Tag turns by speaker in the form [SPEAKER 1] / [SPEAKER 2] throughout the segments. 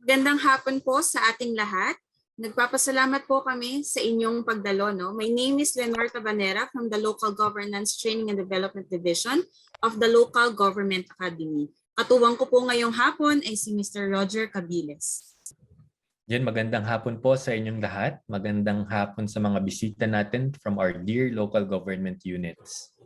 [SPEAKER 1] Magandang hapon po sa ating lahat. Nagpapasalamat po kami sa inyong pagdalo. My name is Leonor Tabanera from the Local Governance Training and Development Division of the Local Government Academy. Katuwang ko po ngayong hapon ay si Mr. Roger Cabiles.
[SPEAKER 2] Yan, magandang hapon po sa inyong lahat. Magandang hapon sa mga bisita natin from our dear local government units.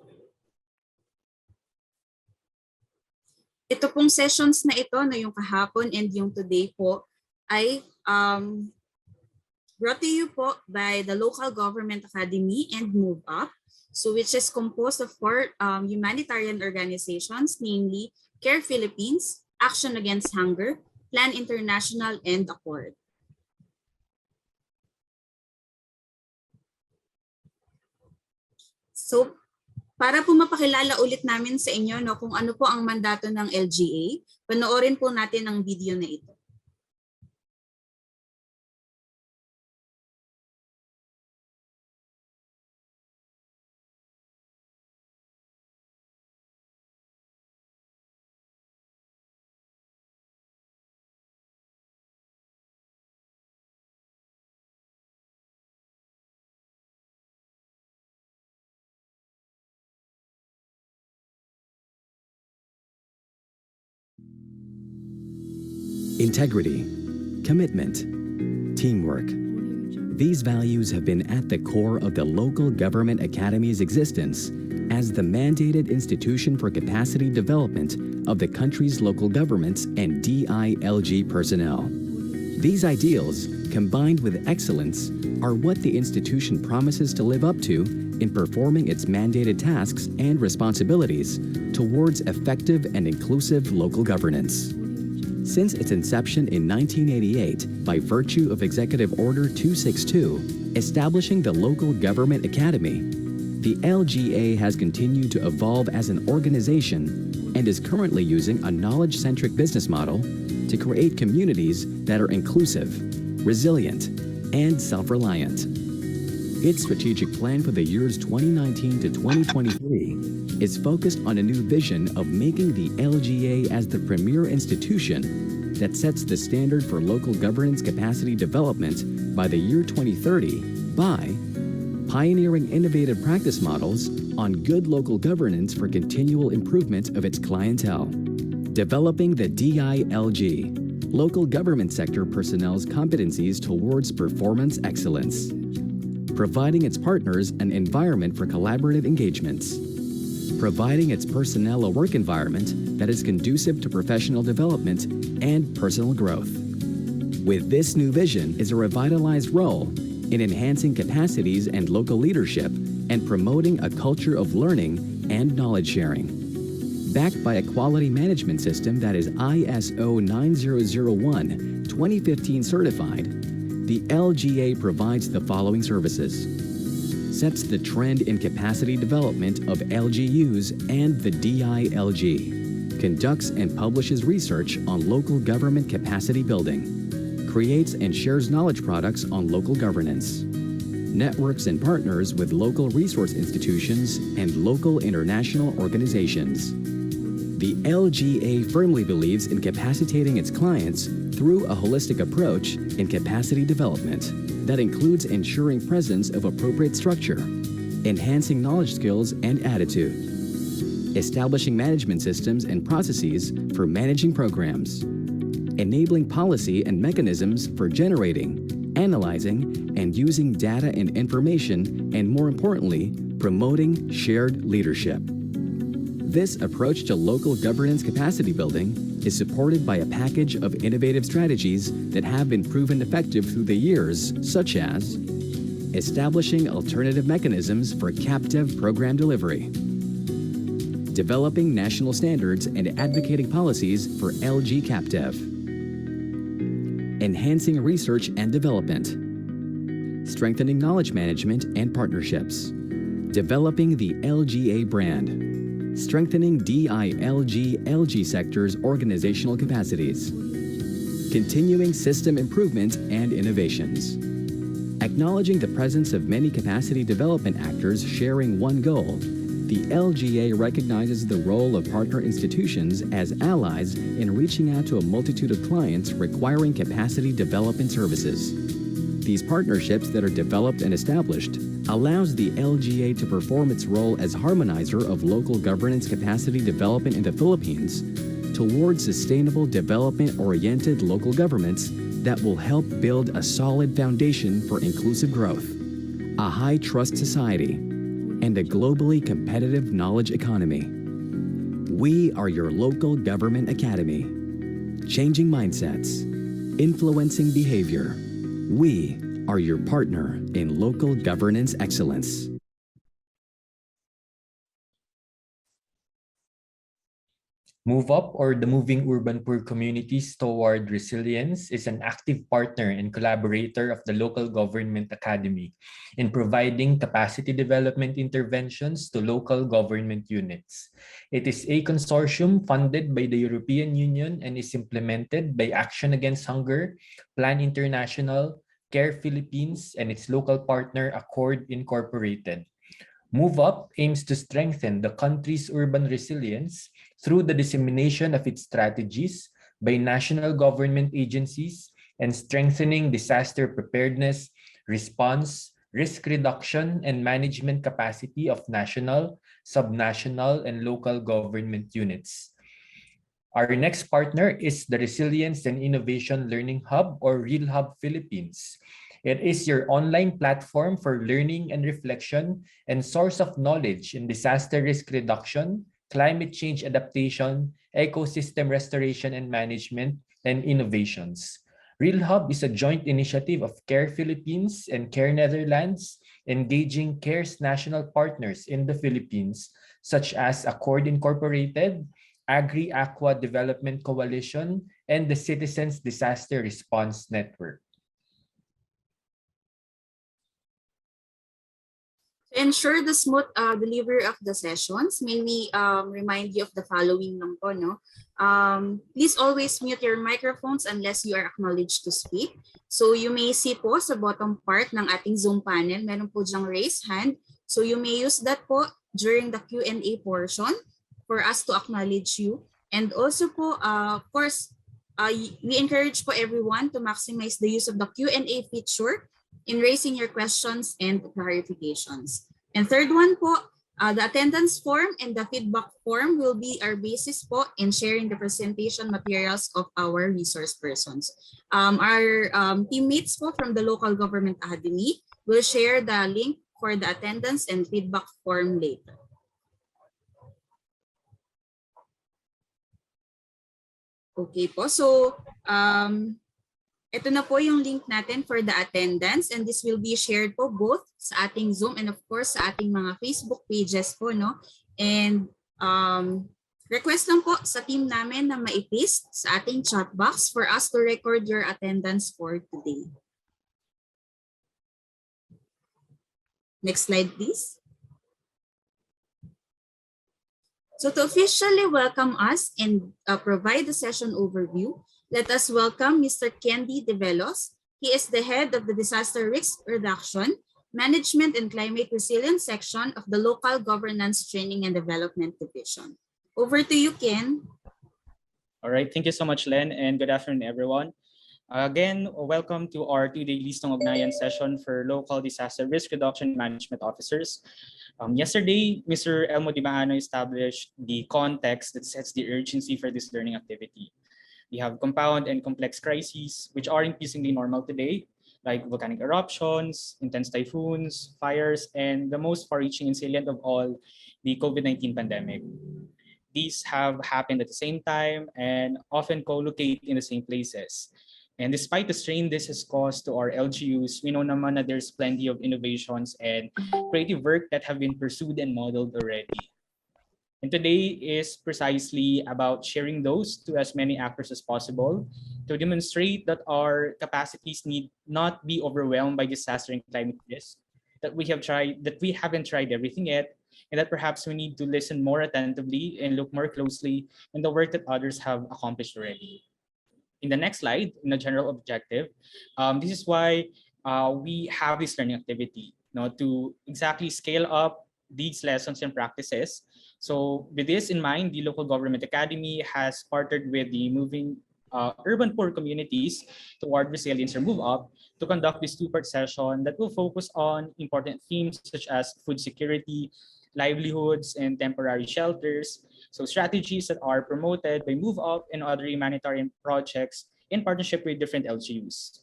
[SPEAKER 1] Ito pong sessions na ito, na yung kahapon and yung today po, ay brought to you po by the Local Government Academy and Move Up, so which is composed of 4 humanitarian organizations, namely Care Philippines, Action Against Hunger, Plan International, and Accord. So, para po mapakilala ulit namin sa inyo kung ano po ang mandato ng LGA, panoorin po natin ang video na ito.
[SPEAKER 3] Integrity, commitment, teamwork. These values have been at the core of the Local Government Academy's existence as the mandated institution for capacity development of the country's local governments and DILG personnel. These ideals, combined with excellence, are what the institution promises to live up to in performing its mandated tasks and responsibilities towards effective and inclusive local governance. Since its inception in 1988 by virtue of Executive Order 262, establishing the Local Government Academy, the LGA has continued to evolve as an organization and is currently using a knowledge-centric business model to create communities that are inclusive, resilient, and self-reliant. Its strategic plan for the years 2019 to 2023 is focused on a new vision of making the LGA as the premier institution that sets the standard for local governance capacity development by the year 2030 by pioneering innovative practice models on good local governance for continual improvement of its clientele, developing the DILG, local government sector personnel's competencies towards performance excellence, providing its partners an environment for collaborative engagements, providing its personnel a work environment that is conducive to professional development and personal growth. With this new vision is a revitalized role in enhancing capacities and local leadership and promoting a culture of learning and knowledge sharing. Backed by a quality management system that is ISO 9001-2015 certified, the LGA provides the following services: sets the trend in capacity development of LGUs and the DILG, conducts and publishes research on local government capacity building, creates and shares knowledge products on local governance, networks and partners with local resource institutions and local international organizations. The LGA firmly believes in capacitating its clients through a holistic approach in capacity development that includes ensuring presence of appropriate structure, enhancing knowledge skills and attitude, establishing management systems and processes for managing programs, enabling policy and mechanisms for generating, analyzing, and using data and information, and more importantly, promoting shared leadership. This approach to local governance capacity building is supported by a package of innovative strategies that have been proven effective through the years, such as establishing alternative mechanisms for CapDev program delivery, developing national standards and advocating policies for LG CapDev, enhancing research and development, strengthening knowledge management and partnerships, developing the LGA brand, strengthening DILG-LG sector's organizational capacities, continuing system improvement and innovations, acknowledging the presence of many capacity development actors sharing one goal. The LGA recognizes the role of partner institutions as allies in reaching out to a multitude of clients requiring capacity development services. These partnerships that are developed and established allows the LGA to perform its role as harmonizer of local governance capacity development in the Philippines towards sustainable development-oriented local governments that will help build a solid foundation for inclusive growth, a high-trust society, and a globally competitive knowledge economy. We are your local government academy, changing mindsets, influencing behavior. We are your partner in local governance excellence.
[SPEAKER 2] Move Up, or the Moving Urban Poor Communities Toward Resilience, is an active partner and collaborator of the Local Government Academy in providing capacity development interventions to local government units. It is a consortium funded by the European Union and is implemented by Action Against Hunger, Plan International, Care Philippines, and its local partner Accord Incorporated. Move Up aims to strengthen the country's urban resilience through the dissemination of its strategies by national government agencies and strengthening disaster preparedness, response, risk reduction, and management capacity of national, subnational, and local government units. Our next partner is the Resilience and Innovation Learning Hub, or RILHUB Philippines. It is your online platform for learning and reflection and source of knowledge in disaster risk reduction, climate change adaptation, ecosystem restoration and management, and innovations. RILHUB is a joint initiative of Care Philippines and Care Netherlands, engaging CARE's national partners in the Philippines, such as Accord Incorporated, Agri-Aqua Development Coalition, and the Citizens Disaster Response Network.
[SPEAKER 1] To ensure the smooth delivery of the sessions, may we remind you of the following lang po, no? Please always mute your microphones unless you are acknowledged to speak. So you may see po sa bottom part ng ating Zoom panel, meron po dyang raise hand. So you may use that po during the Q&A portion for us to acknowledge you. And also po, of course, we encourage po everyone to maximize the use of the Q&A feature in raising your questions and clarifications. And third one po, the attendance form and the feedback form will be our basis po in sharing the presentation materials of our resource persons. Our teammates po from the Local Government Academy will share the link for the attendance and feedback form later. Okay po, so ito na po yung link natin for the attendance, and this will be shared po both sa ating Zoom and of course sa ating mga Facebook pages po, no? And request lang po sa team namin na ma-paste sa ating chat box for us to record your attendance for today. Next slide, please. So to officially welcome us and provide the session overview, let us welcome Mr. Candy De Velos. He is the head of the Disaster Risk Reduction, Management and Climate Resilience section of the Local Governance Training and Development Division. Over to you, Ken.
[SPEAKER 4] All right, thank you so much, Len, and good afternoon, everyone. Again, welcome to our two-day STONG UGNAYAN Session for local disaster risk reduction management officers. Yesterday, Mr. Elmo Di Maano established the context that sets the urgency for this learning activity. We have compound and complex crises, which are increasingly normal today, like volcanic eruptions, intense typhoons, fires, and the most far-reaching and salient of all, the COVID-19 pandemic. These have happened at the same time and often co-locate in the same places. And despite the strain this has caused to our LGUs, we know naman that there's plenty of innovations and creative work that have been pursued and modeled already. And today is precisely about sharing those to as many actors as possible to demonstrate that our capacities need not be overwhelmed by disaster and climate risk, that we haven't tried everything yet, and that perhaps we need to listen more attentively and look more closely in the work that others have accomplished already. In the next slide, in the general objective, this is why we have this learning activity, to exactly scale up these lessons and practices. So with this in mind, the Local Government Academy has partnered with the moving urban poor communities toward resilience or move up to conduct this two-part session that will focus on important themes such as food security, livelihoods, and temporary shelters. So strategies that are promoted by Move Up and other humanitarian projects in partnership with different LGUs.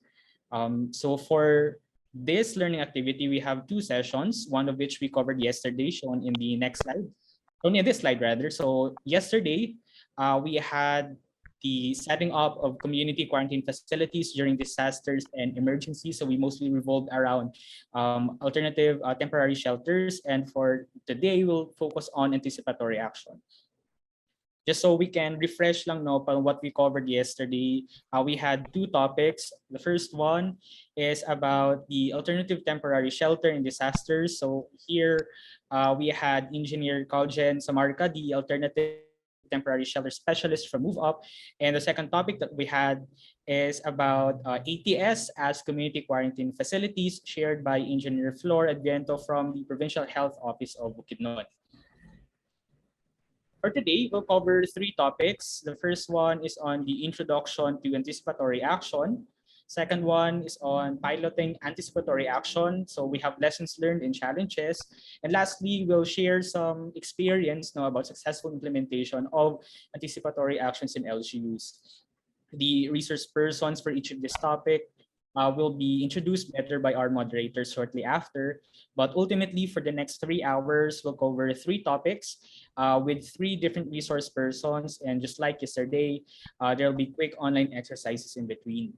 [SPEAKER 4] So for this learning activity, we have two sessions, one of which we covered yesterday, shown in the next slide. Only this slide rather. So yesterday, we had the setting up of community quarantine facilities during disasters and emergencies. So we mostly revolved around alternative temporary shelters. And for today, we'll focus on anticipatory action. Just so we can refresh lang on what we covered yesterday, we had two topics. The first one is about the alternative temporary shelter in disasters. So here we had Engineer Kaujen Samarka, the alternative temporary shelter specialist from Move Up. And the second topic that we had is about ATS as community quarantine facilities, shared by Engineer Flor Adviento from the Provincial Health Office of Bukidnon. For today, we'll cover three topics. The first one is on the introduction to anticipatory action. Second one is on piloting anticipatory action. So we have lessons learned and challenges. And lastly, we'll share some experience about successful implementation of anticipatory actions in LGUs. The resource persons for each of this topic will be introduced better by our moderators shortly after. But ultimately, for the next 3 hours, we'll cover three topics with three different resource persons. And just like yesterday, there'll be quick online exercises in between.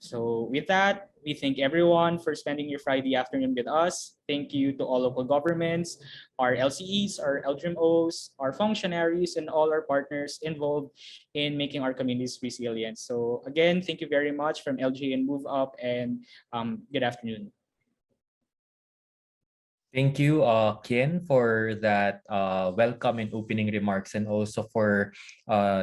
[SPEAKER 4] So with that, we thank everyone for spending your Friday afternoon with us. Thank you to all local governments, our LCEs, our LGMOs, our functionaries, and all our partners involved in making our communities resilient. So again, thank you very much from LG and Move Up, and good afternoon.
[SPEAKER 2] Thank you, Ken, for that welcome and opening remarks, and also for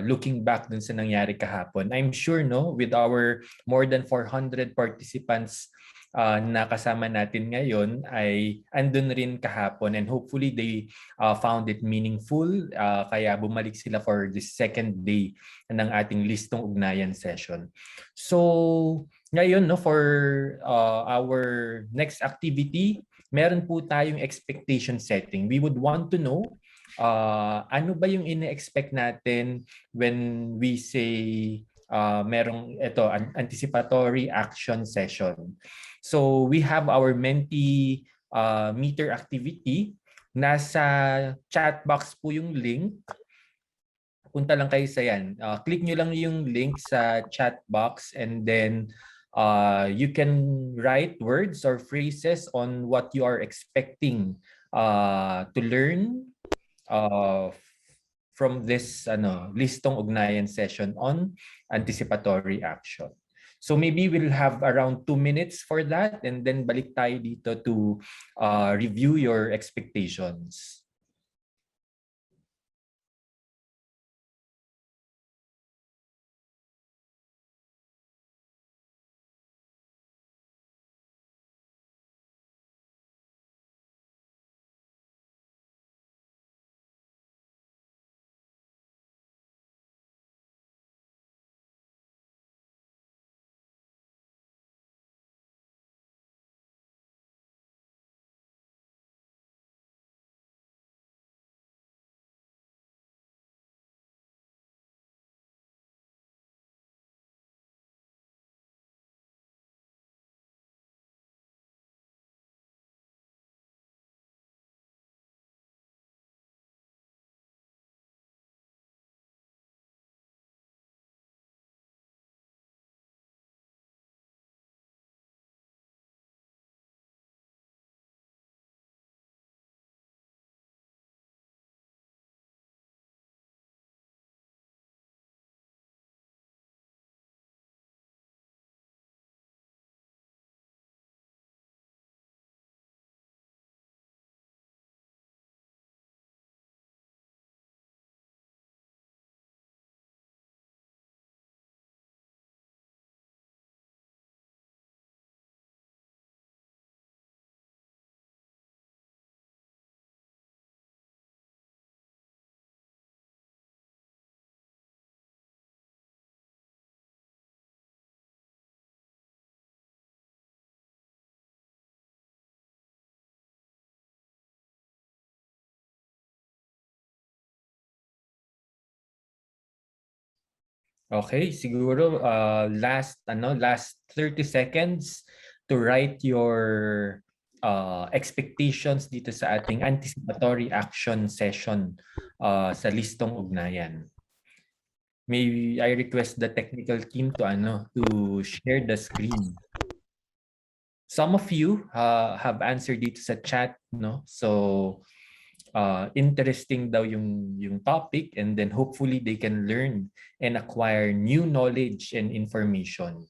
[SPEAKER 2] looking back dun sa nangyari kahapon. I'm sure, with our more than 400 participants na kasama natin ngayon, ay andun rin kahapon, and hopefully they found it meaningful, kaya bumalik sila for the second day ng ating Listong Ugnayan session. So ngayon, for our next activity, meron po tayong expectation setting. We would want to know ano ba yung ine-expect natin when we say merong anticipatory action session. So we have our Menti meter activity. Nasa chat box po yung link. Punta lang kayo sa yan. Click nyo lang yung link sa chat box, and then you can write words or phrases on what you are expecting to learn from this Listong Ugnayan session on anticipatory action. So maybe we'll have around 2 minutes for that, and then balik tayo dito to review your expectations. Okay, siguro last 30 seconds to write your expectations dito sa ating anticipatory action session sa listong ugnayan. May I request the technical team to share the screen. Some of you have answered dito sa chat, no? So interesting daw yung topic, and then hopefully they can learn and acquire new knowledge and information.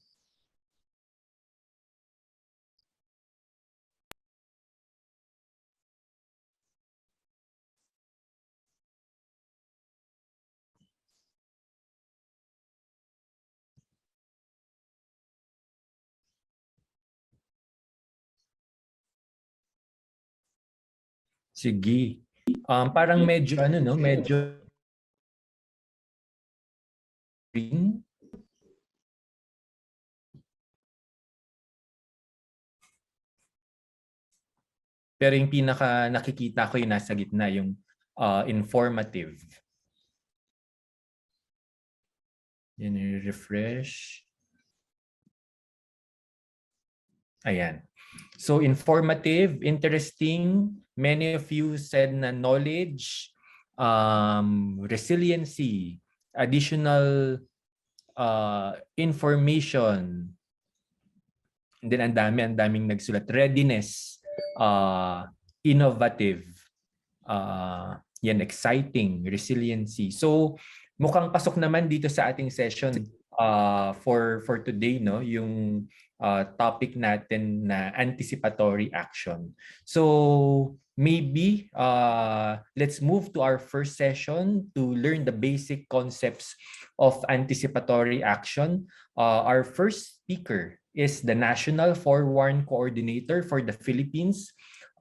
[SPEAKER 2] Sige. Parang medyo medyo green. Pero yung pinaka nakikita ko yung nasa gitna, yung informative. Yan, refresh. Ayan. So informative, interesting. Many of you said na knowledge, resiliency, additional information. And then ang daming nagsulat. Readiness, innovative, exciting, resiliency. So mukhang pasok naman dito sa ating session for today, no, yung topic natin na anticipatory action. So maybe let's move to our first session to learn the basic concepts of anticipatory action. Our first speaker is the National Forewarn Coordinator for the Philippines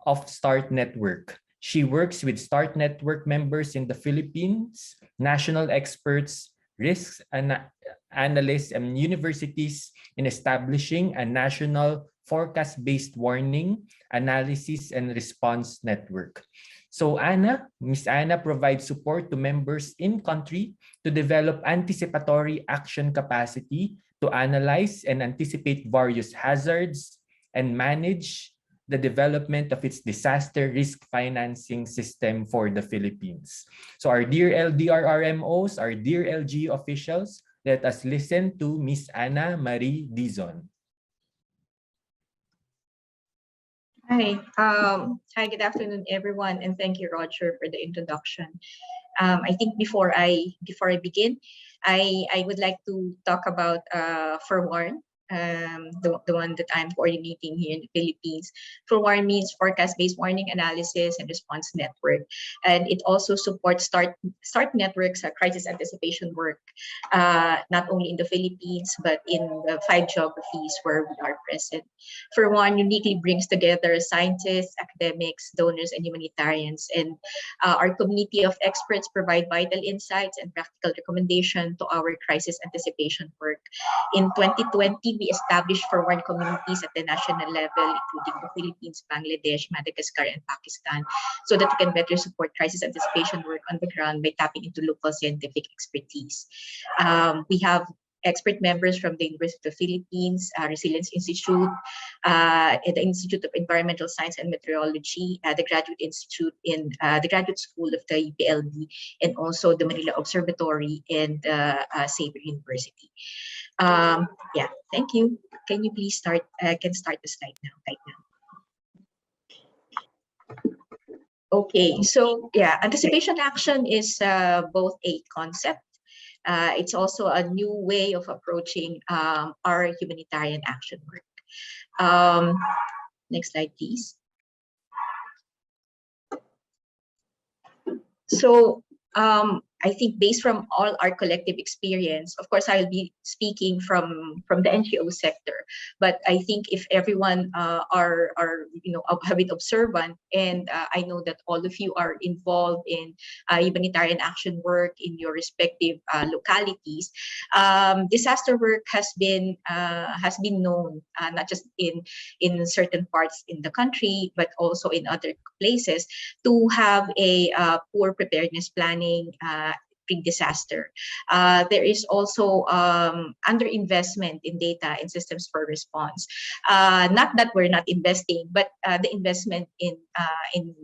[SPEAKER 2] of START Network. She works with START Network members in the Philippines, national experts, risks analysts, and universities in establishing a national forecast-based warning, analysis, and response network. So Ms. Anna provides support to members in country to develop anticipatory action capacity to analyze and anticipate various hazards and manage the development of its disaster risk financing system for the Philippines. So our dear LDRRMOs, our dear LG officials, let us listen to Ms. Ana Marie Dizon.
[SPEAKER 5] Hi, good afternoon, everyone, and thank you, Roger, for the introduction. I think before I begin, I would like to talk about FORWARN, the one that I'm coordinating here in the Philippines. FORWARN means Forecast-Based Warning Analysis and Response Network, and it also supports START Network's crisis anticipation work, not only in the Philippines but in the 5 geographies where we are present. FORWARN uniquely brings together scientists, academics, donors, and humanitarians, and our community of experts provide vital insights and practical recommendations to our crisis anticipation work. In 2020, we established FORWARN communities at the national level, including the Philippines, Bangladesh, Madagascar, and Pakistan, so that we can better support crisis anticipation work on the ground by tapping into local scientific expertise. We have expert members from the University of the Philippines, Resilience Institute, the Institute of Environmental Science and Meteorology, the Graduate Institute in the Graduate School of the UPLB, and also the Manila Observatory and Xavier University. Yeah, thank you. Can you please start? I can start the slide now, right now. Okay, so yeah, anticipation action is both a concept. It's also a new way of approaching our humanitarian action work. Next slide, please. So I think based from all our collective experience, of course, I'll be speaking from the NGO sector, but I think if everyone are a bit observant, and I know that all of you are involved in humanitarian action work in your respective localities, disaster work has been known not just in certain parts in the country, but also in other places, to have a poor preparedness planning, pre-disaster. There is also underinvestment in data and systems for response. Not that we're not investing, but the investment in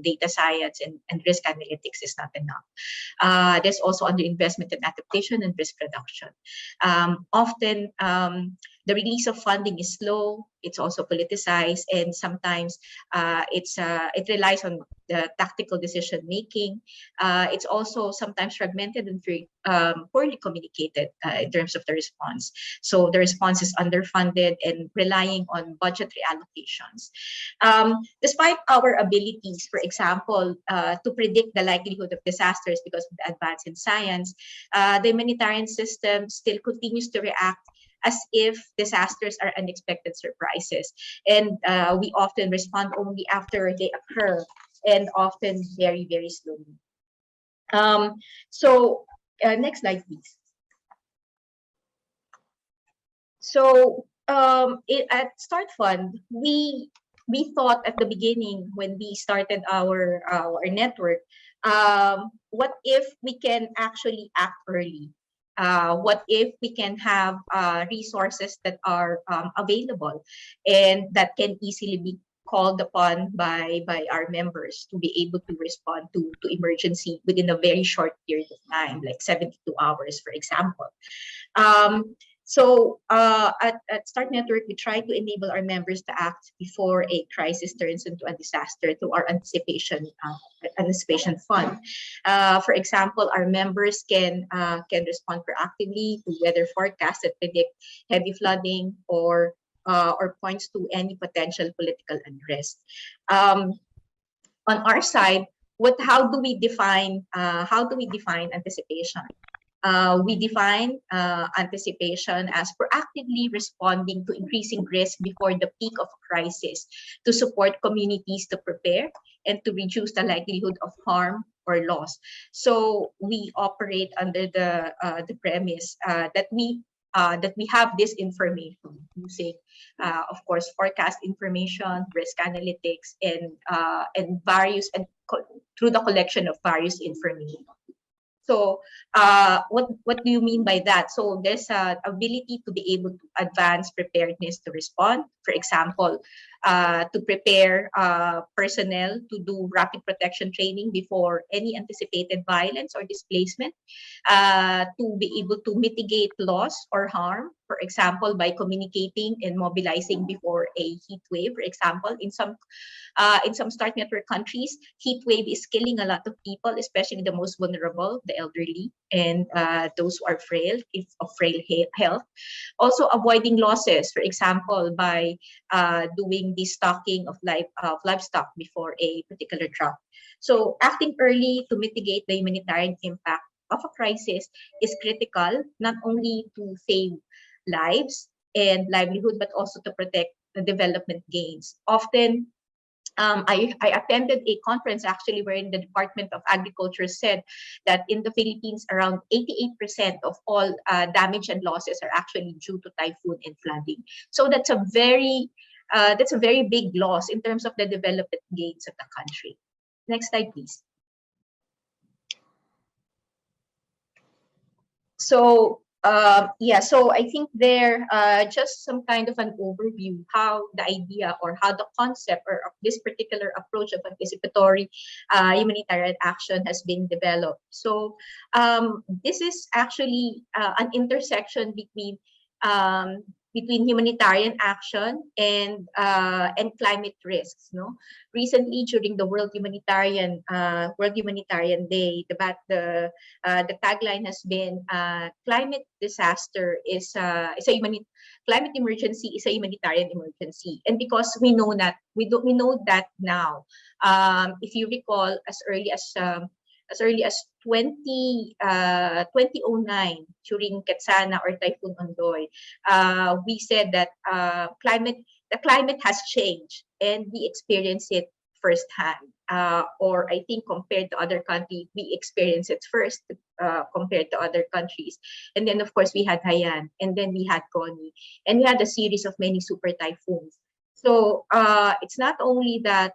[SPEAKER 5] data science and risk analytics is not enough. There's also underinvestment in adaptation and risk reduction. Often, the release of funding is slow. It's also politicized, and sometimes it relies on the tactical decision making. It's also sometimes fragmented and very poorly communicated in terms of the response. So the response is underfunded and relying on budgetary allocations. Despite our abilities, for example, to predict the likelihood of disasters because of the advance in science, the humanitarian system still continues to react as if disasters are unexpected surprises. And we often respond only after they occur, and often very, very slowly. Next slide, please. So at Start Fund, we thought at the beginning when we started our network, what if we can actually act early? What if we can have resources that are available and that can easily be called upon by our members to be able to respond to emergency within a very short period of time, like 72 hours, for example. At Start Network, we try to enable our members to act before a crisis turns into a disaster through our anticipation fund. For example, our members can respond proactively to weather forecasts that predict heavy flooding or points to any potential political unrest. On our side, how do we define anticipation? We define anticipation as proactively responding to increasing risk before the peak of a crisis to support communities to prepare and to reduce the likelihood of harm or loss. So we operate under the premise that we have this information using, of course, forecast information, risk analytics, and through the collection of various information. So what do you mean by that? So there's an ability to be able to advance preparedness to respond. For example, to prepare personnel to do rapid protection training before any anticipated violence or displacement, to be able to mitigate loss or harm, for example, by communicating and mobilizing before a heat wave. For example, in some Start Network countries, heat wave is killing a lot of people, especially the most vulnerable, the elderly, and those who are frail, of frail health. Also, avoiding losses, for example, by doing the stocking of livestock before a particular drought. So, acting early to mitigate the humanitarian impact of a crisis is critical, not only to save lives and livelihood, but also to protect the development gains. Often, I attended a conference actually wherein the Department of Agriculture said that in the Philippines, around 88% of all damage and losses are actually due to typhoon and flooding. So that's a very big loss in terms of the development gains of the country. Next slide, please. So so I think there just some kind of an overview how the idea or how the concept or of this particular approach of anticipatory humanitarian action has been developed. So this is actually an intersection between humanitarian action and climate risks. No, recently during the World Humanitarian Day, the tagline has been climate disaster is climate emergency is a humanitarian emergency, and because we know that now, if you recall, as early as 2009 during Ketsana or Typhoon Ondoy, we said that the climate has changed and we experience it firsthand. Or I think compared to other countries, we experience it first compared to other countries. And then of course we had Haiyan, and then we had Goni, and we had a series of many super typhoons. So it's not only that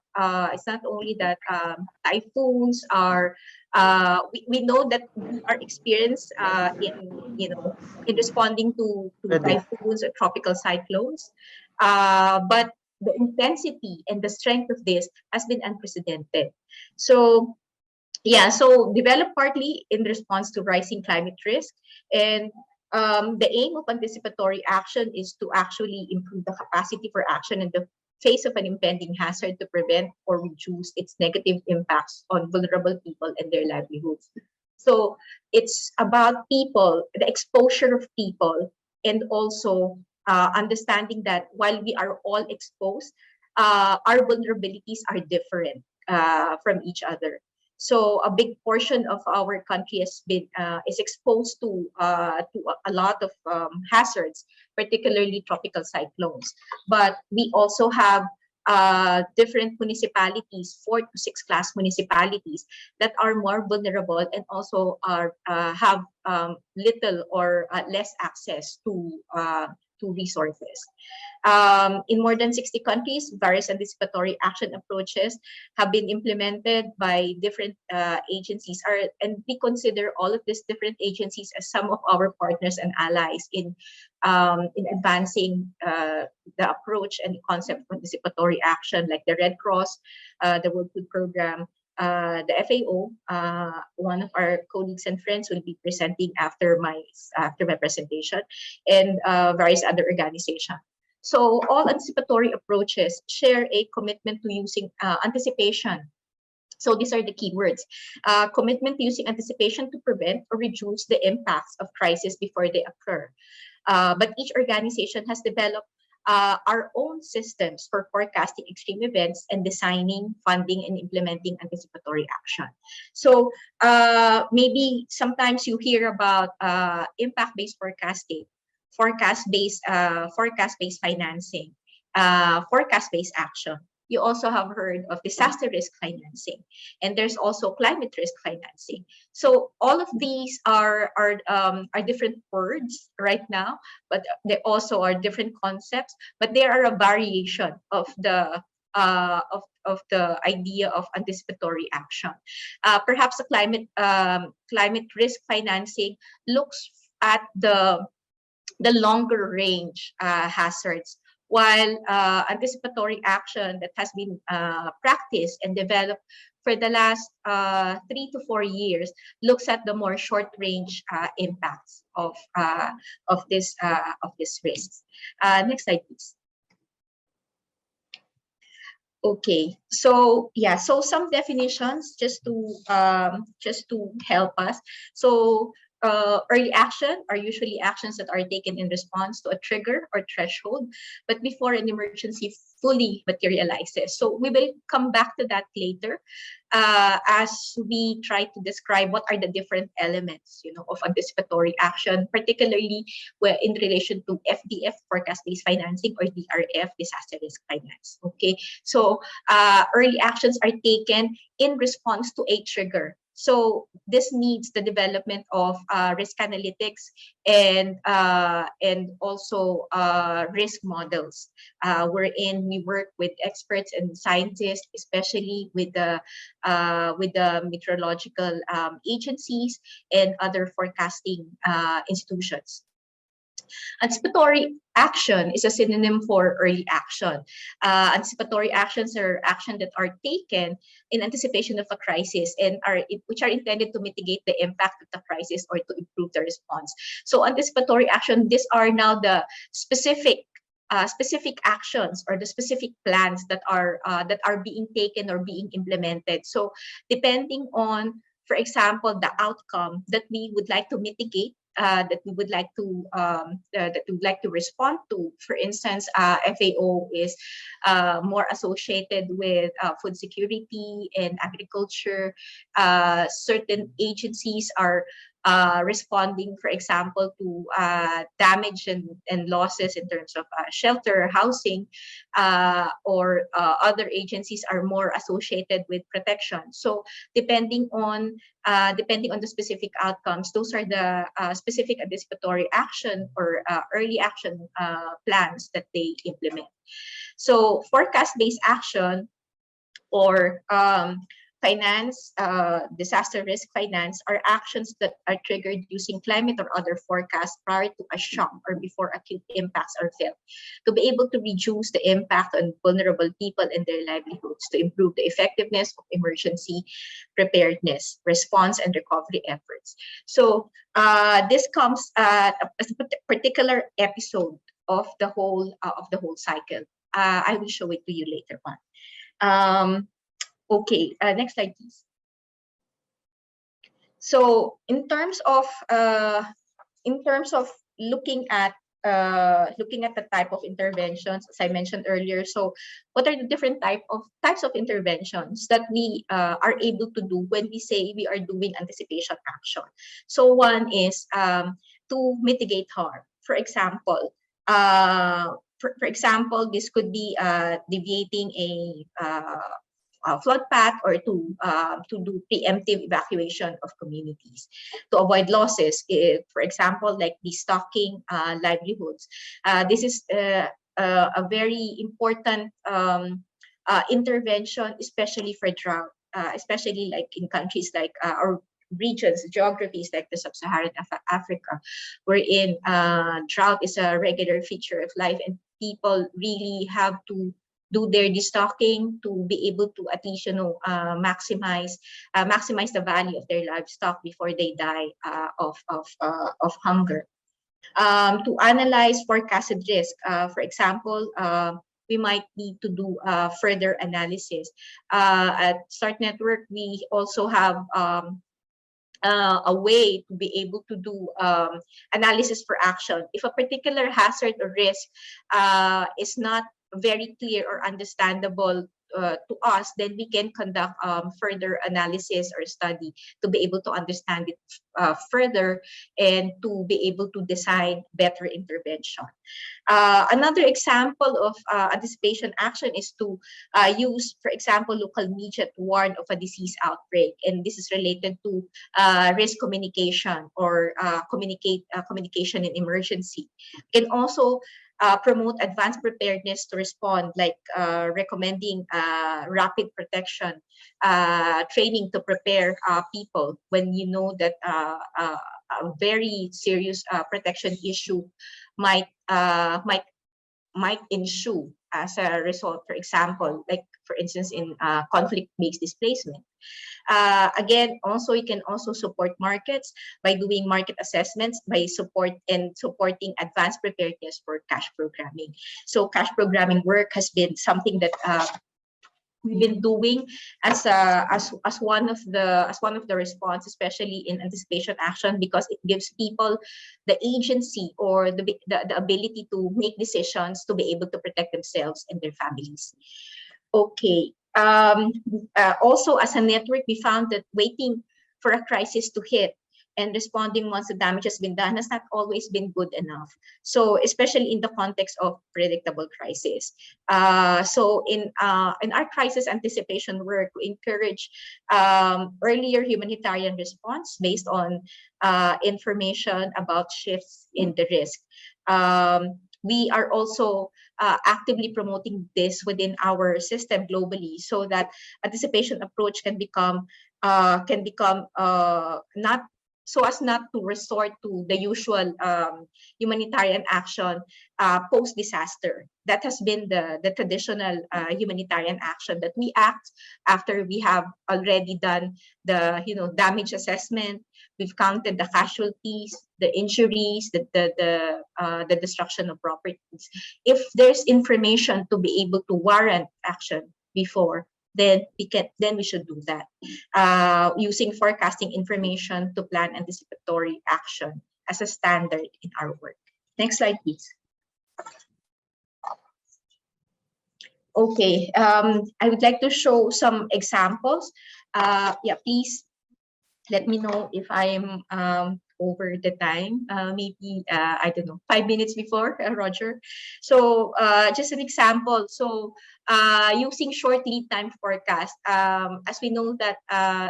[SPEAKER 5] typhoons are We know that we are experienced in responding to typhoons or tropical cyclones, but the intensity and the strength of this has been unprecedented. So yeah, so developed partly in response to rising climate risk, and the aim of anticipatory action is to actually improve the capacity for action in the face of an impending hazard to prevent or reduce its negative impacts on vulnerable people and their livelihoods. So it's about people, the exposure of people, and also understanding that while we are all exposed, our vulnerabilities are different from each other. So a big portion of our country has been is exposed to a lot of hazards, particularly tropical cyclones. But we also have different municipalities, 4 to 6 class municipalities that are more vulnerable and also are have little or less access to resources. In more than 60 countries, various anticipatory action approaches have been implemented by different agencies, and we consider all of these different agencies as some of our partners and allies in advancing the approach and concept of anticipatory action, like the Red Cross, the World Food Program, the FAO. One of our colleagues and friends will be presenting after my presentation, and various other organizations. So all anticipatory approaches share a commitment to using anticipation. So these are the key words. Commitment to using anticipation to prevent or reduce the impacts of crises before they occur. But each organization has developed our own systems for forecasting extreme events and designing, funding, and implementing anticipatory action. So maybe sometimes you hear about impact-based forecasting, forecast-based financing, forecast-based action. You also have heard of disaster risk financing, and there's also climate risk financing. So all of these are different words right now, but they also are different concepts. But they are a variation of the idea of anticipatory action. Perhaps the climate risk financing looks at the longer range hazards, while anticipatory action that has been practiced and developed for the last 3 to 4 years looks at the more short range impacts of this risks. Next slide, please. Okay, so yeah, so some definitions just to help us. So early action are usually actions that are taken in response to a trigger or threshold, but before an emergency fully materializes. So we will come back to that later as we try to describe what are the different elements, of anticipatory action, particularly in relation to FDF, forecast-based financing, or DRF, disaster risk finance. Okay, so early actions are taken in response to a trigger. So this needs the development of risk analytics and also risk models, wherein we work with experts and scientists, especially with the meteorological agencies and other forecasting institutions. Anticipatory action is a synonym for early action. Anticipatory actions are actions that are taken in anticipation of a crisis and which are intended to mitigate the impact of the crisis or to improve the response. So anticipatory action, these are now the specific actions or the specific plans that are being taken or being implemented. So depending on, for example, the outcome that we would like to mitigate, that we would like to respond to. For instance, FAO is more associated with food security and agriculture. Certain agencies are responding, for example, to damage and losses in terms of shelter, housing, or other agencies are more associated with protection. So depending on the specific outcomes, those are the specific anticipatory action or early action plans that they implement. So forecast-based action or finance, disaster risk finance are actions that are triggered using climate or other forecasts prior to a shock or before acute impacts are felt, to be able to reduce the impact on vulnerable people and their livelihoods, to improve the effectiveness of emergency preparedness, response, and recovery efforts. So this comes at a particular episode of the whole cycle. I will show it to you later on. Okay, next slide, please. So in terms of looking at the type of interventions, as I mentioned earlier, so what are the different types of interventions that we are able to do when we say we are doing anticipation action? So one is to mitigate harm. For example, this could be deviating a flood path, or to do preemptive evacuation of communities to avoid losses. For example, like destocking livelihoods. This is a very important intervention, especially for drought, especially like in countries like or regions, geographies like the sub-Saharan Africa, wherein drought is a regular feature of life, and people really have to do their destocking to be able to at least maximize the value of their livestock before they die of hunger. To analyze forecasted risk, for example, we might need to do further analysis. At START Network, we also have a way to be able to do analysis for action. If a particular hazard or risk is not very clear or understandable to us, then we can conduct further analysis or study to be able to understand it further and to be able to design better intervention. Another example of anticipation action is to use, for example, local media to warn of a disease outbreak, and this is related to risk communication or communication in emergency. Can also promote advanced preparedness to respond, like recommending rapid protection training to prepare people when you know that a very serious protection issue might ensue as a result. For example, like for instance in conflict-based displacement. Again, also you can also support markets by doing market assessments, by supporting advanced preparedness for cash programming. So cash programming work has been something that we've been doing as one of the response, especially in anticipation action, because it gives people the agency or the ability to make decisions to be able to protect themselves and their families. Okay. Also, as a network, we found that waiting for a crisis to hit and responding once the damage has been done has not always been good enough. So, especially in the context of predictable crisis. So, in our crisis anticipation work, we encourage earlier humanitarian response based on information about shifts in the risk. We are also actively promoting this within our system globally, so that anticipation approach can become not so as not to resort to the usual humanitarian action post-disaster. That has been the traditional humanitarian action, that we act after we have already done the damage assessment. We've counted the casualties, the injuries, the destruction of properties. If there's information to be able to warrant action before, then we should do that using forecasting information to plan anticipatory action as a standard in our work. Next slide, please. Okay, I would like to show some examples. Yeah, please let me know if I'm over the time, maybe, I don't know, 5 minutes before, Roger. So just an example. So using short lead time forecast, as we know that,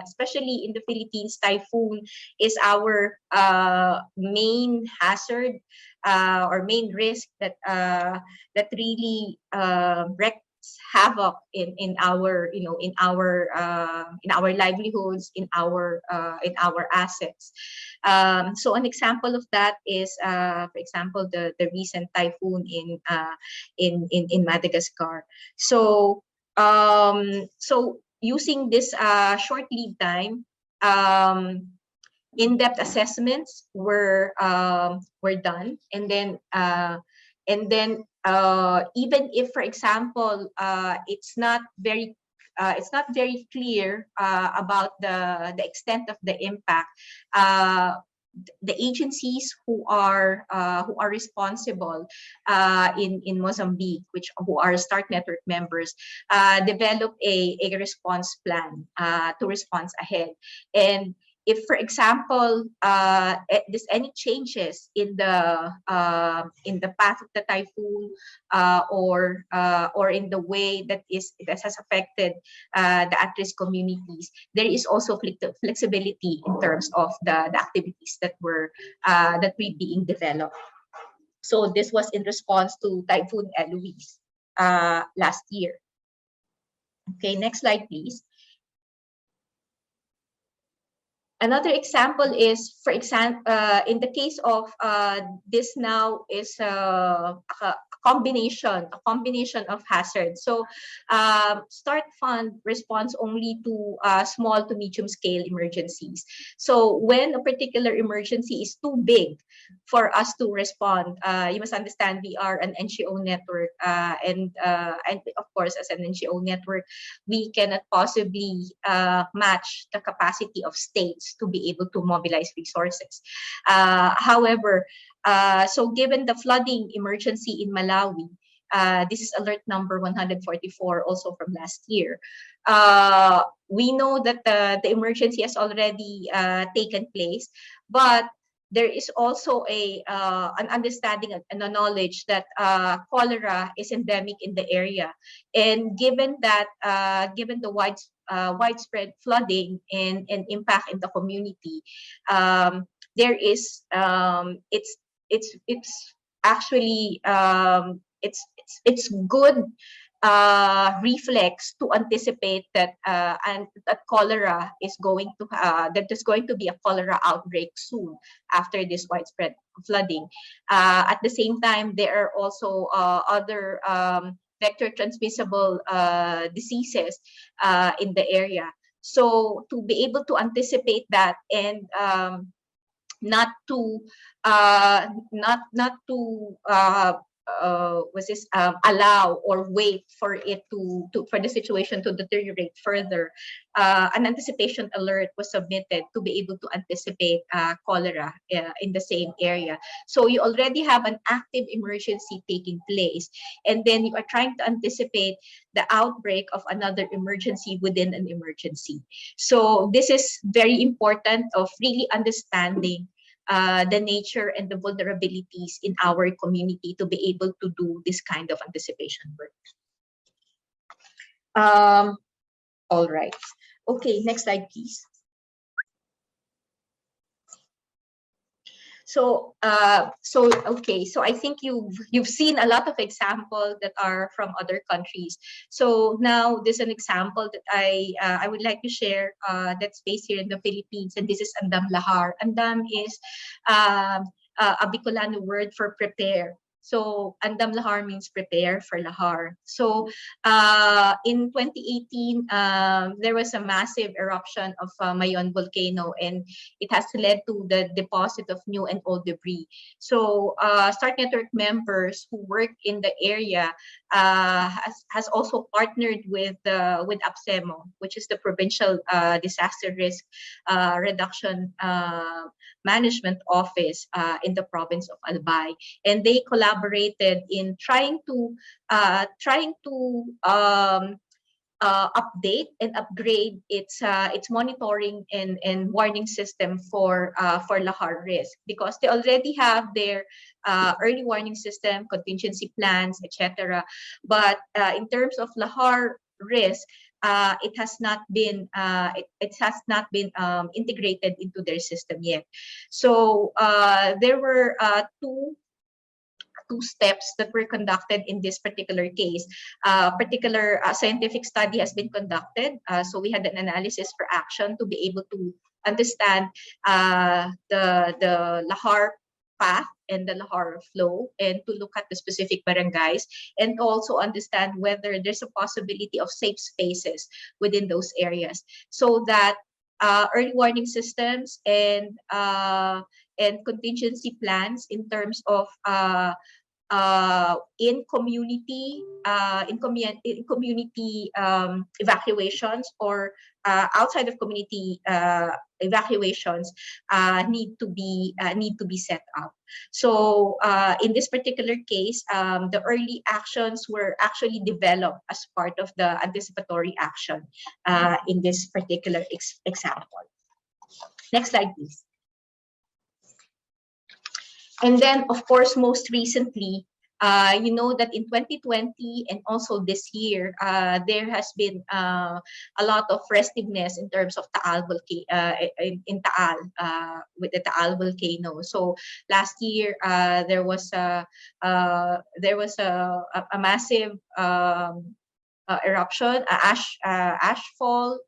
[SPEAKER 5] especially in the Philippines, typhoon is our main hazard or main risk that really havoc in our livelihoods, in our assets. So an example of that is, for example, the recent typhoon in Madagascar. So using this short lead time, in-depth assessments were done, and then even if, for example, it's not very clear about the extent of the impact, the agencies who are responsible in Mozambique, who are START network members, develop a response plan to respond ahead. And if, for example, there's any changes in the path of the typhoon, or in the way that has affected the at-risk communities, there is also flexibility in terms of the activities that were being developed. So this was in response to Typhoon Eloise last year. Okay, next slide, please. Another example is, for example, in the case of this now is a combination of hazards. So START Fund responds only to small to medium scale emergencies. So when a particular emergency is too big for us to respond, you must understand we are an NGO network, and of course, as an NGO network, we cannot possibly match the capacity of states to be able to mobilize resources. However, so given the flooding emergency in Malawi, this is alert number 144, also from last year. We know that the emergency has already taken place, but there is also an understanding and a knowledge that cholera is endemic in the area, and given the widespread flooding and impact in the community, there is it's actually it's good reflex to anticipate that and that cholera is going to that there's going to be a cholera outbreak soon after this widespread flooding. At the same time, there are also other vector transmissible diseases in the area. So to be able to anticipate that and not to allow or wait for it for the situation to deteriorate further, an anticipation alert was submitted to be able to anticipate cholera in the same area. So you already have an active emergency taking place, and then you are trying to anticipate the outbreak of another emergency within an emergency. So this is very important of really understanding the nature and the vulnerabilities in our community to be able to do this kind of anticipation work. All right. Okay, next slide, please. So, okay. So I think you've seen a lot of examples that are from other countries. So now there's an example that I would like to share that's based here in the Philippines, and this is Andam Lahar. Andam is a Bicolano word for prepare. So Andam Lahar means prepare for Lahar. So in 2018, there was a massive eruption of Mayon volcano, and it has led to the deposit of new and old debris. So START network members who work in the area has also partnered with APSEMO, which is the Provincial Disaster Risk Reduction Management Office in the province of Albay, and they collaborated in trying to update and upgrade its monitoring and warning system for lahar risk, because they already have their early warning system, contingency plans, etc. But in terms of lahar risk, it has not been integrated into their system yet. So there were two two steps that were conducted in this particular case. Particular scientific study has been conducted. So we had an analysis for action to be able to understand the lahar path and the lahar flow, and to look at the specific barangays, and also understand whether there's a possibility of safe spaces within those areas, so that early warning systems and contingency plans in terms of in community evacuations, or outside of community evacuations need to be set up. So in this particular case, the early actions were actually developed as part of the anticipatory action in this particular example. Next slide, please. And then, of course, most recently, you know that in 2020 and also this year, there has been a lot of restiveness in terms of Taal in Taal with the Taal volcano. So last year there was a massive eruption, ash fall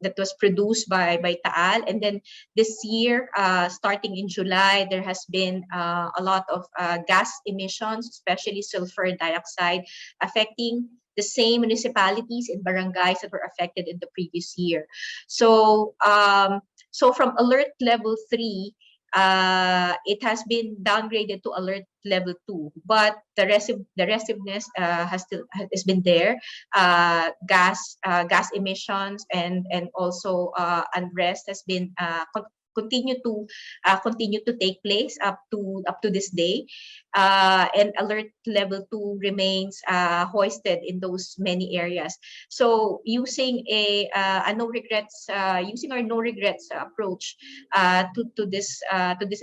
[SPEAKER 5] that was produced by Taal. And then this year, starting in July, there has been a lot of gas emissions, especially sulfur dioxide, affecting the same municipalities and barangays that were affected in the previous year. So, so from alert level 3, it has been downgraded to alert level 2, but the restiveness has been there. Gas emissions and also unrest has been continue to take place up to this day, and alert level 2 remains hoisted in those many areas. So using a no regrets, using our no regrets approach to this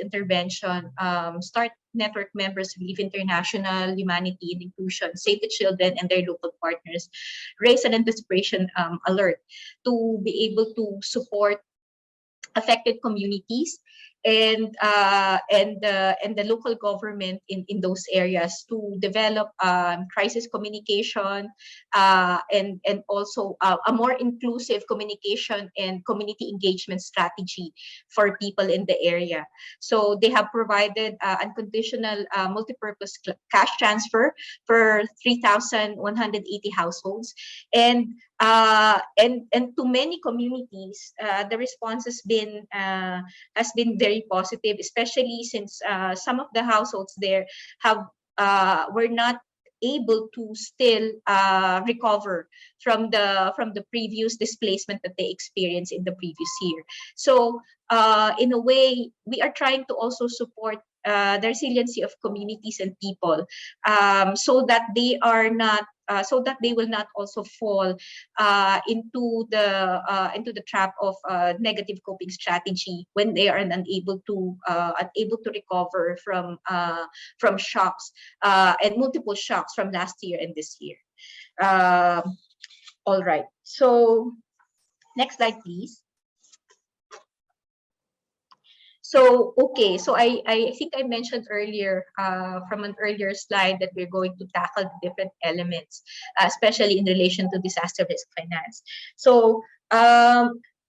[SPEAKER 5] intervention, START network members, Relief International, Humanity and Inclusion, Save the Children, and their local partners raise an anticipation alert to be able to support affected communities and the local government in those areas to develop crisis communication and also a more inclusive communication and community engagement strategy for people in the area. So they have provided unconditional multipurpose cash transfer for 3,180 households, and to many communities, the response has been very positive, especially since some of the households there were not able to still recover from the previous displacement that they experienced in the previous year. So in a way, we are trying to also support the resiliency of communities and people, so that they will not also fall into the trap of negative coping strategy when they are unable to recover from shocks and multiple shocks from last year and this year. All right. So next slide, please. So, okay, so I think I mentioned earlier from an earlier slide that we're going to tackle the different elements, especially in relation to disaster risk finance. So,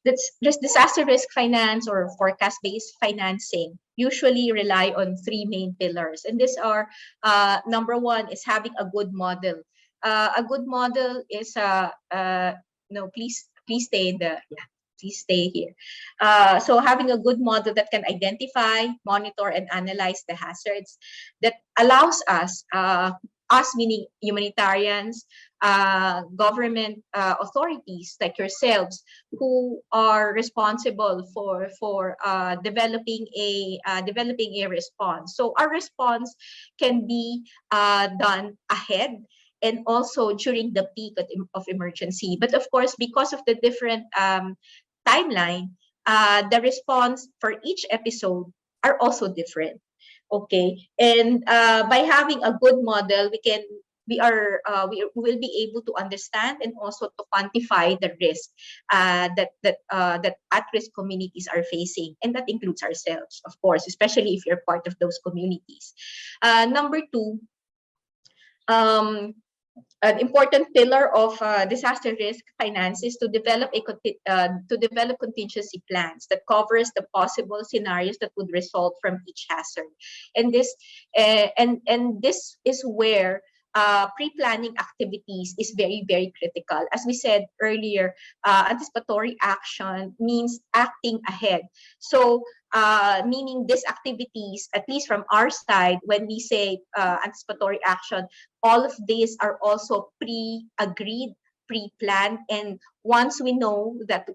[SPEAKER 5] this disaster risk finance or forecast-based financing usually rely on 3 main pillars. And these are, number 1 is having a good model. A good model is, no, please stay in the, yeah. Please stay here. So having a good model that can identify, monitor, and analyze the hazards that allows us meaning humanitarians, government authorities like yourselves, who are responsible for developing a response. So our response can be done ahead and also during the peak of emergency. But of course, because of the different timeline, the response for each episode are also different. Okay, and by having a good model, we will be able to understand and also to quantify the risk that at-risk communities are facing, and that includes ourselves, of course, especially if you're part of those communities. Number two, an important pillar of disaster risk finance is to develop contingency plans that covers the possible scenarios that would result from each hazard, and this is where pre-planning activities is very, very critical. As we said earlier, anticipatory action means acting ahead. So meaning these activities, at least from our side, when we say anticipatory action, all of these are also pre-agreed, pre-planned, and once we know that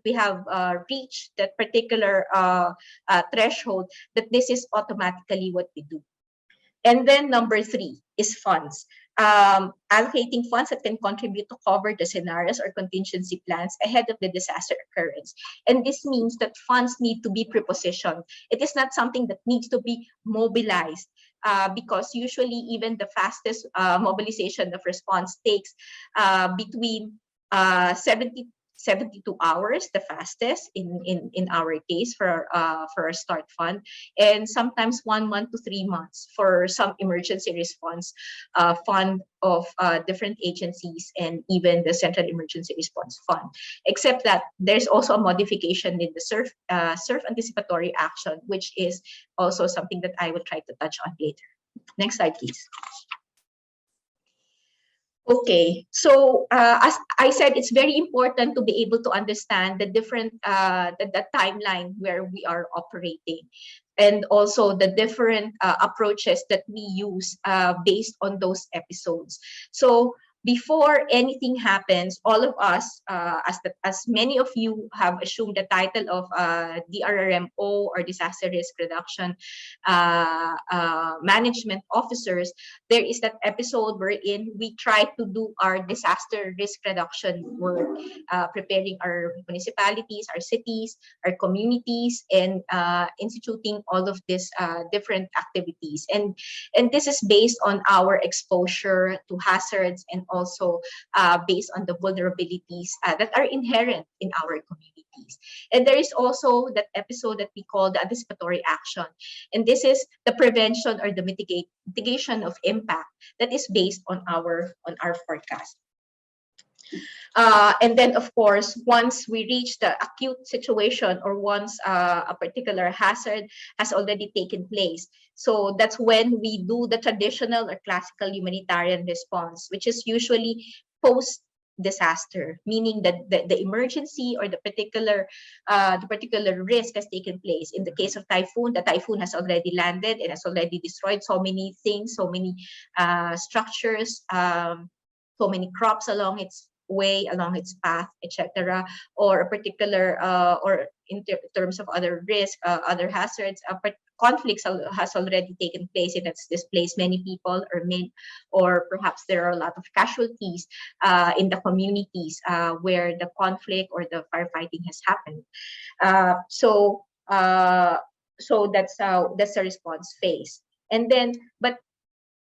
[SPEAKER 5] we have reached that particular threshold, that this is automatically what we do. And then number three is funds. Allocating funds that can contribute to cover the scenarios or contingency plans ahead of the disaster occurrence. And this means that funds need to be prepositioned. It is not something that needs to be mobilized because usually even the fastest mobilization of response takes between 72 hours, the fastest in our case for our start fund, and sometimes 1 month to 3 months for some emergency response fund of different agencies and even the Central Emergency Response Fund. Except that there's also a modification in the SURF anticipatory action, which is also something that I will try to touch on later. Next slide, please. Okay, so as I said, it's very important to be able to understand the different the timeline where we are operating, and also the different approaches that we use based on those episodes. So before anything happens, all of us, as many of you have assumed the title of DRRMO or Disaster Risk Reduction Management Officers, there is that episode wherein we try to do our disaster risk reduction work, preparing our municipalities, our cities, our communities, and instituting all of these different activities. And this is based on our exposure to hazards and also based on the vulnerabilities that are inherent in our communities. And there is also that episode that we call the anticipatory action. And this is the prevention or the mitigation of impact that is based on our forecast. And then, of course, once we reach the acute situation or once a particular hazard has already taken place, so that's when we do the traditional or classical humanitarian response, which is usually post-disaster, meaning that the emergency or the particular risk has taken place. In the case of typhoon, the typhoon has already landed and has already destroyed so many things, so many structures, so many crops along its way, along its path, etc., or a particular or in terms of other risk, other hazards, conflicts has already taken place and it's displaced many people, or perhaps there are a lot of casualties in the communities where the conflict or the firefighting has happened. So that's the response phase. And then, but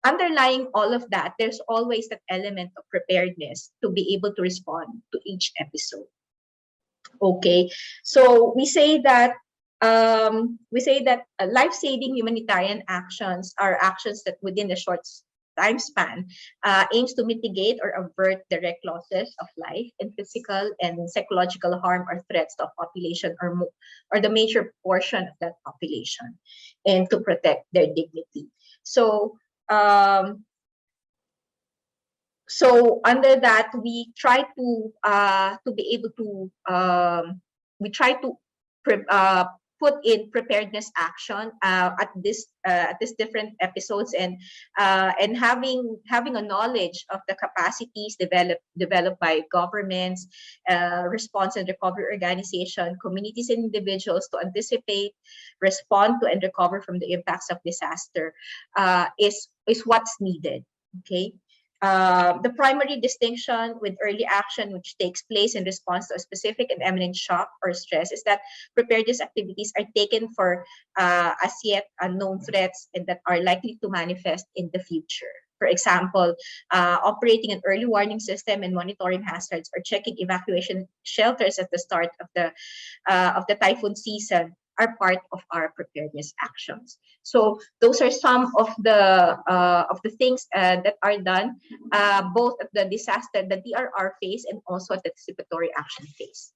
[SPEAKER 5] underlying all of that, there's always that element of preparedness to be able to respond to each episode. Okay, so we say that life-saving humanitarian actions are actions that within a short time span aims to mitigate or avert direct losses of life and physical and psychological harm or threats to a population or the major portion of that population, and to protect their dignity. So so under that, we try to be able to put in preparedness action at this different episodes, and having a knowledge of the capacities developed by governments, response and recovery organization, communities and individuals to anticipate, respond to, and recover from the impacts of disaster is what's needed. Okay. The primary distinction with early action, which takes place in response to a specific and imminent shock or stress, is that preparedness activities are taken for as yet unknown threats and that are likely to manifest in the future. For example, operating an early warning system and monitoring hazards, or checking evacuation shelters at the start of the typhoon season are part of our preparedness actions. So those are some of the things that are done both at the DRR phase and also at the anticipatory action phase.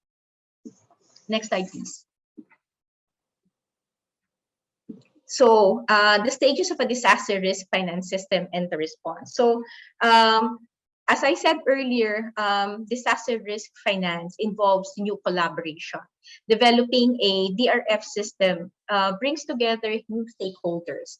[SPEAKER 5] Next slide, please. So the stages of a disaster risk finance system and the response. So as I said earlier, disaster risk finance involves new collaboration. Developing a DRF system brings together new stakeholders.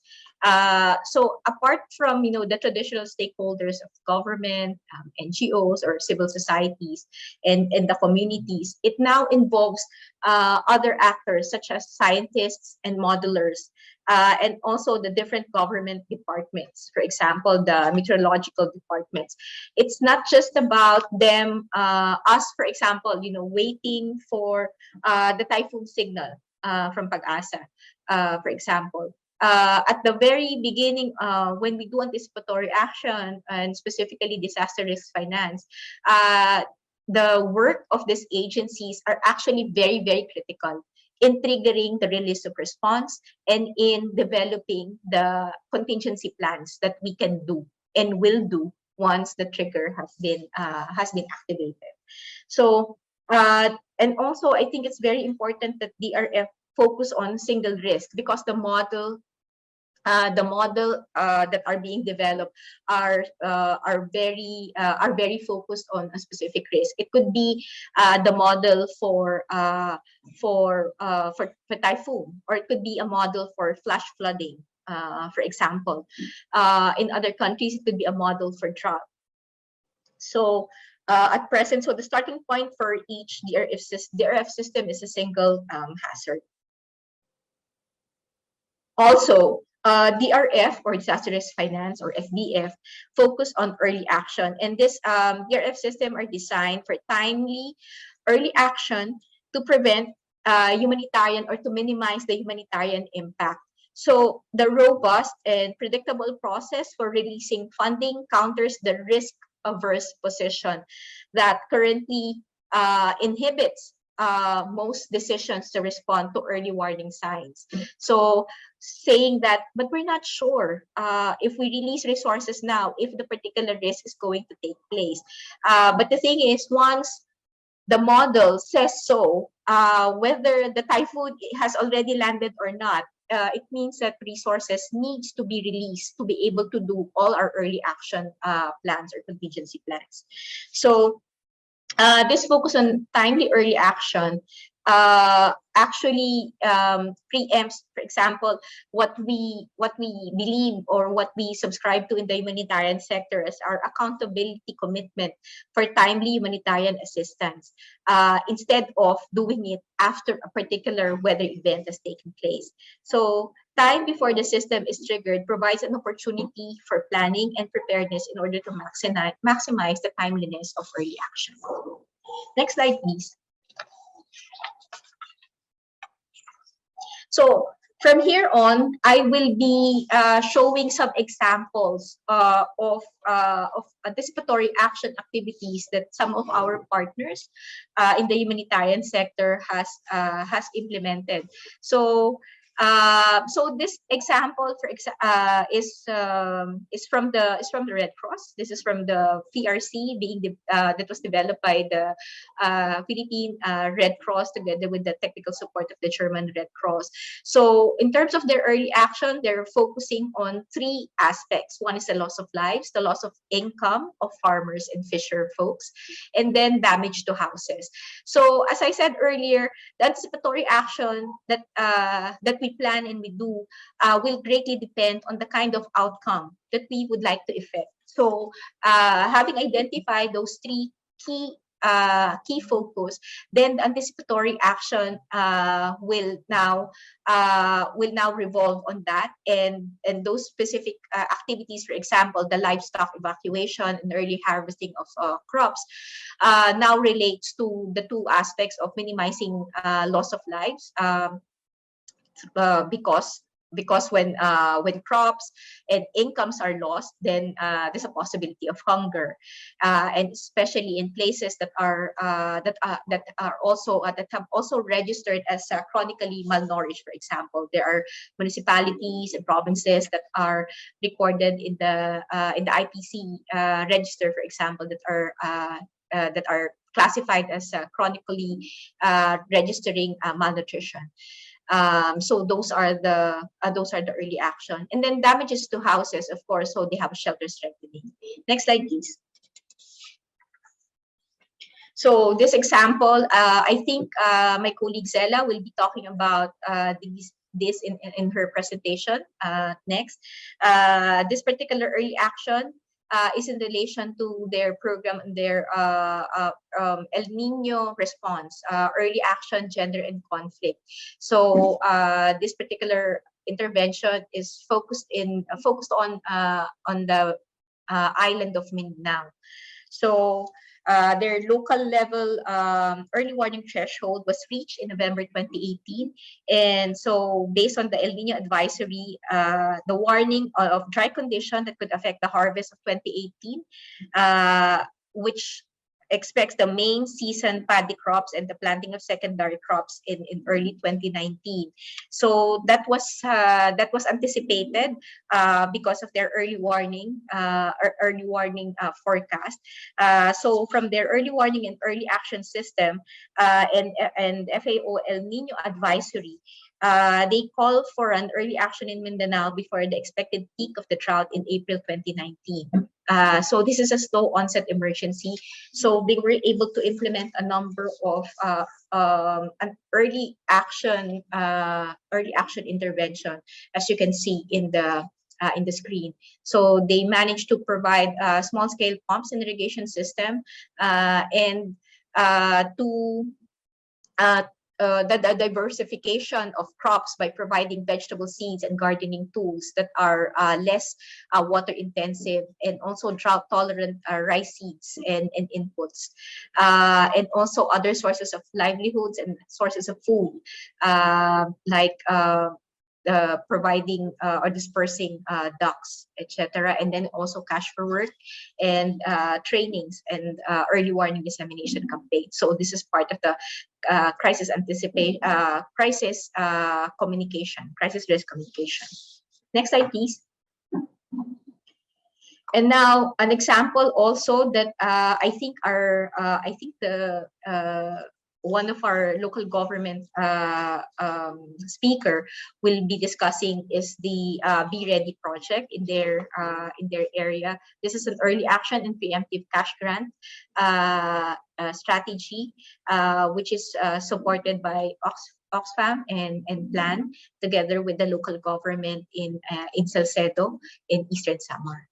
[SPEAKER 5] So apart from the traditional stakeholders of government, NGOs or civil societies, and the communities, it now involves other actors such as scientists and modelers, and also the different government departments. For example, the meteorological departments. It's not just about them, us, for example, waiting for the typhoon signal from Pag-asa, for example. At the very beginning, when we do anticipatory action and specifically disaster risk finance, the work of these agencies are actually very, very critical in triggering the release of response and in developing the contingency plans that we can do and will do once the trigger has been activated. So and also I think it's very important that DRF focus on single risk, because the model that are being developed are very focused on a specific risk. It could be the model for typhoon, or it could be a model for flash flooding, for example. In other countries, it could be a model for drought. So at present, so the starting point for each DRF system is a single hazard. Also, DRF, or disaster risk finance, or FDF, focus on early action, and this DRF system are designed for timely early action to prevent humanitarian, or to minimize the humanitarian impact. So the robust and predictable process for releasing funding counters the risk-averse position that currently inhibits most decisions to respond to early warning signs. So saying that, but we're not sure if we release resources now, if the particular risk is going to take place. But the thing is, once the model says so, whether the typhoon has already landed or not, it means that resources needs to be released to be able to do all our early action plans or contingency plans. So this focus on timely early action actually preempts, for example, what we believe or what we subscribe to in the humanitarian sector as our accountability commitment for timely humanitarian assistance, instead of doing it after a particular weather event has taken place. So time before the system is triggered provides an opportunity for planning and preparedness in order to maximize the timeliness of early action. Next slide, please. So from here on, I will be showing some examples of anticipatory action activities that some of our partners in the humanitarian sector has implemented. So this example is from the Red Cross. This is from the PRC that was developed by the Philippine Red Cross together with the technical support of the German Red Cross. So in terms of their early action, they're focusing on three aspects. One is the loss of lives, the loss of income of farmers and fisher folks, and then damage to houses. So as I said earlier, the anticipatory action that we plan and we do will greatly depend on the kind of outcome that we would like to effect. So having identified those three key focus, then the anticipatory action will now revolve on that, and those specific activities, for example, the livestock evacuation and early harvesting of crops, now relates to the two aspects of minimizing loss of lives because because when crops and incomes are lost, then there's a possibility of hunger, and especially in places that have also registered as chronically malnourished. For example, there are municipalities and provinces that are recorded in the IPC register, for example, that are classified as chronically registering malnutrition. So those are the early action. And then damages to houses, of course, so they have a shelter strengthening. Next slide, please. So this example, I think my colleague Zella will be talking about this in her presentation next. This particular early action is in relation to their program, their El Nino response, early action, gender and conflict. So this particular intervention is focused on the island of Mindanao. So their local level early warning threshold was reached in November 2018. And so based on the El Nino advisory, the warning of dry condition that could affect the harvest of 2018, which expects the main season paddy crops and the planting of secondary crops in early 2019. So that was anticipated because of their early warning forecast. So from their early warning and early action system and FAO El Nino advisory, they call for an early action in Mindanao before the expected peak of the drought in April 2019. So this is a slow onset emergency. So they were able to implement a number of an early action intervention, as you can see in the screen. So they managed to provide small scale pumps and irrigation system and the diversification of crops by providing vegetable seeds and gardening tools that are less water intensive, and also drought tolerant rice seeds and inputs, and also other sources of livelihoods and sources of food, like providing or dispersing ducks, etc., and then also cash for work and trainings and early warning dissemination campaign. So this is part of the crisis risk communication. Next slide, please. And now an example also that I think one of our local government speaker will be discussing is the Be Ready project in their area. This is an early action and preemptive cash grant strategy, which is supported by Oxfam and Plan, together with the local government in Salcedo in Eastern Samar.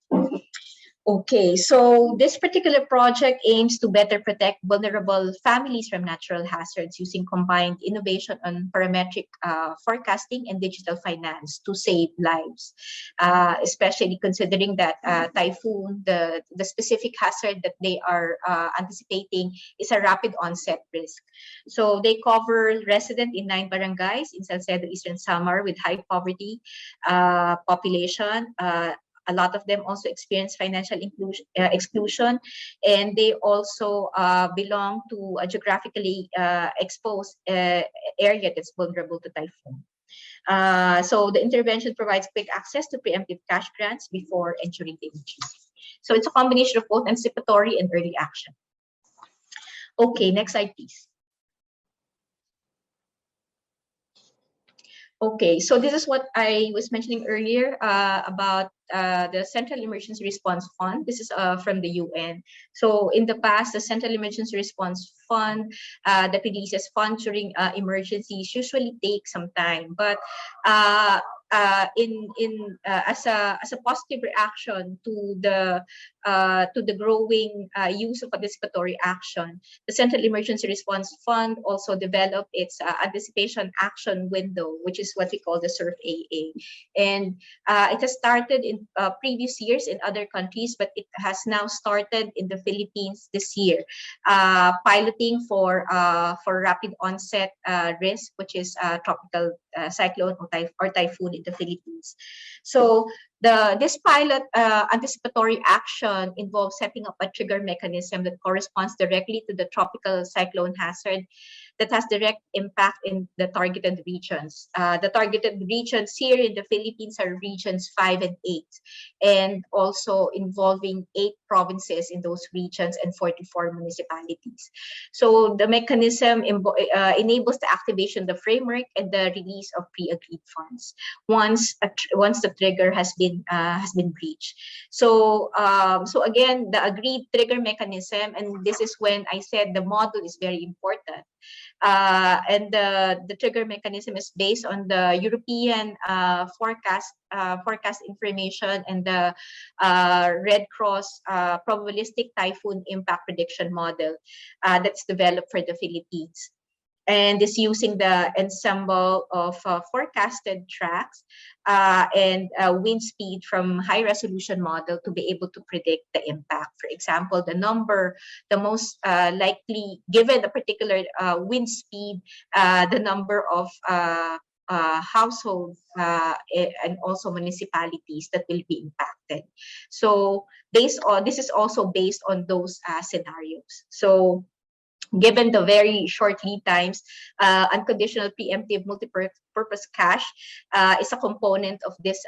[SPEAKER 5] Okay, so this particular project aims to better protect vulnerable families from natural hazards using combined innovation on parametric forecasting and digital finance to save lives, especially considering that typhoon, the specific hazard that they are anticipating is a rapid onset risk. So they cover resident in 9 barangays in Salcedo, Eastern Samar with high poverty population. A lot of them also experience financial exclusion, and they also belong to a geographically exposed area that's vulnerable to typhoon. So the intervention provides quick access to preemptive cash grants before ensuring the emergency. So it's a combination of both anticipatory and early action. Okay, next slide, please. Okay, so this is what I was mentioning earlier about the Central Emergency Response Fund. This is from the UN. So in the past, the Central Emergency Response Fund that releases funds during emergencies usually takes some time, but as a positive reaction to the to the growing use of anticipatory action, the Central Emergency Response Fund also developed its Anticipation Action Window, which is what we call the SURF-AA. And it has started in previous years in other countries, but it has now started in the Philippines this year, piloting for rapid onset risk, which is tropical cyclone or typhoon in the Philippines. So this pilot anticipatory action involves setting up a trigger mechanism that corresponds directly to the tropical cyclone hazard that has direct impact in the targeted regions. The targeted regions here in the Philippines are regions 5 and 8, and also involving 8 provinces in those regions and 44 municipalities. So the mechanism enables the activation of the framework and the release of pre-agreed funds once the trigger has been breached. So again, the agreed trigger mechanism, and this is when I said the model is very important. And the trigger mechanism is based on the European forecast information and the Red Cross probabilistic typhoon impact prediction model that's developed for the Philippines. And is using the ensemble of forecasted tracks and wind speed from high resolution model to be able to predict the impact. For example, the most likely, given a particular wind speed, the number of households and also municipalities that will be impacted. So this is also based on those scenarios. So given the very short lead times, unconditional preemptive multi-purpose cash is a component of this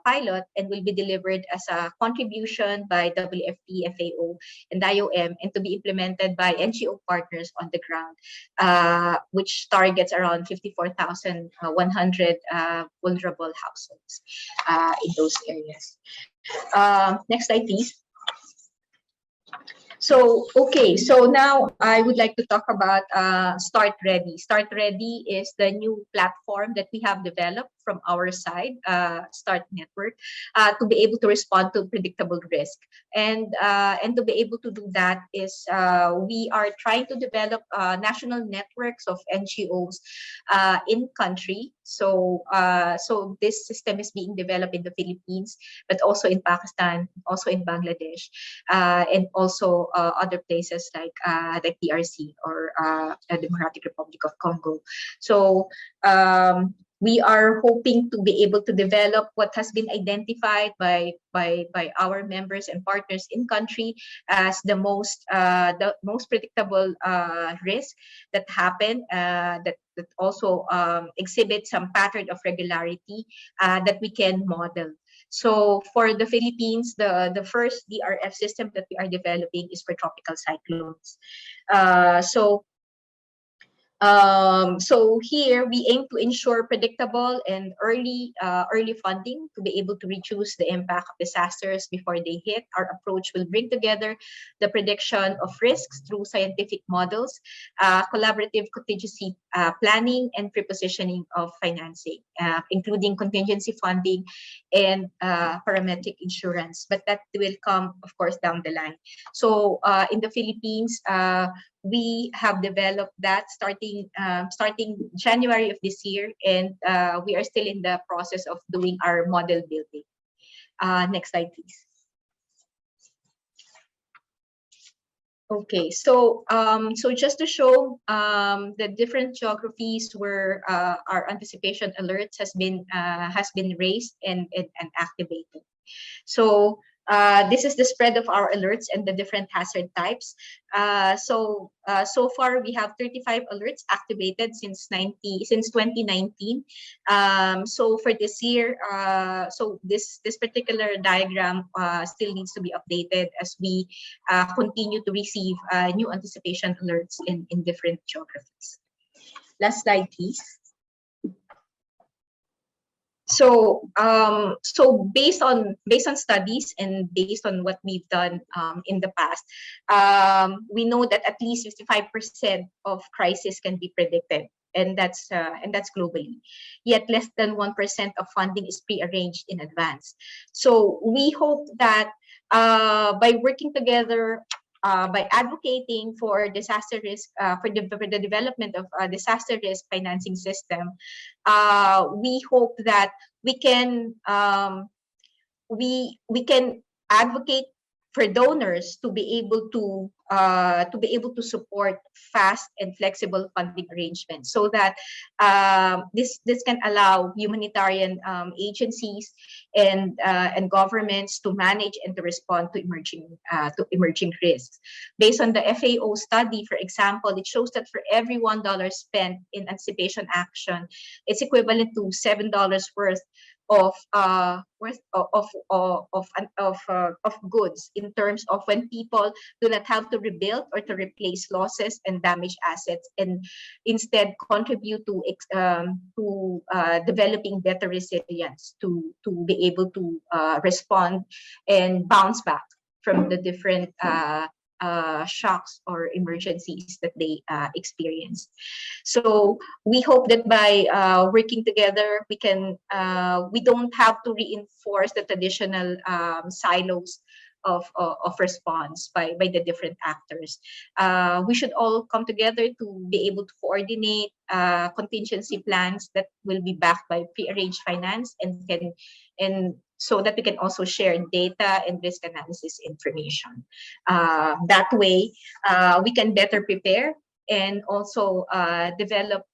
[SPEAKER 5] pilot and will be delivered as a contribution by WFP, FAO, and IOM, and to be implemented by NGO partners on the ground, which targets around 54,100 vulnerable households in those areas. Next slide, please. So, okay, so now I would like to talk about Start Ready. Start Ready is the new platform that we have developed from our side, Start Network, to be able to respond to predictable risk. And to be able to do that is we are trying to develop national networks of NGOs in country. So this system is being developed in the Philippines, but also in Pakistan, also in Bangladesh, and also other places like DRC or the Democratic Republic of Congo. So we are hoping to be able to develop what has been identified by our members and partners in country as the most predictable risk that happen that also exhibit some pattern of regularity that we can model. So for the Philippines, the first DRF system that we are developing is for tropical cyclones. So here we aim to ensure predictable and early funding to be able to reduce the impact of disasters before they hit. Our approach will bring together the prediction of risks through scientific models, collaborative contingency planning, and prepositioning of financing, including contingency funding and parametric insurance. But that will come, of course, down the line. So in the Philippines, we have developed that starting January of this year, and we are still in the process of doing our model building. Next slide, please. Okay, so just to show the different geographies where our anticipation alerts has been raised and activated. So this is the spread of our alerts and the different hazard types. So far we have 35 alerts activated since 2019. So for this year, so this particular diagram still needs to be updated as we continue to receive new anticipation alerts in different geographies. Last slide, please. So based on studies and based on what we've done in the past, we know that at least 55% of crisis can be predicted, and that's globally. Yet less than 1% of funding is pre-arranged in advance. So we hope that by working together, by advocating for disaster risk, for the development of a disaster risk financing system, we hope that we can advocate for donors to be able to support fast and flexible funding arrangements, so that this can allow humanitarian agencies and governments to manage and to respond to emerging risks. Based on the FAO study, for example, it shows that for every $1 spent in anticipation action, it's equivalent to $7 worth of goods, in terms of when people do not have to rebuild or to replace losses and damaged assets, and instead contribute to developing better resilience to be able to respond and bounce back from the different shocks or emergencies that they experience. So we hope that by working together, we don't have to reinforce the traditional silos of response by the different actors. We should all come together to be able to coordinate contingency plans that will be backed by pre-arranged finance, and so that we can also share data and risk analysis information. That way, we can better prepare and also develop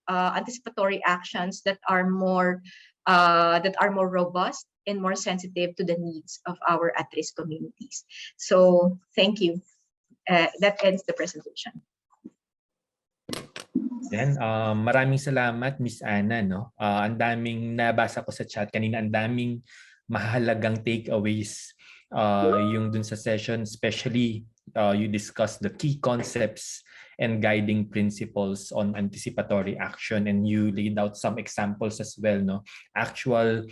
[SPEAKER 5] anticipatory actions that are more robust and more sensitive to the needs of our at-risk communities. So thank you. That ends the presentation.
[SPEAKER 2] Yan, maraming salamat, Miss Ana, no? Ang daming nabasa ko sa chat kanina, ang daming mahalagang takeaways yung dun sa session, especially you discussed the key concepts and guiding principles on anticipatory action, and you laid out some examples as well, no? Actual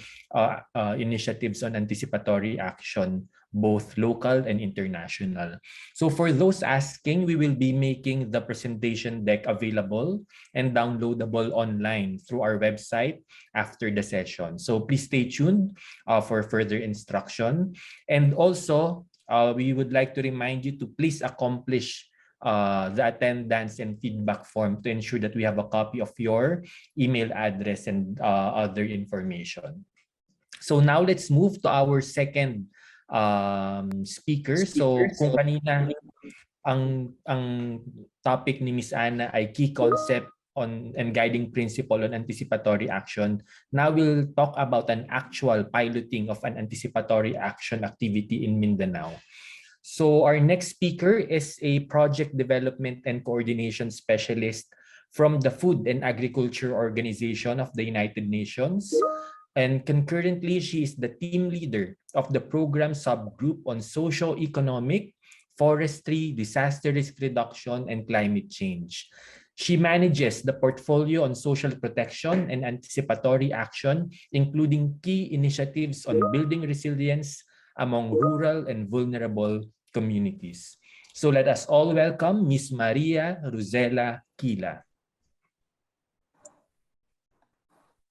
[SPEAKER 2] initiatives on anticipatory action, both local and international. So for those asking, we will be making the presentation deck available and downloadable online through our website after the session. So please stay tuned for further instruction. And also, we would like to remind you to please accomplish the attendance and feedback form to ensure that we have a copy of your email address and other information. So now let's move to our second speaker. So kung kanina ang topic ni Miss Ana ay key concept on and guiding principle on anticipatory action, now we'll talk about an actual piloting of an anticipatory action activity in Mindanao. So our next speaker is a project development and coordination specialist from the Food and Agriculture Organization of the United Nations. And concurrently, she is the team leader of the program subgroup on socio-economic, forestry, disaster risk reduction, and climate change. She manages the portfolio on social protection and anticipatory action, including key initiatives on building resilience among rural and vulnerable communities. So let us all welcome Ms. Maria Rosela Quila.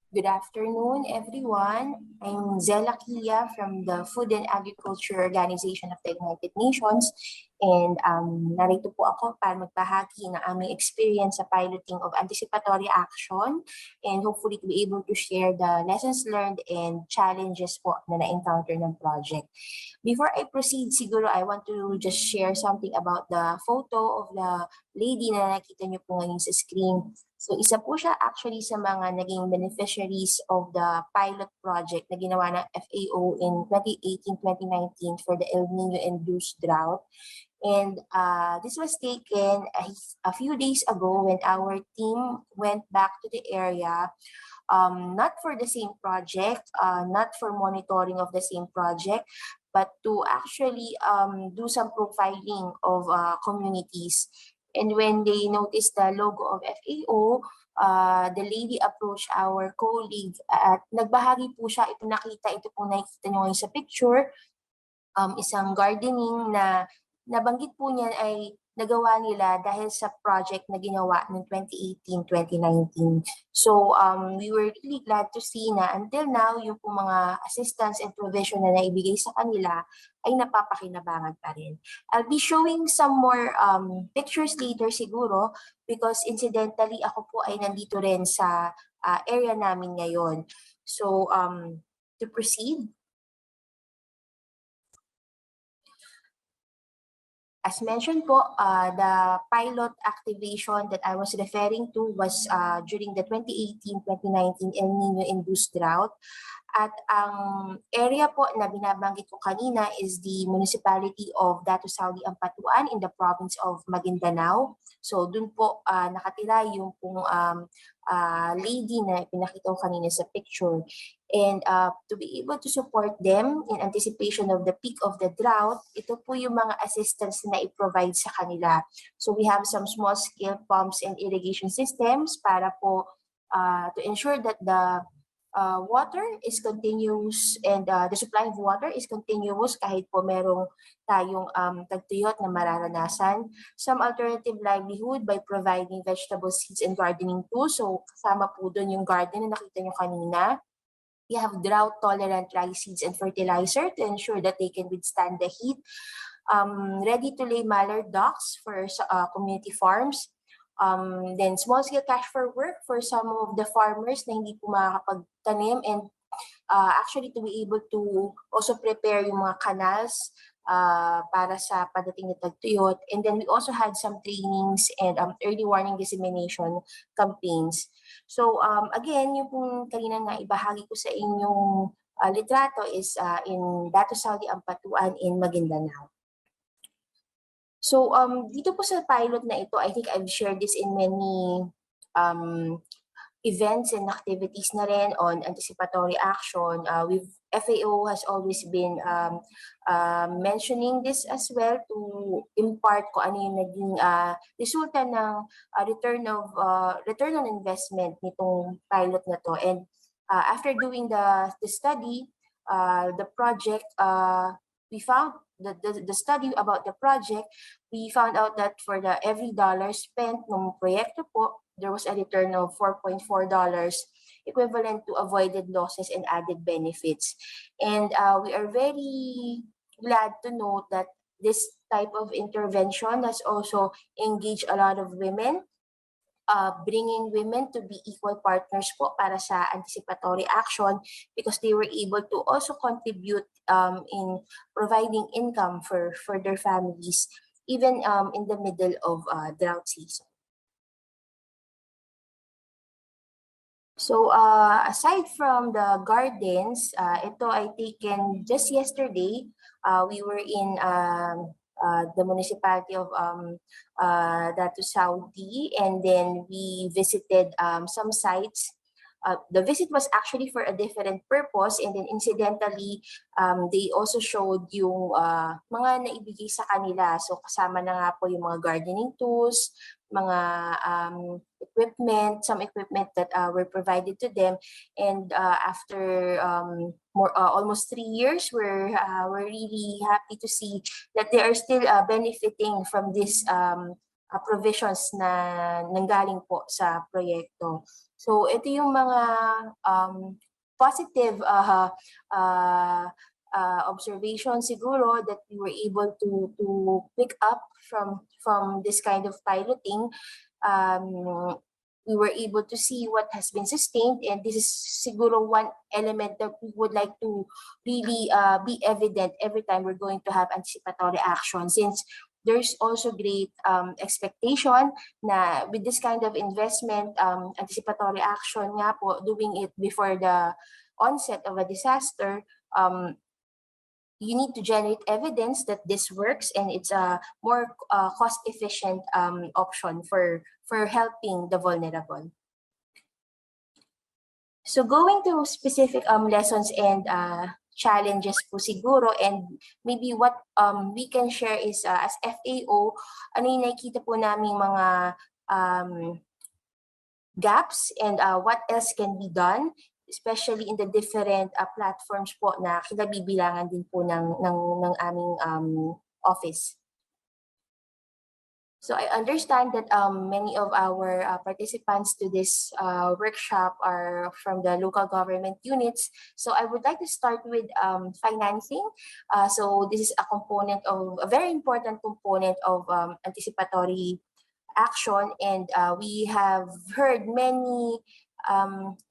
[SPEAKER 6] Good afternoon, everyone. I'm Zela Kia from the Food and Agriculture Organization of the United Nations. And narito po ako para magbahagi ng aming experience sa piloting of anticipatory action and hopefully to be able to share the lessons learned and challenges po na na-encounter ng project. Before I proceed, siguro I want to just share something about the photo of the lady na nakita niyo po ngayon sa screen. So isa po siya actually sa mga naging beneficiaries of the pilot project na ginawa ng FAO in 2018-2019 for the El Nino-induced drought. And this was taken a few days ago when our team went back to the area, not for the same project, not for monitoring of the same project, but to actually do some profiling of communities. And when they noticed the logo of FAO, the lady approached our colleague at nagbahagi po siya. Ito po nakikita nyo sa picture, isang gardening na nabanggit po niya ay nagawa nila dahil sa project na ginawa noong 2018-2019. So we were really glad to see na until now, yung po mga assistance and provision na naibigay sa kanila ay napapakinabangan pa rin. I'll be showing some more pictures later siguro because incidentally ako po ay nandito rin sa area namin ngayon. So to proceed, as mentioned po, the pilot activation that I was referring to was during the 2018-2019 El Nino-induced drought. At ang area po na binabanggit ko kanina is the Municipality of Saudi Ampatuan in the province of Maguindanao. So dun po nakatira yung pong lady na pinakita ko kanina sa picture. And to be able to support them in anticipation of the peak of the drought, ito po yung mga assistance na i-provide sa kanila. So we have some small-scale pumps and irrigation systems para po to ensure that the water is continuous and the supply of water is continuous kahit po merong tayong tagtuyot na mararanasan. Some alternative livelihood by providing vegetable seeds and gardening tools. So kasama po doon yung garden na nakita nyo kanina. We have drought-tolerant rice seeds and fertilizer to ensure that they can withstand the heat. Ready-to-lay mallard ducks for community farms. Then small-scale cash for work for some of the farmers na hindi po makakapagtanim and actually to be able to also prepare yung mga canals para sa padating na tagtuyot. And then we also had some trainings and early warning dissemination campaigns. So again, yung pong kanina na ibahagi ko sa inyong litrato is in Saudi Ampatuan in Maguindanao. So dito po sa pilot na ito, I think I've shared this in many events and activities na rin on anticipatory action. FAO has always been mentioning this as well to impart ko ano yung naging resulta ng return on investment nitong pilot na to. And after doing the study, the project, we found the study about the project, we found out that for every dollar spent ng proyekto po, there was a return of $4.4 equivalent to avoided losses and added benefits. And we are very glad to note that this type of intervention has also engaged a lot of women, bringing women to be equal partners po para sa anticipatory action because they were able to also contribute in providing income for their families even in the middle of drought season. So aside from the gardens, ito ay taken just yesterday. We were in the Municipality of Saudi, and then we visited some sites. The visit was actually for a different purpose, and then incidentally, they also showed yung mga naibigay sa kanila. So kasama na nga po yung mga gardening tools, mga equipment, some equipment that were provided to them. And after almost 3 years, we're really happy to see that they are still benefiting from these provisions na nanggaling po sa proyekto. So ito yung mga positive observation siguro that we were able to pick up from this kind of piloting. We were able to see what has been sustained, and this is siguro one element that we would like to really be evident every time we're going to have anticipatory action, since there's also great expectation na with this kind of investment, anticipatory action nga po, doing it before the onset of a disaster, you need to generate evidence that this works and it's a more cost-efficient option for helping the vulnerable. So going to specific lessons and challenges po siguro, and maybe what we can share is as FAO, ano yung nakikita po namin mga gaps and what else can be done, especially in the different platforms po na kinabibilangan din po ng aming office. So I understand that many of our participants to this workshop are from the local government units. So I would like to start with financing. So this is a component of a very important component of anticipatory action, and we have heard many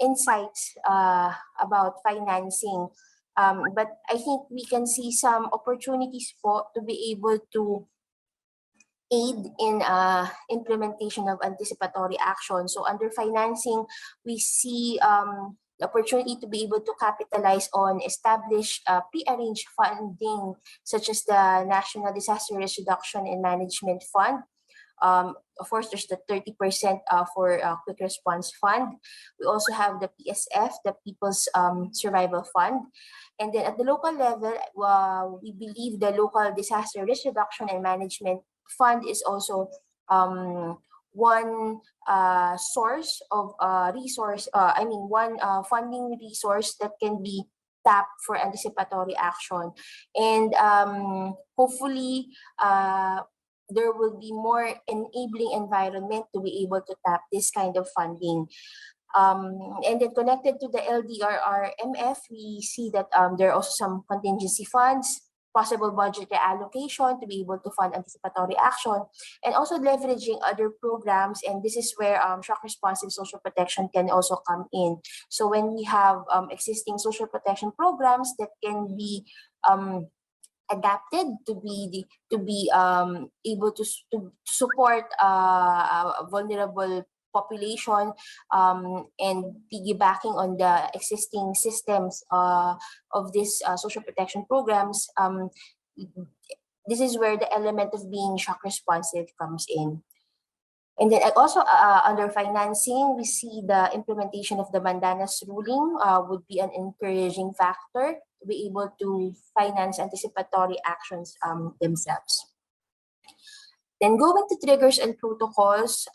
[SPEAKER 6] insights about financing. But I think we can see some opportunities to be able to aid in implementation of anticipatory action. So under financing, we see the opportunity to be able to capitalize on established pre-arranged funding, such as the National Disaster Risk Reduction and Management Fund. Of course, there's the 30% for Quick Response Fund. We also have the PSF, the People's Survival Fund. And then at the local level, we believe the Local Disaster Risk Reduction and Management Fund is also one source of one funding resource that can be tapped for anticipatory action. And hopefully, there will be more enabling environment to be able to tap this kind of funding. And then connected to the LDRRMF, we see that there are also some contingency funds, possible budget allocation to be able to fund anticipatory action, and also leveraging other programs. And this is where shock responsive social protection can also come in. So when we have existing social protection programs that can be adapted to be able to support vulnerable population, and piggybacking on the existing systems of these social protection programs, this is where the element of being shock responsive comes in. And then also under financing, we see the implementation of the Mandanas ruling would be an encouraging factor to be able to finance anticipatory actions themselves. Then going to triggers and protocols,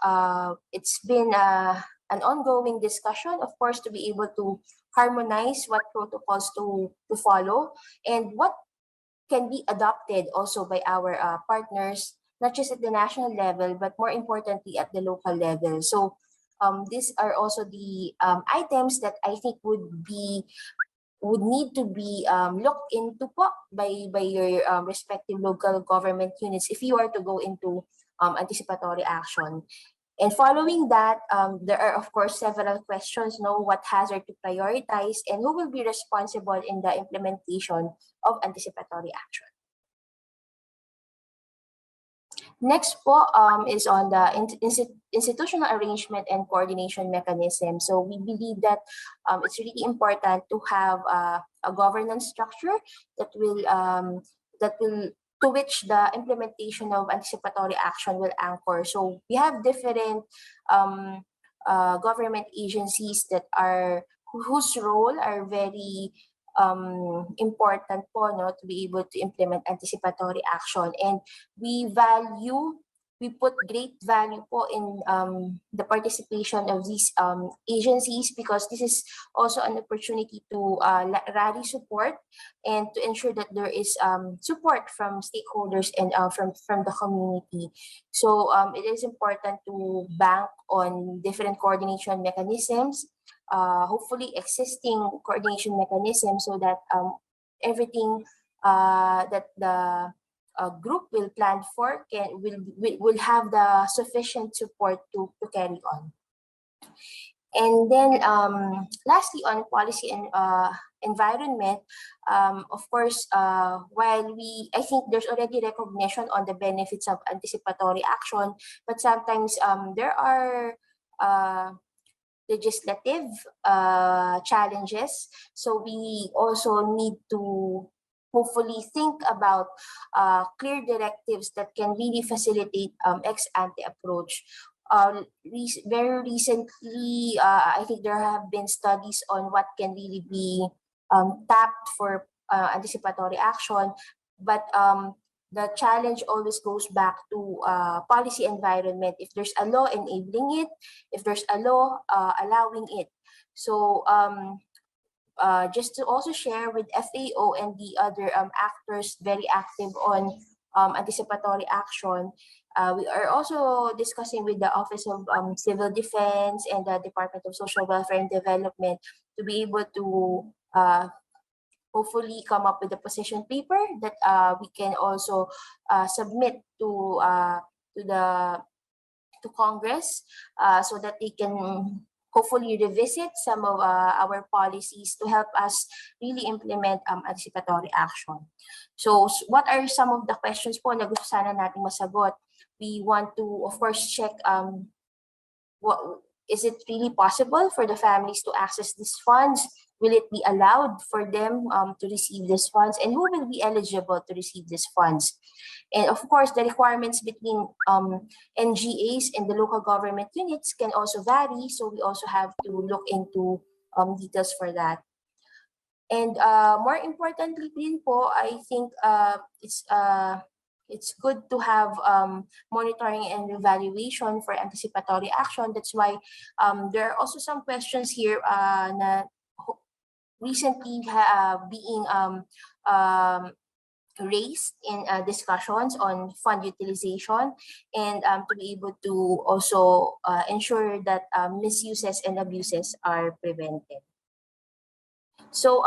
[SPEAKER 6] it's been an ongoing discussion, of course, to be able to harmonize what protocols to follow and what can be adopted also by our partners, not just at the national level, but more importantly at the local level. So these are also the items that I think would need to be looked into by your respective local government units if you are to go into anticipatory action. And following that, there are of course several questions: what hazard to prioritize, and who will be responsible in the implementation of anticipatory action. Next is on the institutional arrangement and coordination mechanism. So we believe that it's really important to have a governance structure that will to which the implementation of anticipatory action will anchor. So we have different government agencies that are whose role are very important to be able to implement anticipatory action, and we put great value in the participation of these agencies, because this is also an opportunity to rally support and to ensure that there is support from stakeholders and from the community. So it is important to bank on different coordination mechanisms, hopefully existing coordination mechanisms, so that everything that the group will plan for will have the sufficient support to carry on. And then lastly, on policy and environment, of course, while I think there's already recognition on the benefits of anticipatory action, but sometimes there are legislative challenges. So we also need to hopefully think about clear directives that can really facilitate ex-ante approach. Very recently, I think there have been studies on what can really be tapped for anticipatory action, but the challenge always goes back to policy environment. If there's a law enabling it, if there's a law allowing it. So just to also share with FAO and the other actors very active on anticipatory action, we are also discussing with the Office of Civil Defense and the Department of Social Welfare and Development to be able to hopefully come up with a position paper that we can also submit to Congress so that they can hopefully revisit some of our policies to help us really implement anticipatory action. So what are some of the questions po na gusto sana natin masagot? We want to, of course, check what is it really possible for the families to access these funds? Will it be allowed for them to receive these funds? And who will be eligible to receive these funds? And of course, the requirements between NGAs and the local government units can also vary. So we also have to look into details for that. And more importantly din po, I think it's good to have monitoring and evaluation for anticipatory action. That's why there are also some questions here na recently being raised in discussions on fund utilization and to be able to also ensure that misuses and abuses are prevented. So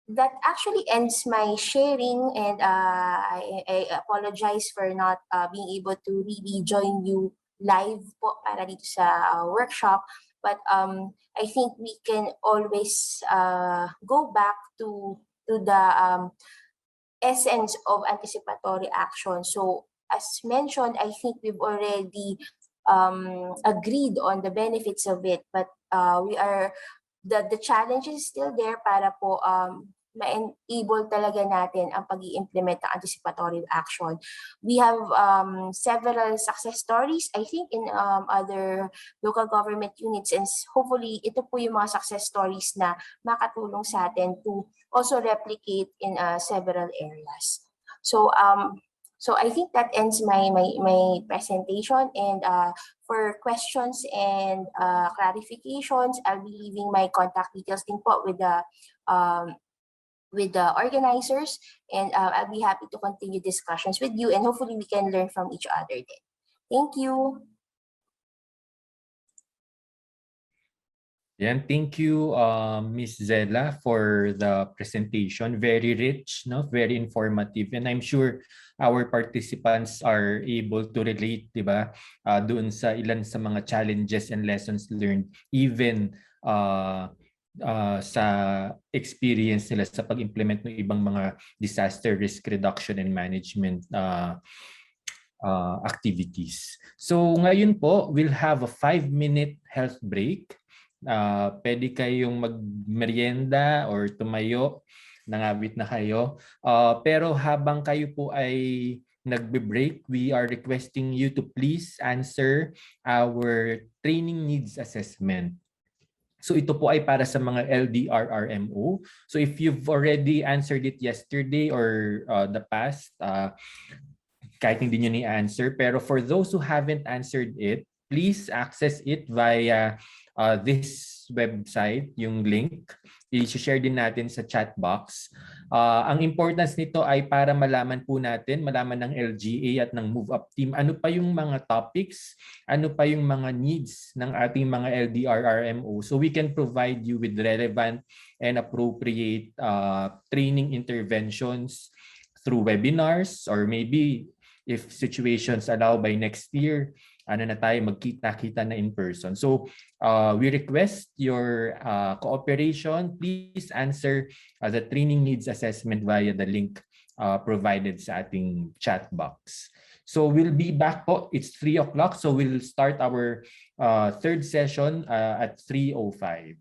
[SPEAKER 6] that actually ends my sharing, and I apologize for not being able to really join you live po para dito sa workshop. But I think we can always go back to the essence of anticipatory action. So as mentioned, I think we've already agreed on the benefits of it, but the challenge is still there para po ma-enable talaga natin ang pag-i-implement ng anticipatory action. We have several success stories, I think, in other local government units, and hopefully ito po yung mga success stories na makatulong sa atin to also replicate in several areas. So I think that ends my presentation, and for questions and clarifications, I'll be leaving my contact details din po with the organizers, and I'll be happy to continue discussions with you, and hopefully we can learn from each other then. Thank you.
[SPEAKER 2] Yan, thank you, Ms. Zella, for the presentation. Very rich, no? Very informative, and I'm sure our participants are able to relate, di ba? Doon sa ilan sa mga challenges and lessons learned, even sa experience nila sa pag-implement ng ibang mga disaster risk reduction and management activities. So ngayon po, we'll have a 5-minute health break. Pwede kayong magmerienda or tumayo, nangawit na kayo. Pero habang kayo po ay nagbe-break, we are requesting you to please answer our training needs assessment. So ito po ay para sa mga LDRRMO. So if you've already answered it yesterday or the past, kahit hindi nyo ni-answer. Pero for those who haven't answered it, please access it via this website, yung link. I-share din natin sa chat box. Ang importance nito ay para malaman ng LGA at ng Move Up team, ano pa yung mga topics, ano pa yung mga needs ng ating mga LDRRMO, so we can provide you with relevant and appropriate training interventions through webinars, or maybe if situations allow by next year, magkita-kita na in person. So we request your cooperation. Please answer the training needs assessment via the link provided sa ating chat box. So we'll be back po. It's 3 o'clock, so we'll start our third session at 3:05.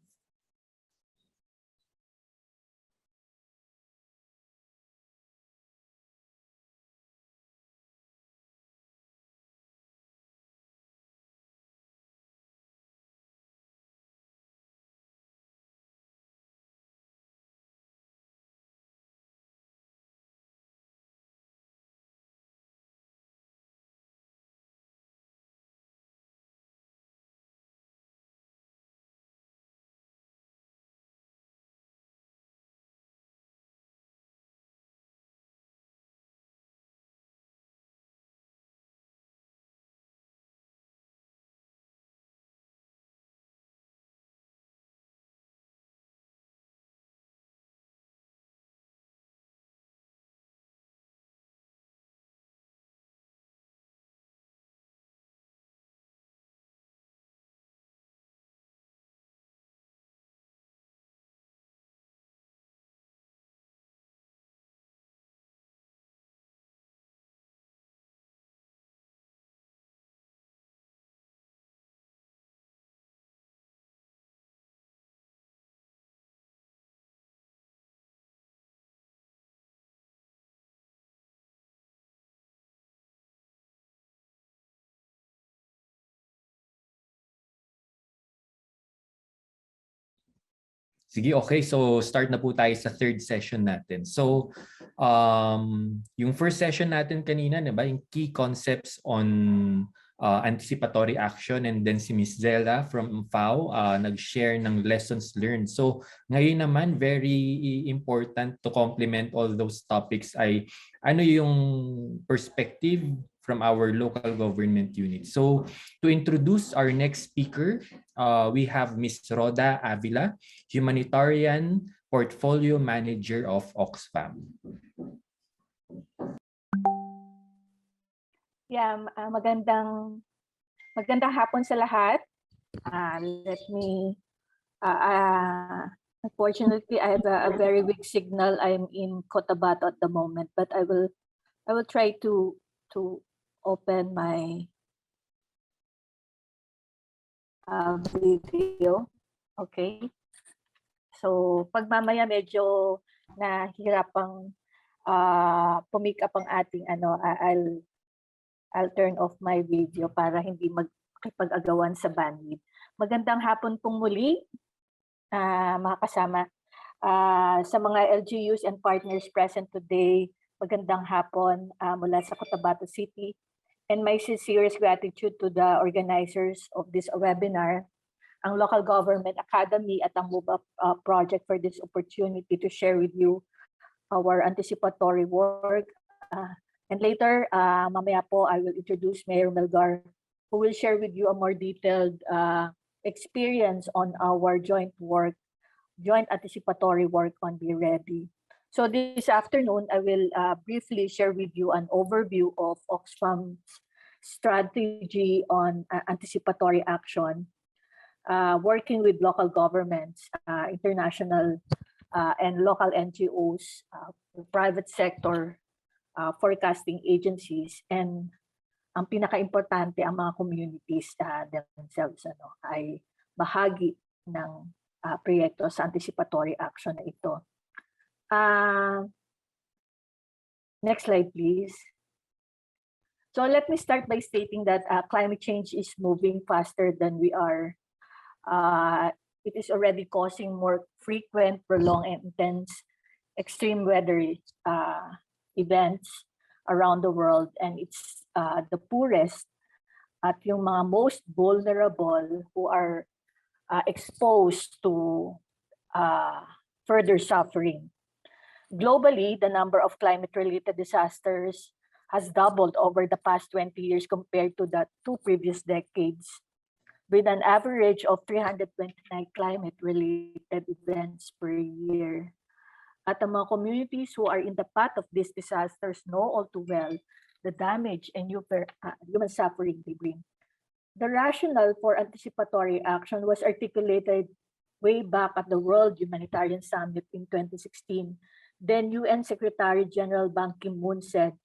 [SPEAKER 2] Sige, okay. So start na po tayo sa third session natin. So yung first session natin kanina, diba, yung key concepts on anticipatory action, and then si Ms. Zella from FAO nag-share ng lessons learned. So ngayon naman, very important to complement all those topics ay ano yung perspective from our local government unit. So to introduce our next speaker, we have Ms. Roda Avila, Humanitarian Portfolio Manager of Oxfam.
[SPEAKER 7] Yeah, magandang hapon sa lahat. Unfortunately, I have a very weak signal. I'm in Cotabato at the moment, but I will try to open my video. Okay. So pag mamaya medyo nahihirapang pumick up ang ating I'll turn off my video para hindi magkipag-agawan sa bandwidth. Magandang hapon pong muli, mga kasama. Sa mga LGUs and partners present today, magandang hapon mula sa Cotabato City. And my sincerest gratitude to the organizers of this webinar, ang Local Government Academy at ang Move Up project for this opportunity to share with you our anticipatory work. And later, mamaya po, I will introduce Mayor Melgar, who will share with you a more detailed experience on our joint anticipatory work on Be Ready. So this afternoon, I will briefly share with you an overview of Oxfam's strategy on anticipatory action, working with local governments, international and local NGOs, private sector, forecasting agencies, and ang pinaka-importante, ang mga communities themselves ay bahagi ng proyekto sa anticipatory action na ito. Next slide, please. So let me start by stating that climate change is moving faster than we are. It is already causing more frequent, prolonged, and intense extreme weather events around the world, and it's the poorest at yung mga most vulnerable who are exposed to further suffering. Globally, the number of climate-related disasters has doubled over the past 20 years compared to the 2 previous decades, with an average of 329 climate-related events per year. At the mga communities who are in the path of these disasters know all too well the damage and human suffering they bring. The rationale for anticipatory action was articulated way back at the World Humanitarian Summit in 2016. Then UN Secretary General Ban Ki-moon said,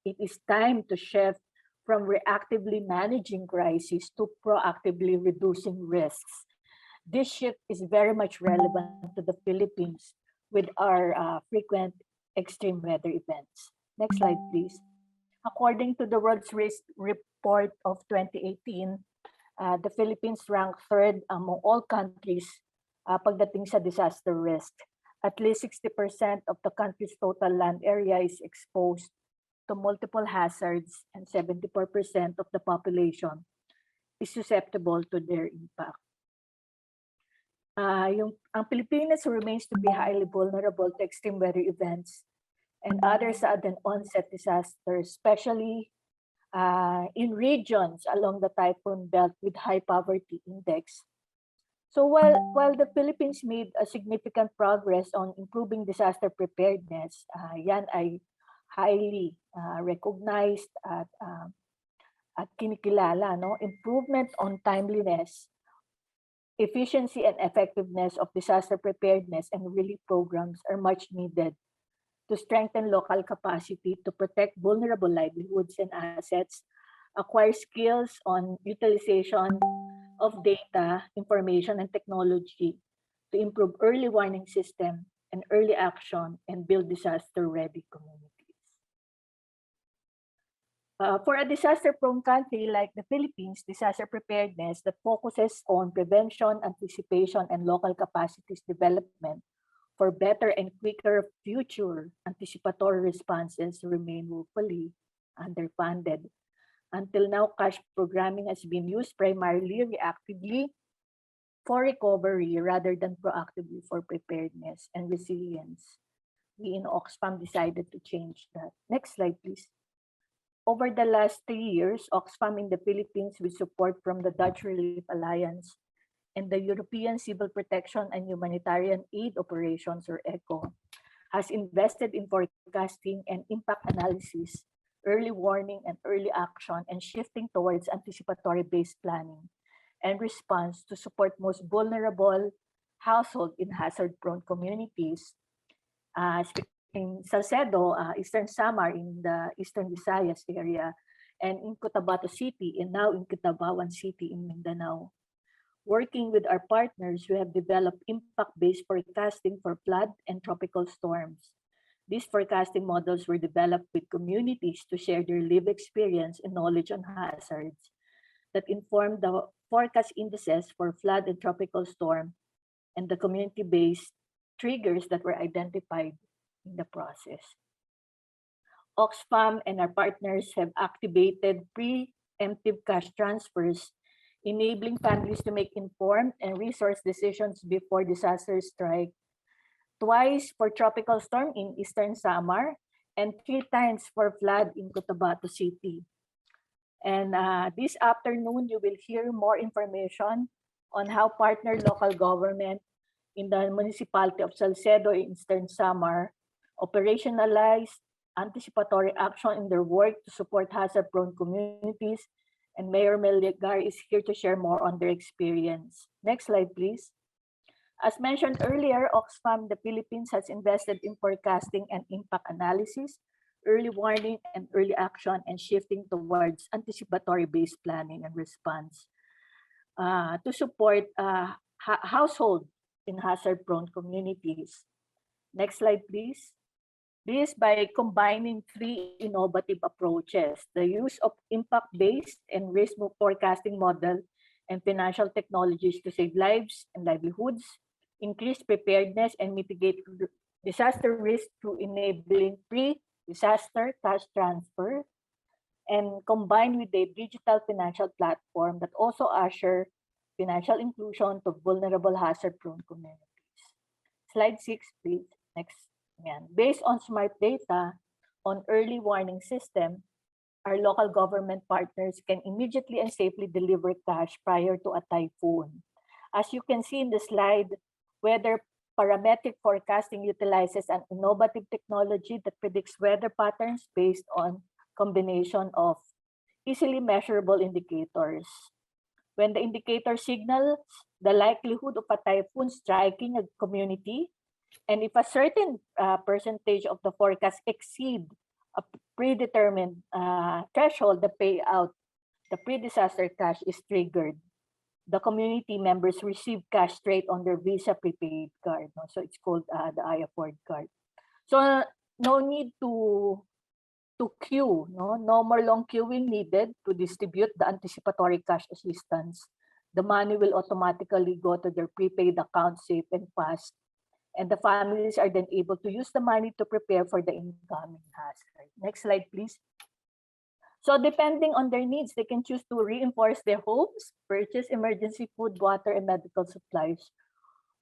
[SPEAKER 7] "It is time to shift from reactively managing crises to proactively reducing risks." This shift is very much relevant to the Philippines with our frequent extreme weather events. Next slide, please. According to the World's Risk Report of 2018, the Philippines ranked 3rd among all countries pagdating sa disaster risk. At least 60% of the country's total land area is exposed to multiple hazards, and 74% of the population is susceptible to their impact. Ang Pilipinas remains to be highly vulnerable to extreme weather events and other sudden onset disasters, especially in regions along the typhoon belt with high poverty index. So while the Philippines made a significant progress on improving disaster preparedness, yan ay highly recognized at kinikilala, no? Improvement on timeliness, efficiency and effectiveness of disaster preparedness and relief programs are much needed to strengthen local capacity to protect vulnerable livelihoods and assets, acquire skills on utilization of data, information, and technology to improve early warning system and early action and build disaster-ready communities. For a disaster-prone country like the Philippines, disaster preparedness that focuses on prevention, anticipation, and local capacities development for better and quicker future anticipatory responses remain woefully underfunded. Until now, cash programming has been used primarily reactively for recovery rather than proactively for preparedness and resilience. We in Oxfam decided to change that. Next slide, please. Over the last 3 years, Oxfam in the Philippines, with support from the Dutch Relief Alliance and the European Civil Protection and Humanitarian Aid Operations, or ECHO, has invested in forecasting and impact analysis, early warning and early action, and shifting towards anticipatory-based planning and response to support most vulnerable household in hazard-prone communities. In Salcedo, Eastern Samar in the Eastern Visayas area, and in Cotabato City, and now in Kitabawan City in Mindanao. Working with our partners, we have developed impact-based forecasting for flood and tropical storms. These forecasting models were developed with communities to share their lived experience and knowledge on hazards that inform the forecast indices for flood and tropical storm and the community-based triggers that were identified in the process. Oxfam and our partners have activated preemptive cash transfers, enabling families to make informed and resource decisions before disasters strike. Twice for tropical storm in Eastern Samar and 3 times for flood in Cotabato City. And this afternoon, you will hear more information on how partner local government in the Municipality of Salcedo in Eastern Samar operationalized anticipatory action in their work to support hazard-prone communities, and Mayor Melgar is here to share more on their experience. Next slide, please. As mentioned earlier, Oxfam the Philippines has invested in forecasting and impact analysis, early warning and early action, and shifting towards anticipatory-based planning and response to support household in hazard-prone communities. Next slide, please. This by combining 3 innovative approaches: the use of impact-based and risk forecasting model and financial technologies to save lives and livelihoods, increase preparedness and mitigate disaster risk through enabling pre-disaster cash transfer, and combined with a digital financial platform that also usher financial inclusion to vulnerable hazard-prone communities. Slide 6, please. Next. Based on smart data on early warning system, our local government partners can immediately and safely deliver cash prior to a typhoon. As you can see in the slide, weather parametric forecasting utilizes an innovative technology that predicts weather patterns based on combination of easily measurable indicators. When the indicator signals the likelihood of a typhoon striking a community, and if a certain percentage of the forecast exceed a predetermined threshold, the payout, the pre-disaster cash is triggered. The community members receive cash straight on their Visa prepaid card. No? So it's called the I-Afford card. So no need to queue. No more long queuing needed to distribute the anticipatory cash assistance. The money will automatically go to their prepaid account safe and fast. And the families are then able to use the money to prepare for the incoming hazard. Next slide, please. So depending on their needs, they can choose to reinforce their homes, purchase emergency food, water, and medical supplies,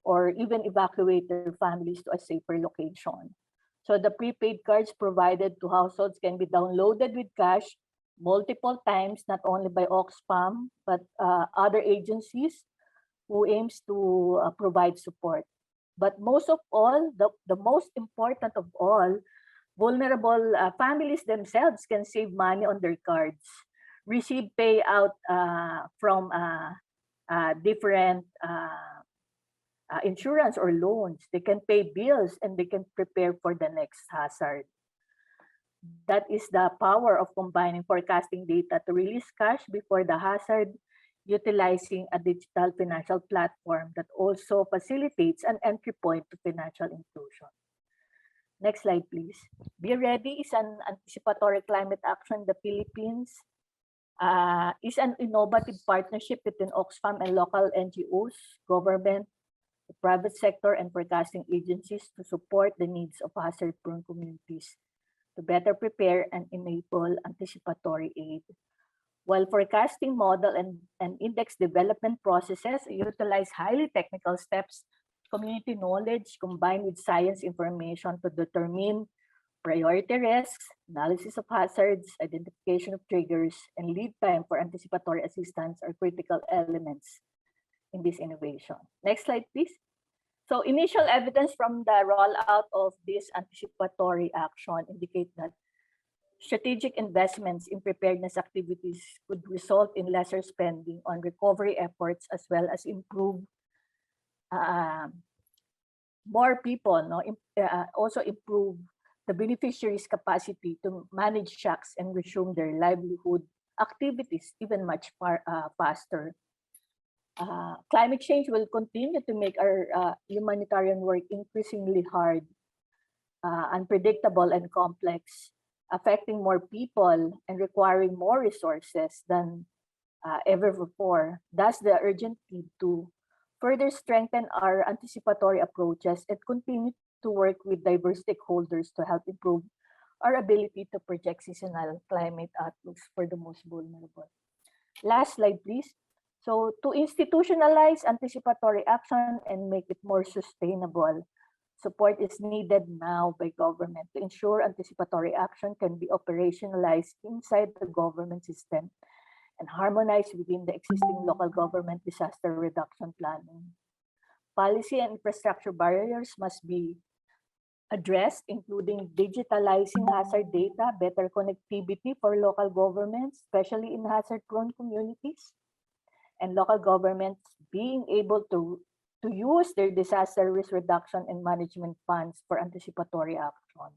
[SPEAKER 7] or even evacuate their families to a safer location. So the prepaid cards provided to households can be downloaded with cash multiple times, not only by Oxfam, but other agencies who aims to provide support. But most of all, the most important of all, vulnerable families themselves can save money on their cards, receive payout from different insurance or loans. They can pay bills and they can prepare for the next hazard. That is the power of combining forecasting data to release cash before the hazard, utilizing a digital financial platform that also facilitates an entry point to financial inclusion. Next slide, please. Be Ready is an anticipatory climate action in the Philippines. Is an innovative partnership between Oxfam and local NGOs, government, the private sector, and forecasting agencies to support the needs of hazard-prone communities to better prepare and enable anticipatory aid. While forecasting model and index development processes utilize highly technical steps, community knowledge combined with science information to determine priority risks, analysis of hazards, identification of triggers, and lead time for anticipatory assistance are critical elements in this innovation. Next slide, please. So initial evidence from the rollout of this anticipatory action indicate that strategic investments in preparedness activities could result in lesser spending on recovery efforts as well as improve more people, also improve the beneficiaries' capacity to manage shocks and resume their livelihood activities even much faster. Climate change will continue to make our humanitarian work increasingly hard, unpredictable, and complex, affecting more people and requiring more resources than ever before. Thus, the urgent need to further strengthen our anticipatory approaches and continue to work with diverse stakeholders to help improve our ability to project seasonal climate outlooks for the most vulnerable. Last slide, please. So to institutionalize anticipatory action and make it more sustainable, support is needed now by government to ensure anticipatory action can be operationalized inside the government system and harmonized within the existing local government disaster reduction planning. Policy and infrastructure barriers must be addressed, including digitalizing hazard data, better connectivity for local governments, especially in hazard-prone communities, and local governments being able to use their disaster risk reduction and management funds for anticipatory action.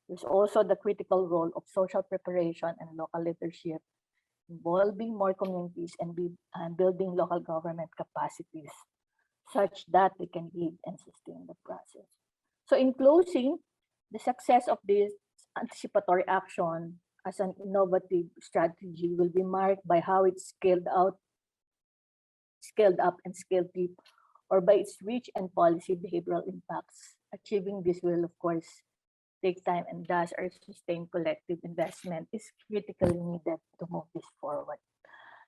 [SPEAKER 7] There's also the critical role of social preparation and local leadership, involving more communities and building local government capacities such that they can lead and sustain the process. So in closing, the success of this anticipatory action as an innovative strategy will be marked by how it's scaled up and scaled deep, or by its reach and policy behavioral impacts. Achieving this will, of course, take time, and thus our sustained collective investment is critically needed to move this forward.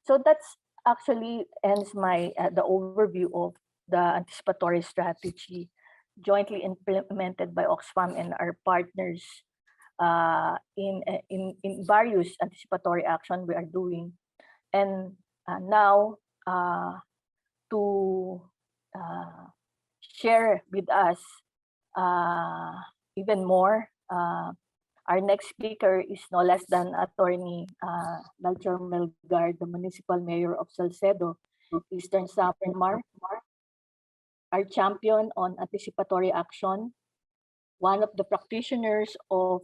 [SPEAKER 7] So that's actually ends my the overview of the anticipatory strategy jointly implemented by Oxfam and our partners in various anticipatory action we are doing. And now to share with us even more, our next speaker is no less than Attorney Melchor Melgar, the Municipal Mayor of Salcedo, Eastern Samar, our champion on anticipatory action, one of the practitioners of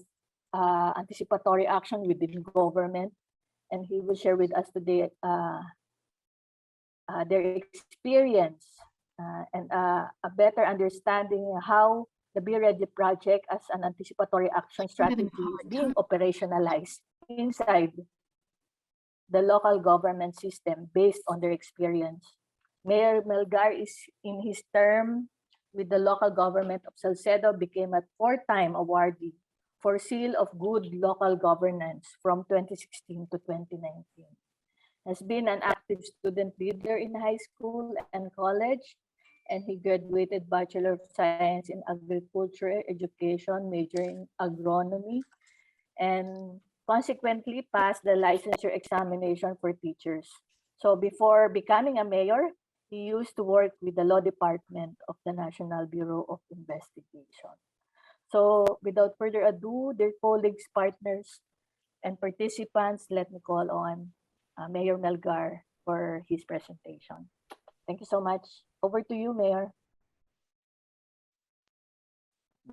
[SPEAKER 7] anticipatory action within government, and he will share with us today their experience and a better understanding how the Be Ready project as an anticipatory action strategy is being operationalized inside the local government system based on their experience. Mayor Melgar is in his term with the local government of Salcedo, became a four-time awardee for Seal of Good Local Governance from 2016 to 2019. Has been an active student leader in high school and college, and he graduated Bachelor of Science in Agriculture Education, major in agronomy, and consequently passed the licensure examination for teachers. So before becoming a mayor, he used to work with the law department of the National Bureau of Investigation. So without further ado, dear colleagues, partners, and participants, let me call on Mayor Melgar for his presentation. Thank you so much. Over to you, Mayor.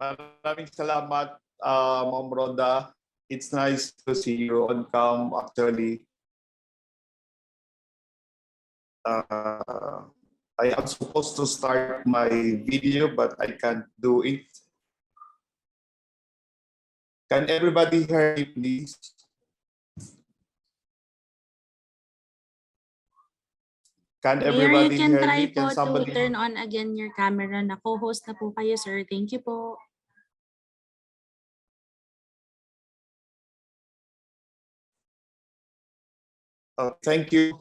[SPEAKER 8] Maraming salamat, Ma'am Rhoda. It's nice to see you on cam actually. I am supposed to start my video, but I can't do it. Can everybody hear me, please? Can
[SPEAKER 9] Mayor, you
[SPEAKER 8] everybody
[SPEAKER 9] can
[SPEAKER 8] hear
[SPEAKER 9] try
[SPEAKER 8] me?
[SPEAKER 9] po
[SPEAKER 8] Can
[SPEAKER 9] to
[SPEAKER 8] somebody?
[SPEAKER 9] turn on again your camera. Na co-host na po kayo, sir. Thank you po.
[SPEAKER 8] Thank you.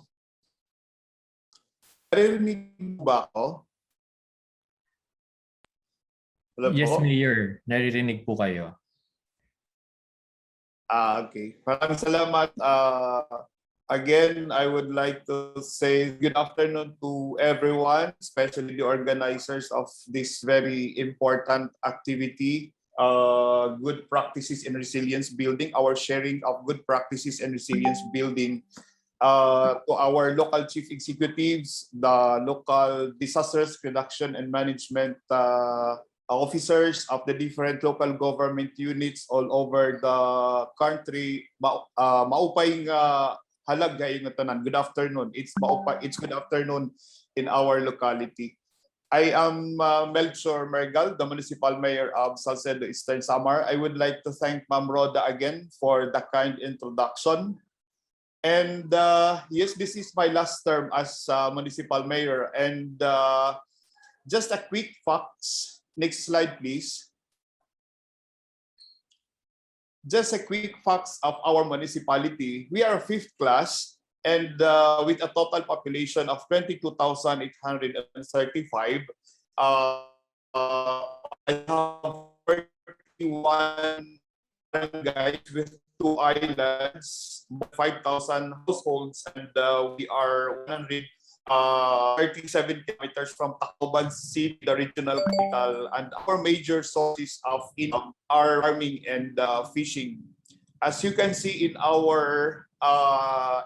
[SPEAKER 8] Narinig mo ba ako? Hello
[SPEAKER 2] Yes,
[SPEAKER 8] po?
[SPEAKER 2] Mayor. Naririnig po kayo.
[SPEAKER 8] Okay. Maraming salamat. Again, I would like to say good afternoon to everyone, especially the organizers of this very important activity, good practices in resilience building, our sharing of good practices and resilience building to our local chief executives, the local disasters reduction and management officers of the different local government units all over the country. Maupay halag gayong tanan. Good afternoon. It's good afternoon in our locality. I am Melchor Mergal, the Municipal Mayor of Salcedo Eastern Samar. I would like to thank Ma'am Rhoda again for the kind introduction. And yes, this is my last term as Municipal Mayor. And just a quick facts. Next slide, please. Just a quick facts of our municipality. We are fifth class and with a total population of 22,835. I have 31 barangays with 2 islands, 5,000 households, and we are 137 kilometers from Tacloban City, the regional capital, and our major sources of income are farming and fishing. As you can see in our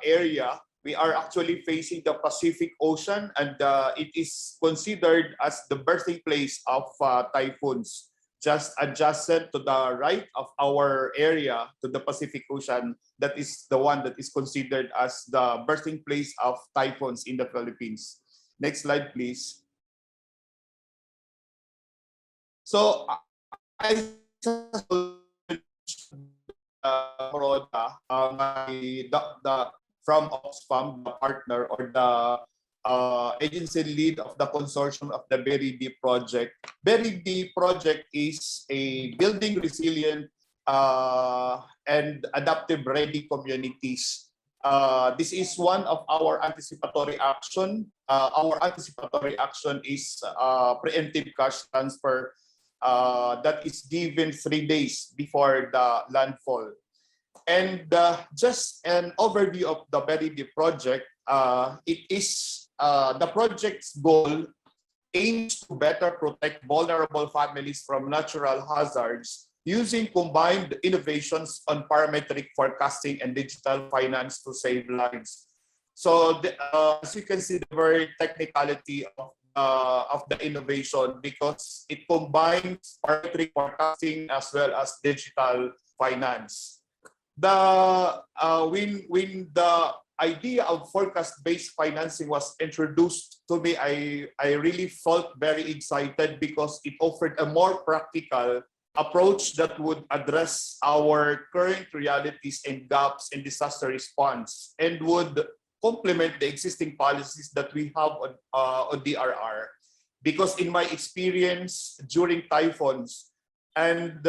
[SPEAKER 8] area, we are actually facing the Pacific Ocean, and it is considered as the birthing place of typhoons. Just adjacent to the right of our area to the Pacific Ocean, that is the one that is considered as the birthing place of typhoons in the Philippines. Next slide, please. So, I from Oxfam, the partner or the agency lead of the consortium of the Very Deep project. Very Deep project is a building resilient and adaptive ready communities. This is one of our anticipatory action. Our anticipatory action is preemptive cash transfer that is given 3 days before the landfall. And just an overview of the Very Deep project. It is the project's goal aims to better protect vulnerable families from natural hazards using combined innovations on parametric forecasting and digital finance to save lives. So as you can see, the very technicality of the innovation, because it combines parametric forecasting as well as digital finance. When the idea of forecast-based financing was introduced to me, I really felt very excited because it offered a more practical approach that would address our current realities and gaps in disaster response and would complement the existing policies that we have on DRR. Because in my experience during typhoons and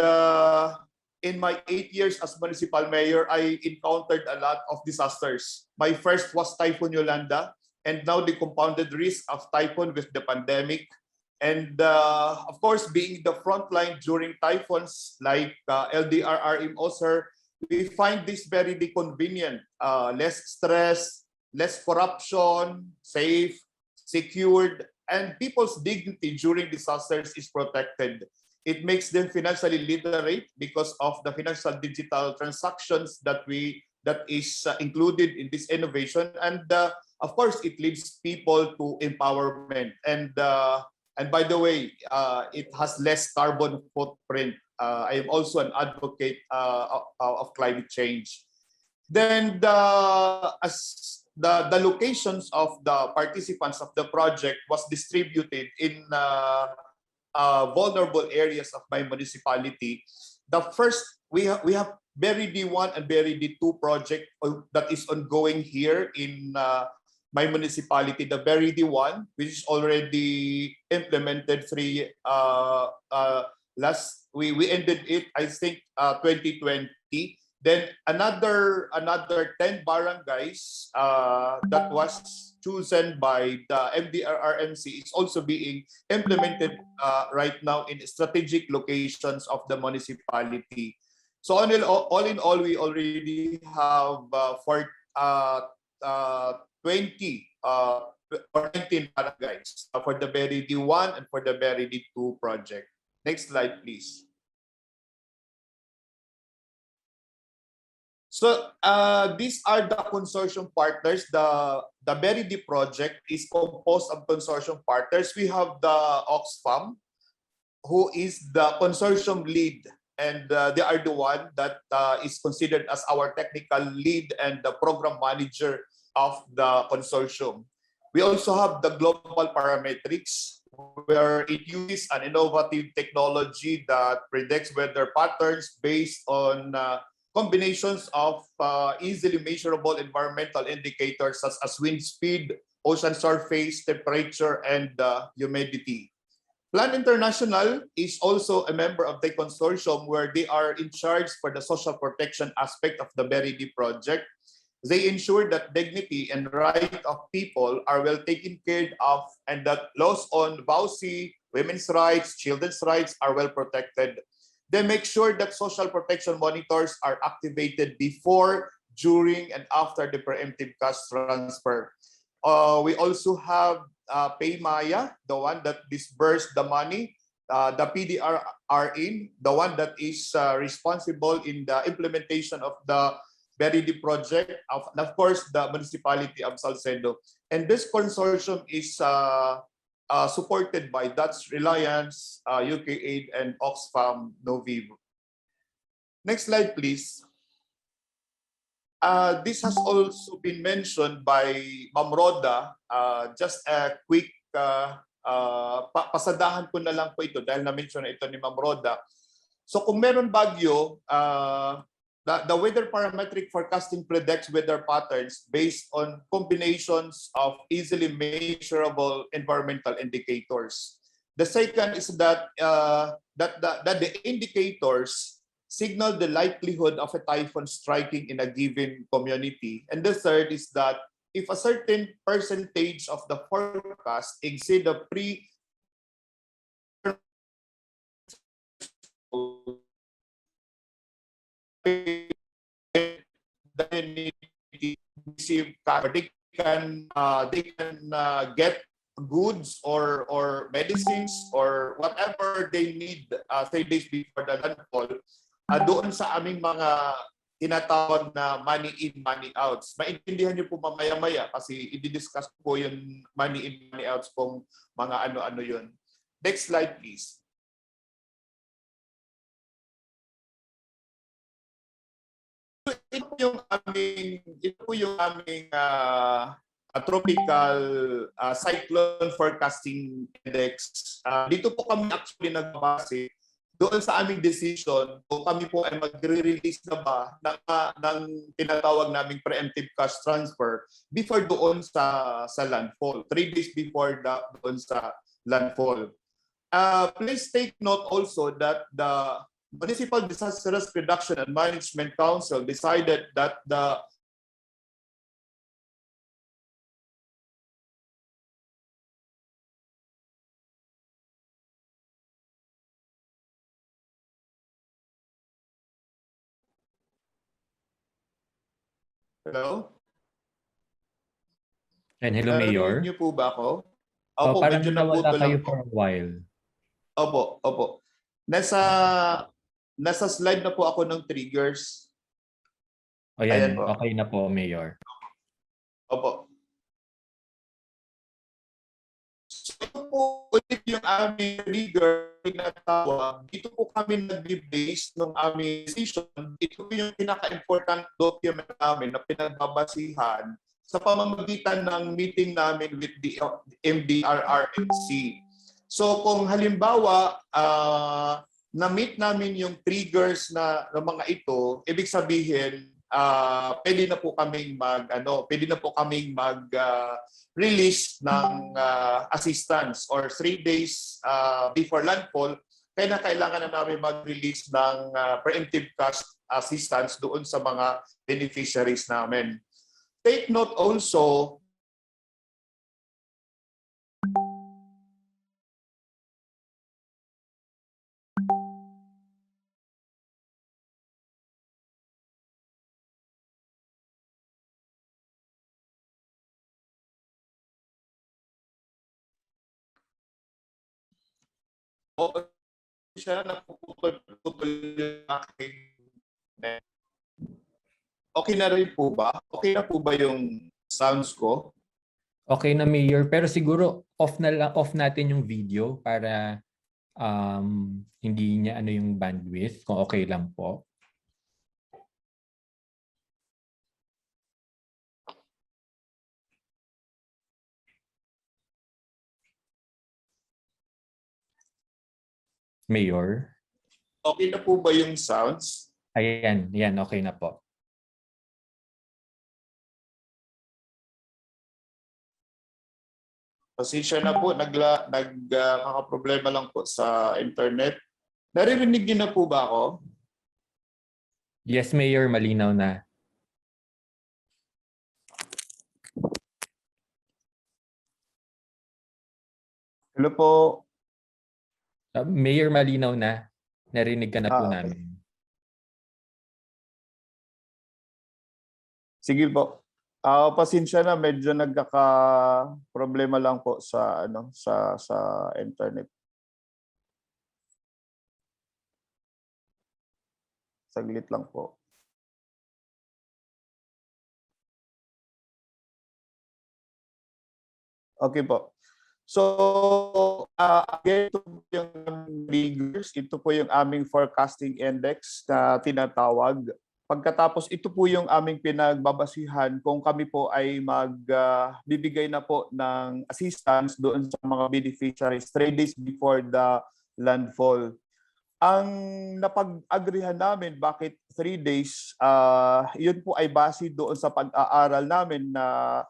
[SPEAKER 8] in my 8 years as municipal mayor, I encountered a lot of disasters. My first was Typhoon Yolanda, and now the compounded risk of typhoon with the pandemic. And of course, being the front line during typhoons like LDRR in Osir, we find this very convenient, less stress, less corruption, safe, secured, and people's dignity during disasters is protected. It makes them financially literate because of the financial digital transactions that is included in this innovation, and of course it leads people to empowerment. And by the way, it has less carbon footprint. I am also an advocate of climate change. Then the locations of the participants of the project was distributed in vulnerable areas of my municipality. The first, we have Berry D1 and Berry D2 project that is ongoing here in my municipality. The Berry D1, which is already implemented we ended it, I think, 2020. Then another 10 barangays that was chosen by the MDRRMC is also being implemented right now in strategic locations of the municipality. So all in all, we already have 20 or 19 barangays for the Berry D1 and for the Berry D2 project. Next slide, please. So these are the consortium partners. The Berry D project is composed of consortium partners. We have the Oxfam, who is the consortium lead, and they are the one that is considered as our technical lead and the program manager of the consortium. We also have the global parametrics, where it uses an innovative technology that predicts weather patterns based on combinations of easily measurable environmental indicators such as wind speed, ocean surface, temperature, and humidity. Plan International is also a member of the consortium, where they are in charge for the social protection aspect of the Berry D project. They ensure that dignity and right of people are well taken care of, and that laws on VAUSI, women's rights, children's rights are well protected. They make sure that social protection monitors are activated before, during, and after the preemptive cash transfer. We also have PayMaya, the one that disbursed the money, the PDRRIN, the one that is responsible in the implementation of the Berry D project, and of course, the Municipality of Salcedo. And this consortium is supported by Dutch Reliance, UK Aid, and Oxfam Novivo. Next slide, please. This has also been mentioned by Ma'am Roda. Just a quick pasadahan ko na lang po ito dahil na-mention na ito ni Ma'am Roda. So kung meron bagyo, the weather parametric forecasting predicts weather patterns based on combinations of easily measurable environmental indicators. The second is that the indicators signal the likelihood of a typhoon striking in a given community. And the third is that if a certain percentage of the forecast exceed the they can get goods or medicines or whatever they need 3 days before the landfall doon sa aming mga tinatawag na money in, money outs. Maintindihan niyo po mamaya-maya kasi i-discuss po yung money in, money outs kung mga ano-ano yun. Next slide, please. Ito po yung aming tropical cyclone forecasting index. Dito po kami actually nagbase doon sa aming decision kung kami po ay magre-release na ba ng tinatawag naming preemptive cash transfer before doon sa landfall, 3 days before doon sa landfall. Please take note also that the Municipal Disaster Risk Reduction and Management Council decided that the Hello?
[SPEAKER 2] And hello, Mayor.
[SPEAKER 8] Niyo po ba ako? Opo,
[SPEAKER 2] Parang
[SPEAKER 8] medyo
[SPEAKER 2] nawala
[SPEAKER 8] naputol
[SPEAKER 2] kayo
[SPEAKER 8] lang po.
[SPEAKER 2] for a while.
[SPEAKER 8] Opo. Nasa slide na po ako ng triggers.
[SPEAKER 2] Ayan,
[SPEAKER 8] Ayan po.
[SPEAKER 2] okay na po, Mayor.
[SPEAKER 8] Opo. So po ulit yung aming trigger na tawag. Dito po kami nag-base ng aming decision. Ito po yung pinaka-important document namin na pinagbabasihan sa pamamagitan ng meeting namin with the MDRRMC. So kung halimbawa na-meet namin yung triggers na ng mga ito, ibig sabihin pwede na po kaming release ng assistance or 3 days before landfall. Kaya kailangan na namin mag-release ng preemptive cash assistance doon sa mga beneficiaries namin. Take note also, siya napuputol yung aking net. Okay na rin po ba? Okay na po ba yung sounds ko?
[SPEAKER 2] Okay na, Mayor, pero siguro off natin yung video para hindi niya yung bandwidth, kung okay lang po. Mayor?
[SPEAKER 8] Okay na po ba yung sounds?
[SPEAKER 2] Ayan, okay na po.
[SPEAKER 8] Pasensya na po, nagkakaproblema lang po sa internet. Naririnig niyo na po ba ako?
[SPEAKER 2] Yes, Mayor, malinaw na.
[SPEAKER 8] Hello po.
[SPEAKER 2] Mayor, malinaw na. Narinig ka na po namin.
[SPEAKER 8] Sige po. Pasensya na, medyo nagkaka-problema lang po sa sa internet. Saglit lang po. Okay po. So, again, ito po yung triggers. Ito po yung aming forecasting index na tinatawag. Pagkatapos, ito po yung aming pinagbabasihan kung kami po ay magbibigay na po ng assistance doon sa mga beneficiaries 3 days before the landfall. Ang napag-agrihan namin bakit 3 days, yun po ay base doon sa pag-aaral namin na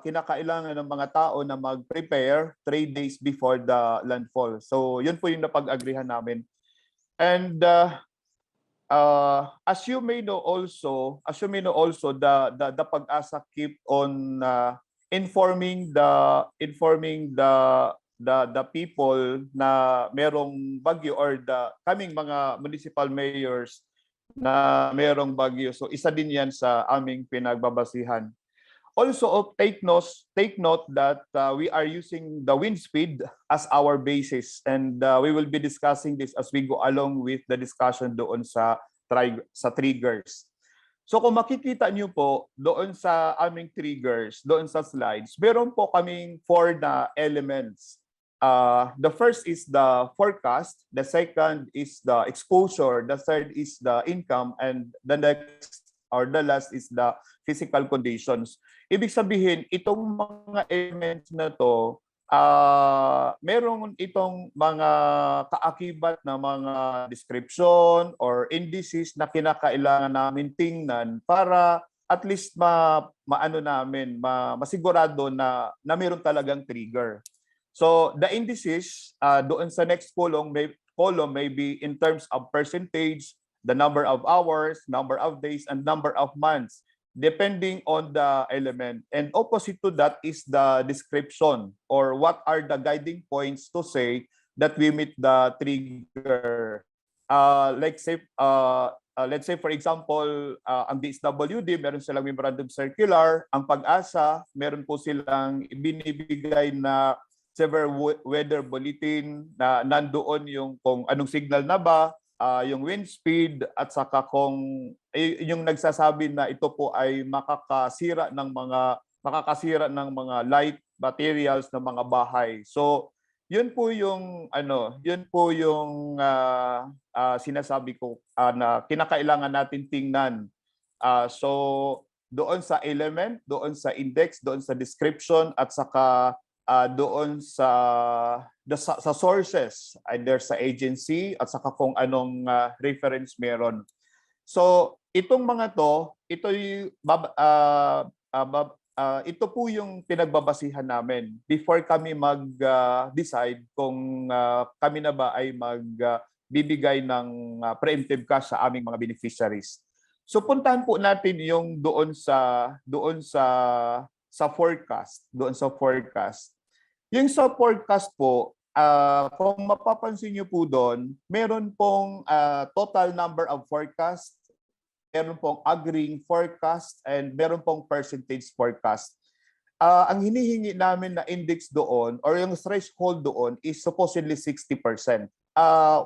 [SPEAKER 8] kinakailangan ng mga tao na mag-prepare 3 days before the landfall. So, yun po yung napag-agrihan namin. And as you may know also, the Pag-asa keep on informing the people na merong bagyo or the kaming mga municipal mayors na merong bagyo. So isa din yan sa aming pinagbabasihan. Also, take note that we are using the wind speed as our basis, and we will be discussing this as we go along with the discussion doon sa triggers. So kung makikita niyo po doon sa aming triggers, doon sa slides, meron po kaming 4 na elements. The first is the forecast, the second is the exposure, the third is the income, and the next or the last is the physical conditions. Ibig sabihin, itong mga elements na to, meron itong mga kaakibat na mga description or indices na kinakailangan namin tingnan para at least masigurado na meron talagang trigger. So the indices doon sa next column may be in terms of percentage, the number of hours, number of days, and number of months, depending on the element. And opposite to that is the description, or what are the guiding points to say that we meet the trigger. Let's say for example, ang DSWD, meron silang memorandum circular. Ang Pag-asa, meron po silang binibigay na severe weather bulletin na nandoon yung kung anong signal na ba, yung wind speed, at saka kung yung nagsasabi na ito po ay makakasira ng mga light materials ng mga bahay. So yun po yung sinasabi ko na kinakailangan natin tingnan. So doon sa element, doon sa index, doon sa description, at saka doon sa sources, either sa agency at saka kung anong reference meron. So itong mga to, ito po yung pinagbabasihan namin before kami mag-decide kung kami na ba ay magbibigay ng preemptive cash sa aming mga beneficiaries. So puntahan po natin yung doon sa forecast, Yung sa forecast po, kung mapapansin niyo po doon, meron pong total number of forecast, meron pong agreeing forecast, and meron pong percentage forecast. Ang hinihingi namin na index doon or yung threshold doon is supposedly 60%.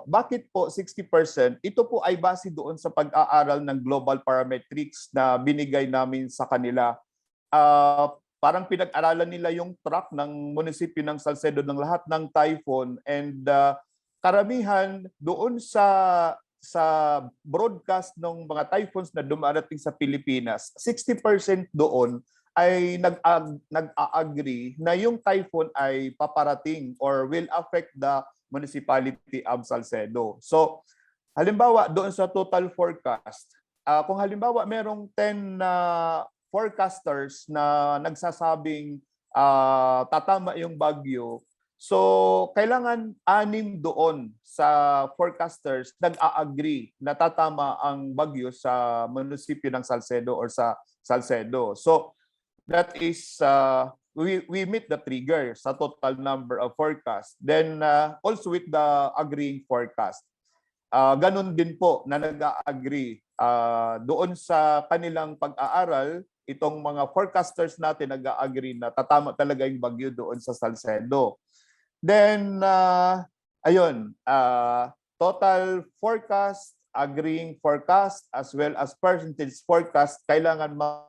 [SPEAKER 8] Bakit po 60%? Ito po ay base doon sa pag-aaral ng global parametrics na binigay namin sa kanila. Parang pinag-aralan nila yung track ng munisipyo ng Salcedo ng lahat ng typhoon, and karamihan doon sa broadcast ng mga typhoons na dumarating sa Pilipinas, 60% doon ay nag-agree na yung typhoon ay paparating or will affect the Municipality of Salcedo. So, halimbawa doon sa total forecast, kung halimbawa merong 10 forecasters na nagsasabing tatama yung bagyo, so kailangan 6 doon sa forecasters nag-a-agree na tatama ang bagyo sa munisipyo ng Salcedo or sa Salcedo. So that is we meet the trigger sa total number of forecast. Then also with the agreeing forecast. Ganun din po na nag-a-agree doon sa kanilang pag-aaral, itong mga forecasters natin nag-a-agree na tatama talaga yung bagyo doon sa Salcedo. Then ayun, total forecast, agreeing forecast, as well as percentage forecast, kailangan namin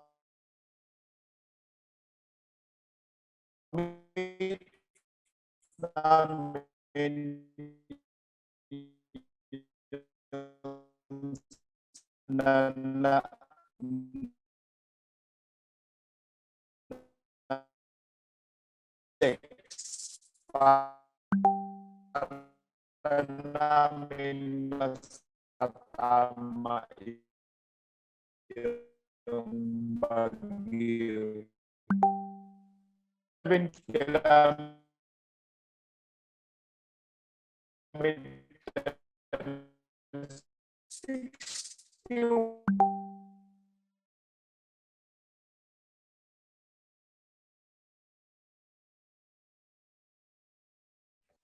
[SPEAKER 8] na para namin masatama yung bagyo. Kailangan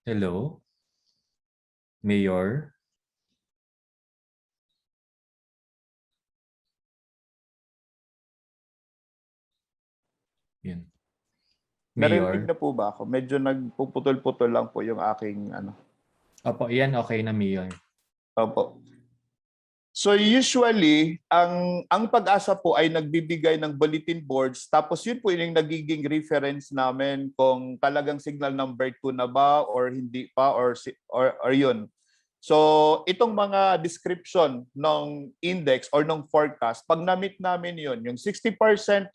[SPEAKER 2] Hello? Mayor? Yun.
[SPEAKER 8] narinig
[SPEAKER 2] Mayor?
[SPEAKER 8] na po ba ako? Medyo nagpuputol-putol lang po yung aking ano.
[SPEAKER 2] Opo, yan okay na, Mayor.
[SPEAKER 8] Opo. So usually, ang Pag-asa po ay nagbibigay ng bulletin boards, tapos yun po yung nagiging reference namin kung talagang signal number 2 na ba or hindi pa or yun. So itong mga description ng index or ng forecast, pag na-meet namin yun, yung 60%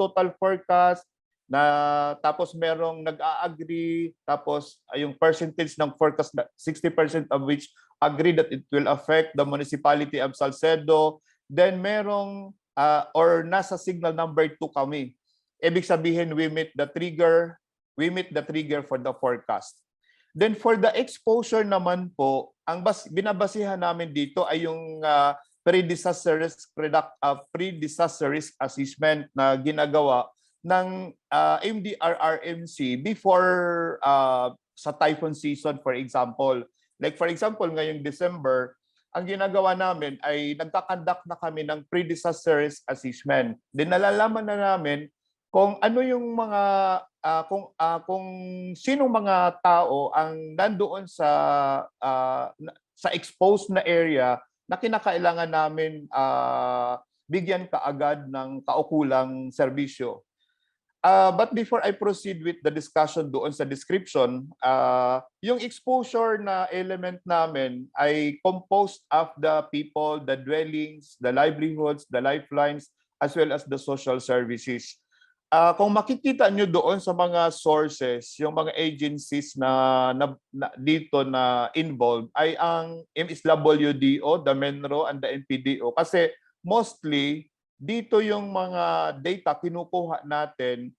[SPEAKER 8] total forecast, na tapos merong nag-a-agree, tapos yung percentage ng forecast, 60% of which agree that it will affect the Municipality of Salcedo, then merong or nasa signal number 2 kami. Ibig sabihin we meet the trigger for the forecast. Then for the exposure naman po, ang binabasihan namin dito ay yung pre-disaster risk assessment na ginagawa ng MDRRMC before sa typhoon season, for example. Like for example, ngayong December, ang ginagawa namin ay nagkakandak na kami ng pre-disaster risk assessment. Then nalalaman na namin kung ano yung mga kung sinong mga tao ang nandoon sa exposed na area na kinakailangan namin bigyan kaagad ng kaukulang serbisyo. But before I proceed with the discussion doon sa description, yung exposure na element namin ay composed of the people, the dwellings, the livelihoods, the lifelines, as well as the social services. kung makikita nyo doon sa mga sources, yung mga agencies na dito na involved ay ang MSWDO, the MENRO, and the NPDO. Kasi mostly, dito yung mga data kinukuha natin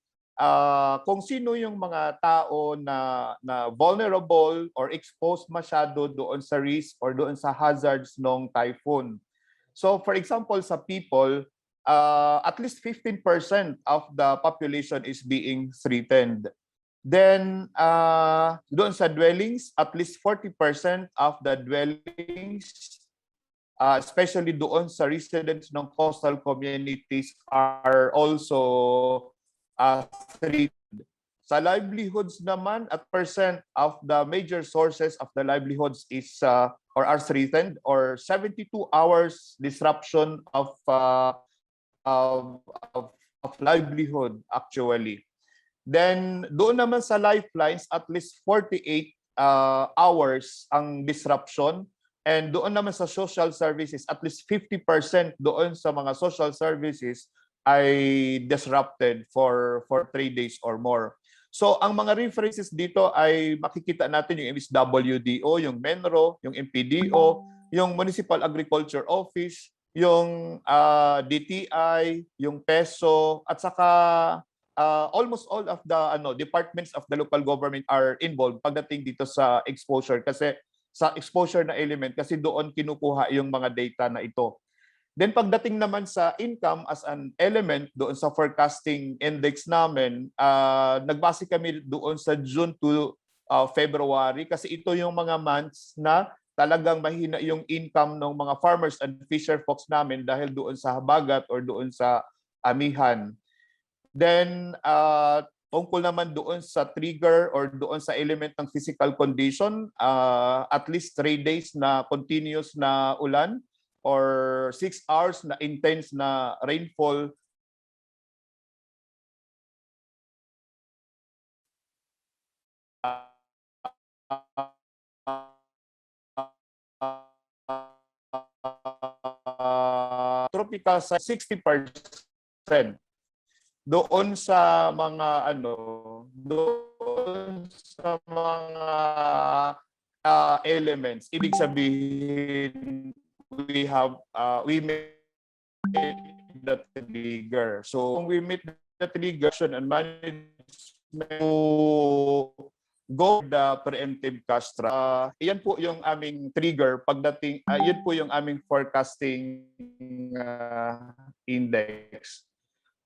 [SPEAKER 8] kung sino yung mga tao na vulnerable or exposed masyado doon sa risk or doon sa hazards ng typhoon. So for example, sa people, at least 15% of the population is being threatened. Then, doon sa dwellings, at least 40% of the dwellings, especially doon sa residents ng coastal communities, are also threatened. Sa livelihoods naman, at percent of the major sources of the livelihoods is or are threatened, or 72 hours disruption of livelihood actually. Then doon naman sa lifelines, at least 48 hours ang disruption, and doon naman sa social services, at least 50% doon sa mga social services ay disrupted for 3 days or more. So ang mga references dito ay makikita natin yung MSWDO, yung MENRO, yung MPDO, yung Municipal Agriculture Office, yung DTI, yung PESO, at saka almost all of the departments of the local government are involved pagdating dito sa exposure, kasi sa exposure na element, kasi doon kinukuha yung mga data na ito. Then pagdating naman sa income as an element doon sa forecasting index namin, nagbase kami doon sa June to February, kasi ito yung mga months na talagang mahina yung income ng mga farmers and fisher folks namin dahil doon sa habagat or doon sa amihan. Then tungkol naman doon sa trigger or doon sa element ng physical condition, at least 3 days na continuous na ulan or 6 hours na intense na rainfall. Tropical sa 60%. Doon sa mga doon sa mga elements, ibig sabihin we meet the trigger. So kung we meet the trigger and management to go the preemptive cash trap, iyan po yung aming trigger pagdating, yun po yung aming forecasting index.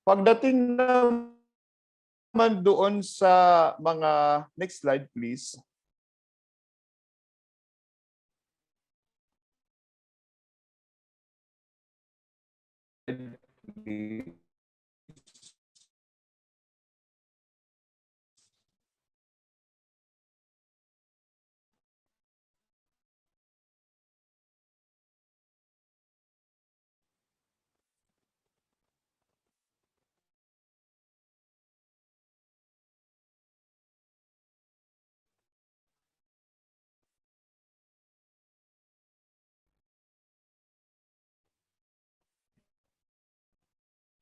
[SPEAKER 8] Pagdating naman doon sa mga, next slide please.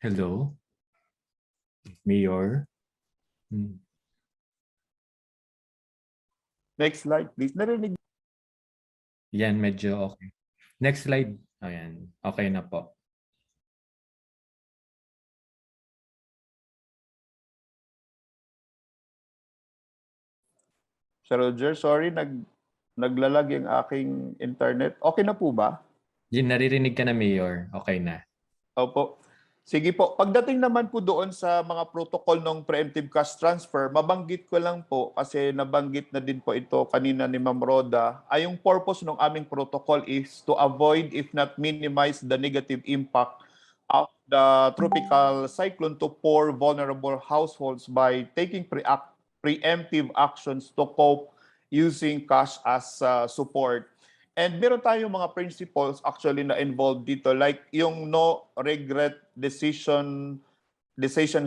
[SPEAKER 2] Hello? Mayor?
[SPEAKER 8] Next slide please. Narinig.
[SPEAKER 2] Yan, medyo okay. Next slide. Ayan, okay na po.
[SPEAKER 8] Sir Roger, sorry, naglalag yung aking internet. Okay na po ba?
[SPEAKER 2] Yun, naririnig ka na, Mayor. Okay na.
[SPEAKER 8] Opo. Sige po. Pagdating naman po doon sa mga protocol ng preemptive cash transfer, mabanggit ko lang po, kasi nabanggit na din po ito kanina ni Ma'am Roda, ay yung purpose ng aming protocol is to avoid, if not minimize, the negative impact of the tropical cyclone to poor vulnerable households by taking preemptive actions to cope using cash as support. And meron tayong mga principles actually na involved dito, like yung no regret decisions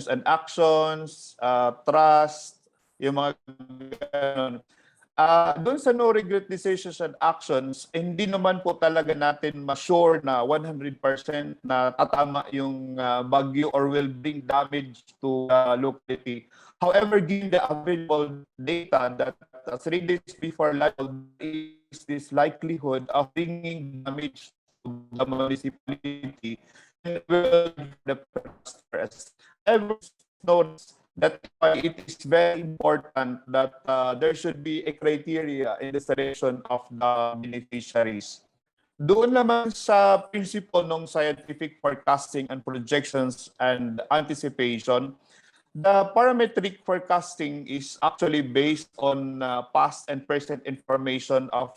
[SPEAKER 8] and actions, trust, yung mga ganun. Doon sa no regret decisions and actions, hindi naman po talaga natin ma-sure na 100% na tatama yung bagyo or will bring damage to locality. However, given the available data that 3 days before landfall is this likelihood of bringing damage to the municipality, and will the ever notice that's why it is very important that there should be a criteria in the selection of the beneficiaries. Doon naman sa principle ng scientific forecasting and projections and anticipation, the parametric forecasting is actually based on past and present information of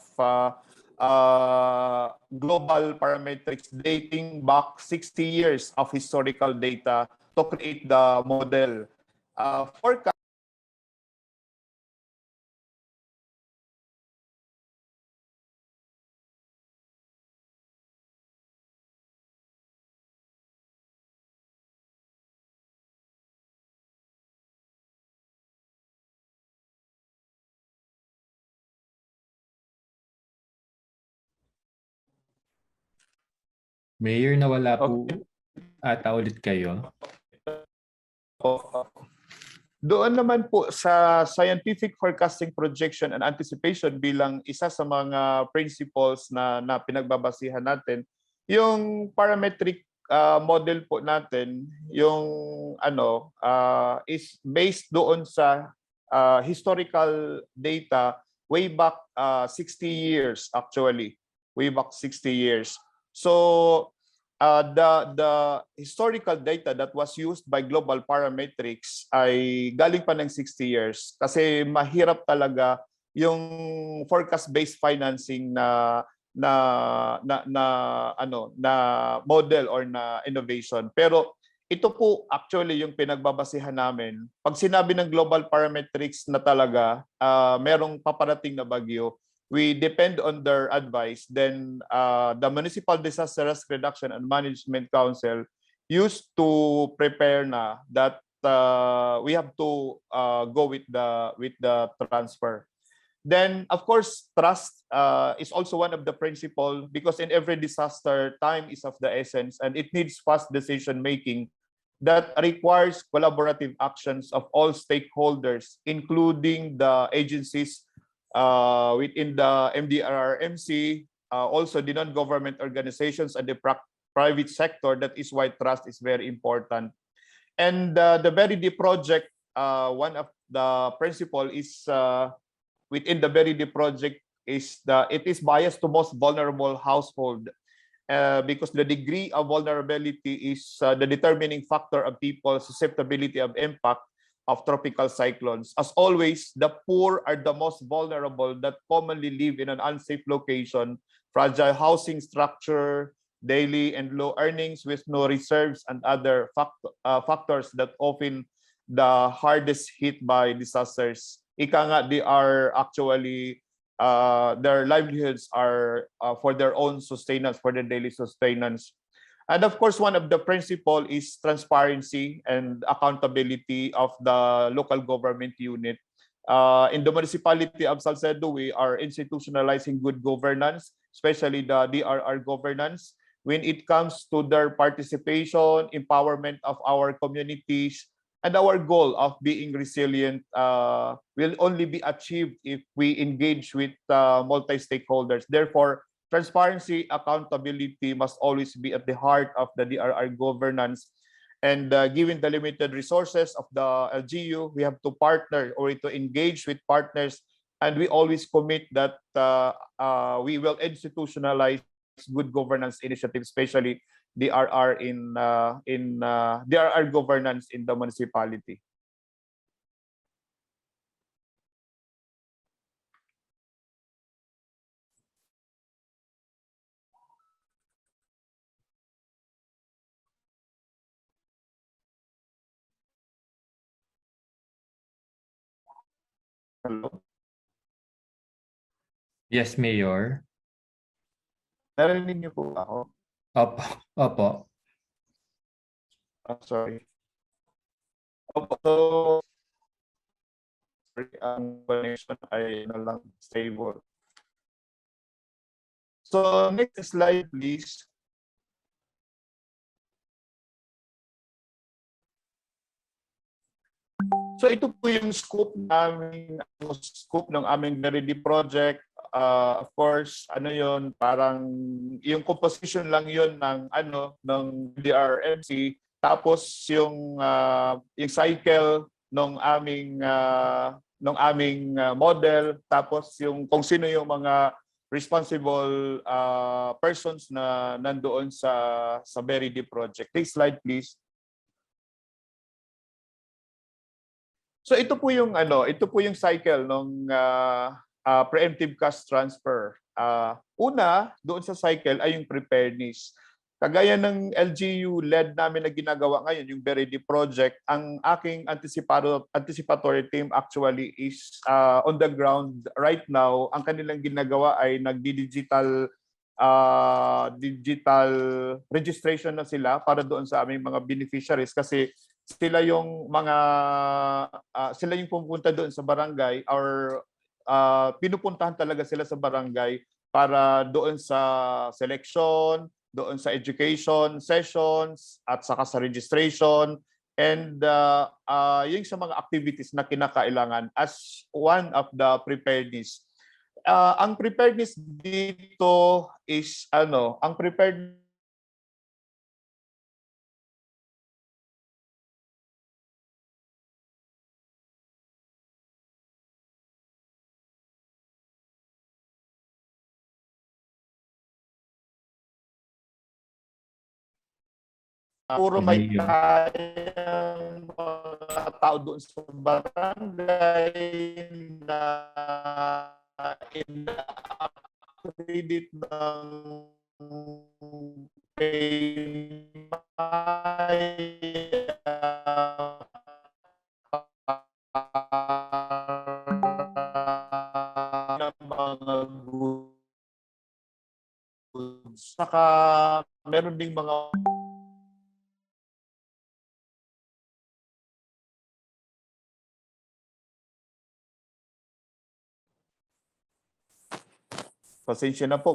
[SPEAKER 8] global parametrics dating back 60 years of historical data to create the model. Forecast
[SPEAKER 2] Mayor, nawala po ata ulit kayo.
[SPEAKER 8] doon naman po sa scientific forecasting, projection, and anticipation bilang isa sa mga principles na pinagbabasihan natin, yung parametric model po natin, yung is based doon sa historical data way back 60 years actually, way back 60 years. So the historical data that was used by global parametrics ay galing pa ng 60 years kasi mahirap talaga yung forecast-based financing na model or na innovation. Pero ito po actually yung pinagbabasihan namin. Pag sinabi ng global parametrics na talaga merong paparating na bagyo, we depend on their advice. Then the Municipal Disaster Risk Reduction and Management Council used to prepare na that we have to go with the transfer. Then, of course, trust is also one of the principles because in every disaster, time is of the essence and it needs fast decision making that requires collaborative actions of all stakeholders, including the agencies within the MDRRMC, also the non-government organizations and the private sector. That is why trust is very important. And the Verity project, one of the principle is within the Verity project is it is biased to most vulnerable household because the degree of vulnerability is the determining factor of people's susceptibility of impact of tropical cyclones. As always, the poor are the most vulnerable that commonly live in an unsafe location, fragile housing structure, daily and low earnings with no reserves, and other factors that often the hardest hit by disasters. Ika nga, they are actually, their livelihoods are for their own sustenance, for their daily sustenance. And of course, one of the principle is transparency and accountability of the local government unit. In the Municipality of Salcedo, we are institutionalizing good governance, especially the DRR governance, when it comes to their participation, empowerment of our communities, and our goal of being resilient will only be achieved if we engage with multi-stakeholders. Therefore, transparency, accountability must always be at the heart of the DRR governance. And given the limited resources of the LGU, we have to partner or to engage with partners. And we always commit that we will institutionalize good governance initiatives, especially DRR DRR governance in the municipality. Hello?
[SPEAKER 2] Yes, Mayor.
[SPEAKER 8] Narinig niyo po ako?
[SPEAKER 2] Opo. Opo.
[SPEAKER 8] Sorry. So, ang connection ay lang stable. So next slide please. So ito po yung scope ng aming Verity project. Of course, ano yon, parang yung composition lang yon ng DRMC, tapos yung cycle ng aming model, tapos yung kung sino yung mga responsible persons na nandoon sa Verity project. Next slide please. So ito po yung cycle ng preemptive cash transfer. Una, doon sa cycle ay yung preparedness. Kagaya ng LGU-led namin na ginagawa ngayon, yung Verity project, ang aking anticipatory team actually is on the ground right now. Ang kanilang ginagawa ay digital registration na sila para doon sa aming mga beneficiaries, kasi sila yung pupunta doon sa barangay, or pinupuntahan talaga sila sa barangay para doon sa selection, doon sa education sessions, at saka sa registration, and yung sa mga activities na kinakailangan as one of the preparedness. Ang preparedness dito is ang preparedness puro may kayang mga tao doon sa barangay na in-accredit ng mga goods. Saka meron ding mga pasensya na po,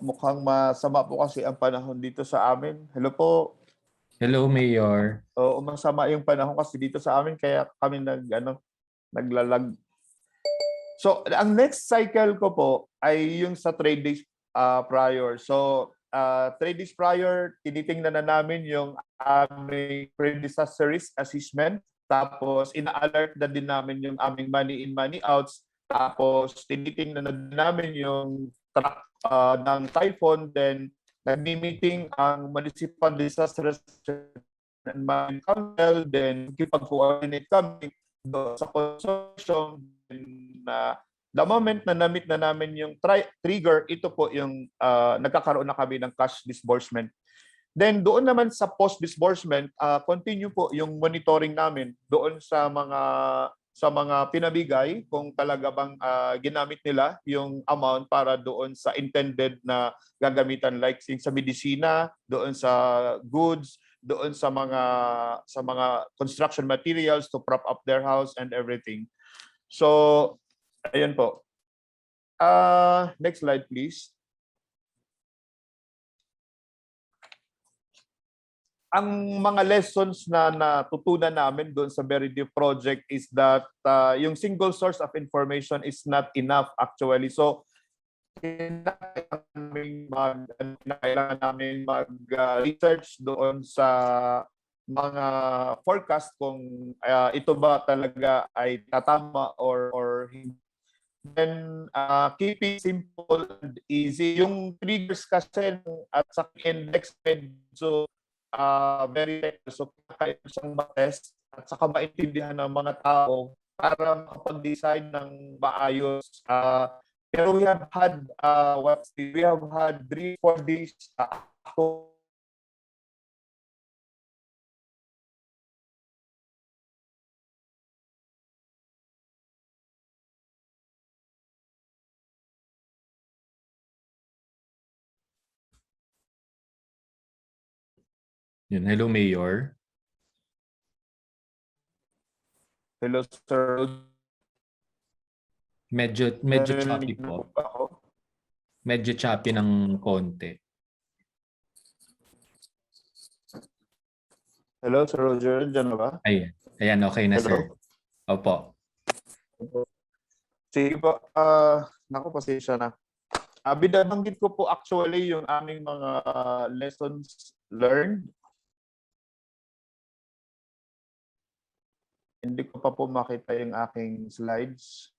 [SPEAKER 8] mukhang masama po kasi ang panahon dito sa amin. Hello po.
[SPEAKER 2] Hello, Mayor.
[SPEAKER 8] Oo, masama yung panahon kasi dito sa amin, kaya kami naglalag. So, ang next cycle ko po ay yung sa 3 days prior. So, 3 days prior, tinitingnan na namin yung aming pre-disaster risk assessment. Tapos, ina-alert na din namin yung aming money in, money outs. Tapos, tinitingnan na din namin yung track ng typhoon. Then, nag-meeting ang Municipal Disaster and Management Council. Then, kipag-coordinate kami sa consortium. The moment na na-meet na namin yung trigger, ito po yung nagkakaroon na kami ng cash disbursement. Then doon naman sa post-disbursement, continue po yung monitoring namin doon sa mga pinabigay, kung talaga bang ginamit nila yung amount para doon sa intended na gagamitan, like sa medisina, doon sa goods, doon sa mga construction materials to prop up their house and everything. So, ayan po. Next slide, please. Ang mga lessons na natutunan namin doon sa Verity project is that yung single source of information is not enough actually. So, kailangan namin mag-research doon sa mga forecast kung ito ba talaga ay tatama or hindi. Then keep it simple and easy. Yung triggers kasi at sa index medyo very technical, so kaya siyang ma-test at saka maintindihan ng mga tao para makapag-decide ng maayos. Pero we have had 3-4 days
[SPEAKER 2] Yun. Hello, Mayor.
[SPEAKER 8] Hello, sir.
[SPEAKER 2] Medyo choppy
[SPEAKER 8] Narinig niyo
[SPEAKER 2] po.
[SPEAKER 8] ba ako?
[SPEAKER 2] Medyo choppy ng konti.
[SPEAKER 8] Hello, Sir Roger, dyan na ba?
[SPEAKER 2] Ayan, okay na, sir.
[SPEAKER 8] Hello?
[SPEAKER 2] Opo.
[SPEAKER 8] Sige po, naku, pasensya na. Binabanggit ko po actually yung aming mga lessons learned. Hindi ko pa po makita yung aking slides.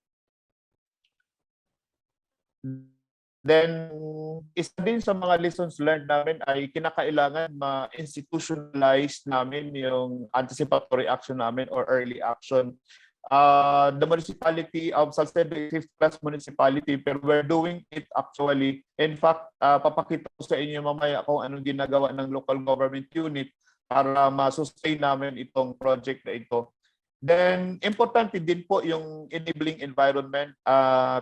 [SPEAKER 8] Then, isa din sa mga lessons learned namin ay kinakailangan ma-institutionalize namin yung anticipatory action namin or early action. The Municipality of Salcedo is 5th class municipality, pero we're doing it actually. In fact, papakita ko sa inyo mamaya kung anong ginagawa ng local government unit para ma-sustain namin itong project na ito. Then, importante din po yung enabling environment.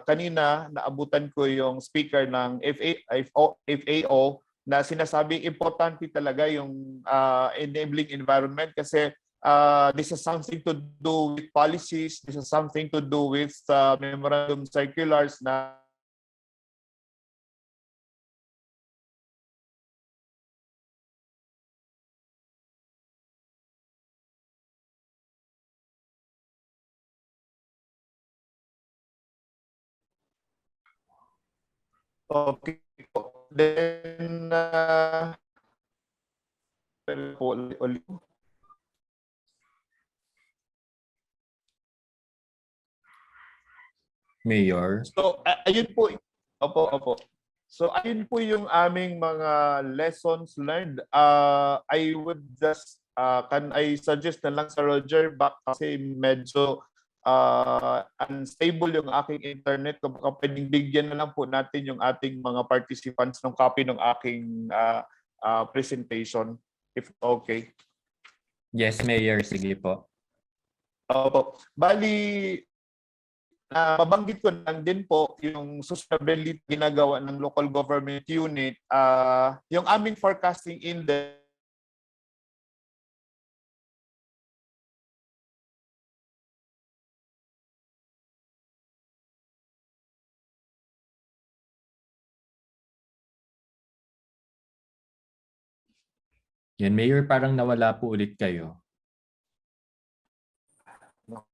[SPEAKER 8] Kanina, naabutan ko yung speaker ng FAO na sinasabi importante talaga yung enabling environment kasi this has something to do with policies, this has something to do with memorandum circulars na okay po. Then,
[SPEAKER 2] Mayor.
[SPEAKER 8] So, ayun po. Opo. So, ayun po yung aming mga lessons learned. I would just, can I suggest na lang sa Roger back kasi medyo unstable yung aking internet. Kung baka pwedeng bigyan na lang po natin yung ating mga participants ng copy ng aking presentation. If okay.
[SPEAKER 2] Yes, Mayor. Sige po.
[SPEAKER 8] Opo. Bali, mabanggit ko lang din po yung sustainability ginagawa ng local government unit. Yung aming forecasting index
[SPEAKER 2] Yan, Mayor, parang nawala po ulit kayo.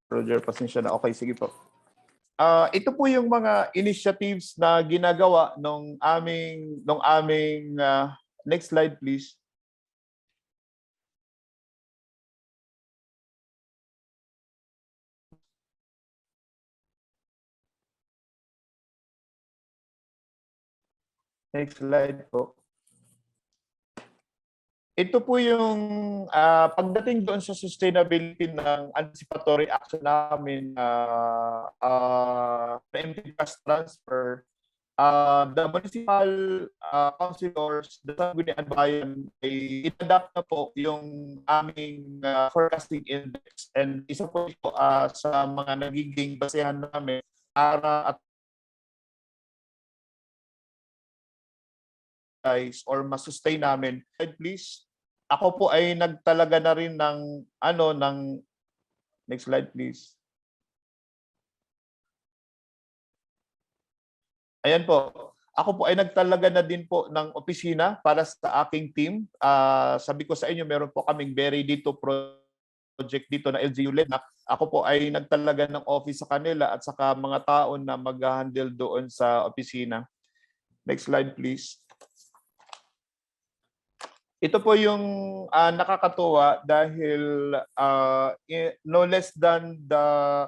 [SPEAKER 8] Roger, pasensya na. Okay, sige po. Ito po yung mga initiatives na ginagawa nung aming next slide please. Next slide po. Ito po yung pagdating doon sa sustainability ng anticipatory action namin preemptive cash transfer. The municipal councilors, the Sangguniang Bayan, ay in-adapt na po yung aming forecasting index. And isa po ito sa mga nagiging basehan namin para at or ma-sustain namin. Please. Ako po ay nagtalaga na rin ng next slide please. Ayan po. Ako po ay nagtalaga na din po ng opisina para sa aking team. Sabi ko sa inyo, meron po kaming very dito project dito na LGU-led na ako po ay nagtalaga ng office sa kanila at saka mga tao na mag-handle doon sa opisina. Next slide please. Ito po yung nakakatuwa dahil no less than the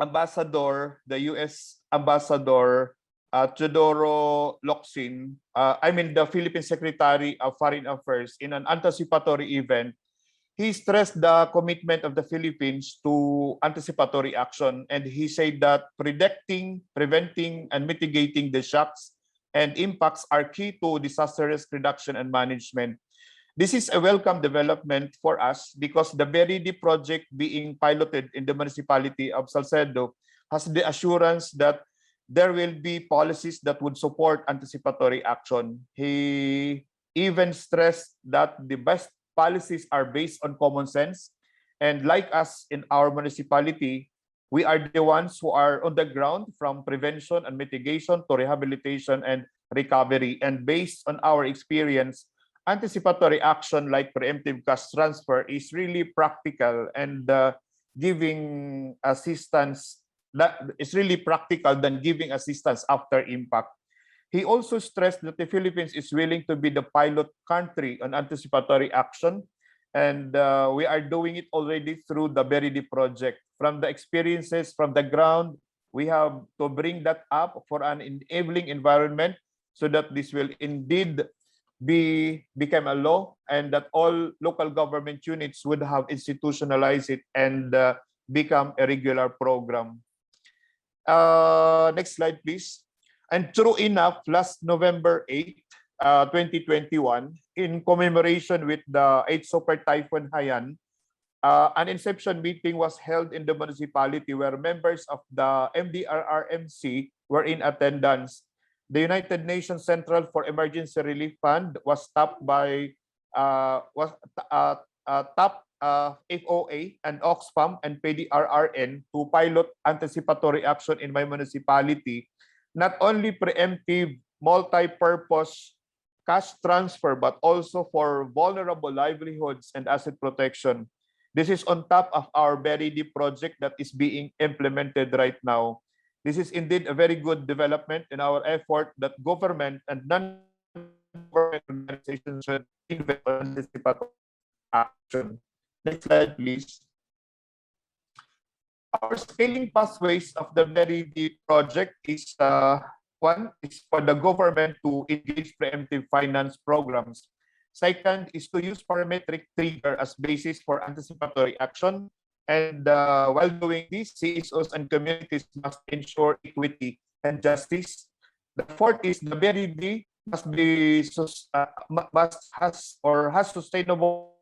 [SPEAKER 8] ambassador, the US ambassador Teodoro Locsin, the Philippine Secretary of Foreign Affairs in an anticipatory event, he stressed the commitment of the Philippines to anticipatory action, and he said that predicting, preventing, and mitigating the shocks and impacts are key to disaster risk reduction and management. This is a welcome development for us because the very deep project being piloted in the Municipality of Salcedo has the assurance that there will be policies that would support anticipatory action. He even stressed that the best policies are based on common sense, and like us in our municipality, We are the ones who are on the ground from prevention and mitigation to rehabilitation and recovery. And based on our experience, anticipatory action like preemptive cash transfer is really practical and giving assistance that is really practical than giving assistance after impact. He also stressed that the Philippines is willing to be the pilot country on anticipatory action. And we are doing it already through the Beridi project. From the experiences from the ground, we have to bring that up for an enabling environment so that this will indeed become a law and that all local government units would have institutionalized it and become a regular program. Next slide, please. And true enough, last November 8, 2021, in commemoration with the 8th Super Typhoon Haiyan, an inception meeting was held in the municipality where members of the MDRRMC were in attendance. The United Nations Central for Emergency Relief Fund was tapped by FOA and Oxfam and PDRRN to pilot anticipatory action in my municipality, not only preemptive multi-purpose cash transfer, but also for vulnerable livelihoods and asset protection. This is on top of our Beridi project that is being implemented right now. This is indeed a very good development in our effort that government and non-government organizations should invest in anticipatory action. Next slide, please. Our scaling pathways of the Beridi project is one is for the government to engage preemptive finance programs. Second is to use parametric trigger as basis for anticipatory action. And while doing this, CSOs and communities must ensure equity and justice. The fourth is the Beridi must be has sustainable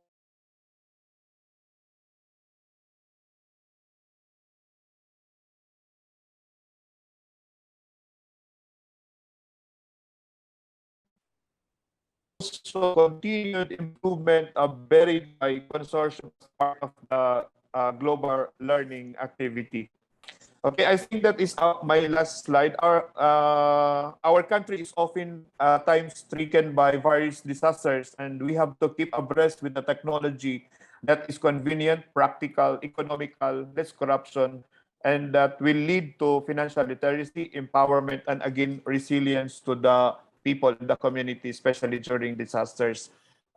[SPEAKER 8] also continued improvement of Beridi by consortium as part of the global learning activity. Okay, I think that is my last slide. Our country is often times stricken by various disasters, and we have to keep abreast with the technology that is convenient, practical, economical, less corruption, and that will lead to financial literacy, empowerment, and again, resilience to the people in the community, especially during disasters.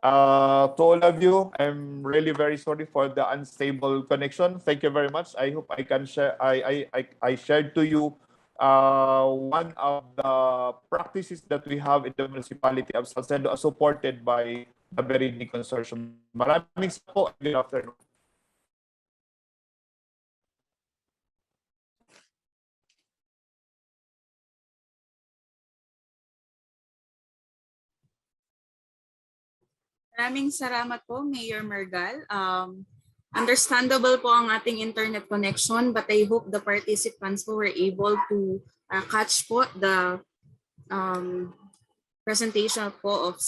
[SPEAKER 8] To all of you, I'm really very sorry for the unstable connection. Thank you very much. I hope I can share. I shared to you one of the practices that we have in the Municipality of Salcedo, supported by the Beridi Consortium. Maraming salamat po. Good afternoon.
[SPEAKER 1] Maraming salamat po, Mayor Margal. Understandable po ang ating internet connection, but I hope the participants po were able to catch po the presentation po of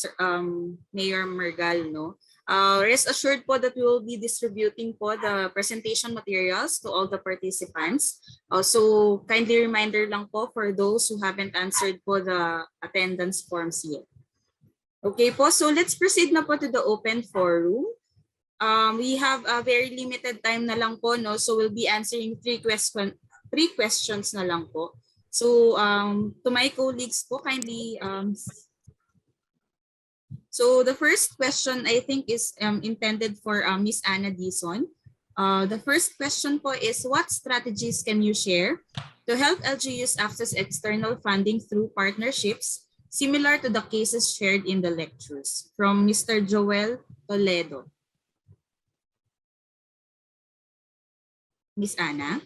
[SPEAKER 1] Mayor Margal. No? Rest assured po that we will be distributing po the presentation materials to all the participants. Also, kindly reminder lang po for those who haven't answered po the attendance forms yet. Okay po, so let's proceed na po to the open forum. We have a very limited time na lang po, no? So we'll be answering three questions na lang po. So to my colleagues po, kindly. So the first question I think is intended for Ms. Anna Dizon. The first question po is, what strategies can you share to help LGUs access external funding through partnerships, similar to the cases shared in the lectures? From Mr. Joel Toledo. Ms. Anna?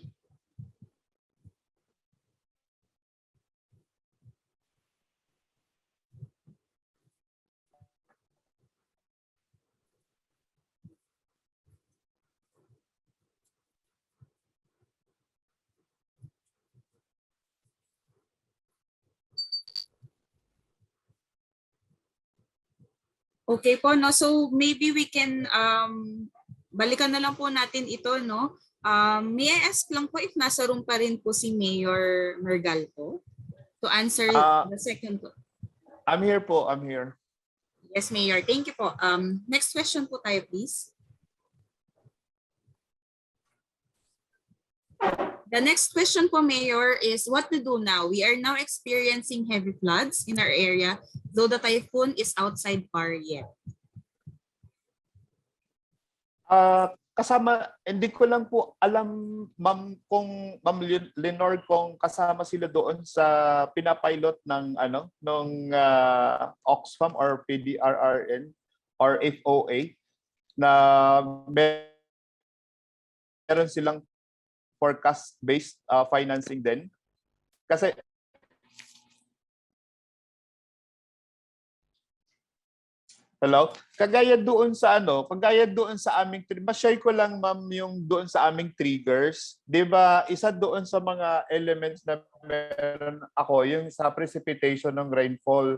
[SPEAKER 1] Okay po, no? So maybe we can balikan na lang po natin ito, no? May I ask lang po if nasa room pa rin po si Mayor Mergalco to answer the second po.
[SPEAKER 8] I'm here po, I'm here.
[SPEAKER 1] Yes, Mayor. Thank you po. Next question po tayo, please. The next question po, Mayor, is what to do now? We are now experiencing heavy floods in our area, though the typhoon is outside par yet.
[SPEAKER 8] Kasama, hindi ko lang po alam, Ma'am Lenore, kung kasama sila doon sa pinapilot ng Oxfam or PDRRN or FOA na meron silang forecast-based financing din. Kasi hello, kagaya doon sa aming, ma-share ko lang ma'am yung doon sa aming triggers. 'Di ba? Isa doon sa mga elements na meron ako yung sa precipitation ng rainfall.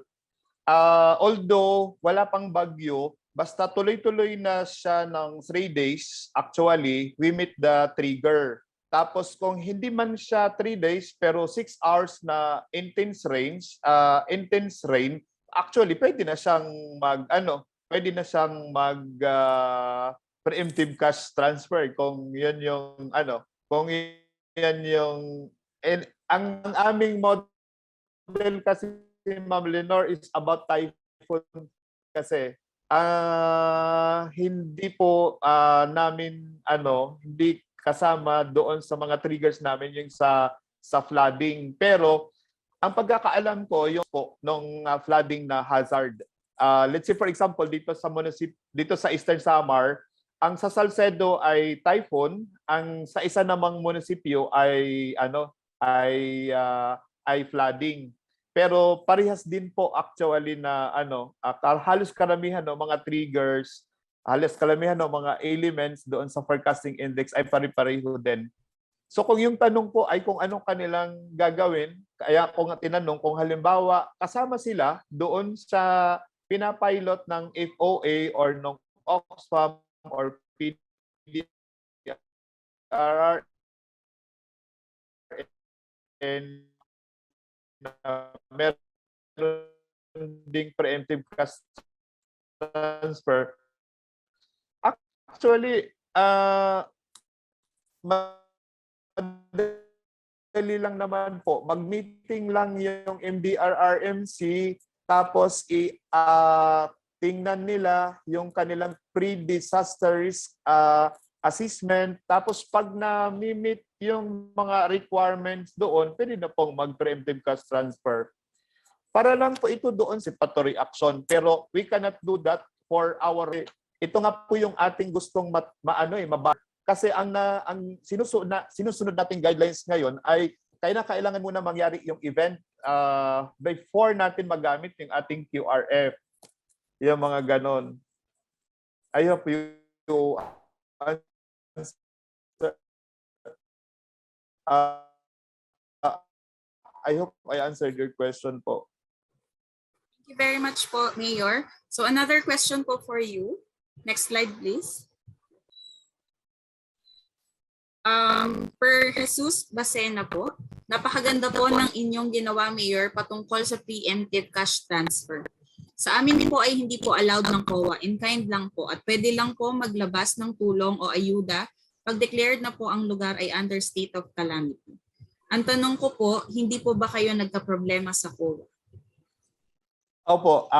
[SPEAKER 8] Although wala pang bagyo, basta tuloy-tuloy na siya ng 3 days, actually, we meet the trigger. Tapos kung hindi man siya 3 days pero 6 hours na intense rain, actually pwede na siyang preemptive cash transfer kung 'yan yung ang aming model kasi Ma'am Lenore is about typhoon kasi hindi po namin hindi kasama doon sa mga triggers namin yung sa flooding. Pero ang pagkakaalam ko yung po nung flooding na hazard. Let's say for example dito sa Eastern Samar, ang sa Salcedo ay typhoon, ang sa isa namang munisipyo ay flooding. Pero parehas din po actually na halos karamihan ng mga triggers, halos karamihan ng mga elements doon sa forecasting index ay pare-pareho din. So kung yung tanong po ay kung anong kanilang gagawin, kaya kung tinanong kung halimbawa kasama sila doon sa pinapilot ng FOA or ng Oxfam or PDRR and meron ding preemptive cash transfer. Actually, madali lang naman po. Mag-meeting lang yung MDRRMC tapos tingnan nila yung kanilang pre-disaster risk assessment. Tapos pag na-meet yung mga requirements doon, pwede na pong mag-preemptive cash transfer. Para lang po ito doon sa anticipatory action. Pero we cannot do that for our... Ito nga po yung ating gustong kasi ang sinusunod nating guidelines ngayon ay kailangan muna mangyari yung event before natin magamit yung ating QRF. Yung mga ganon. I hope I answered your question po.
[SPEAKER 1] Thank you very much po, Mayor. So another question po for you. Next slide, please. Per Jesus Basena po, napakaganda po ng inyong ginawa, Mayor, patungkol sa preemptive cash transfer. Sa amin po ay hindi po allowed ng COA, in kind lang po, at pwede lang po maglabas ng tulong o ayuda pag declared na po ang lugar ay under state of calamity. Ang tanong ko po, hindi po ba kayo nagka-problema sa COA?
[SPEAKER 8] Opo,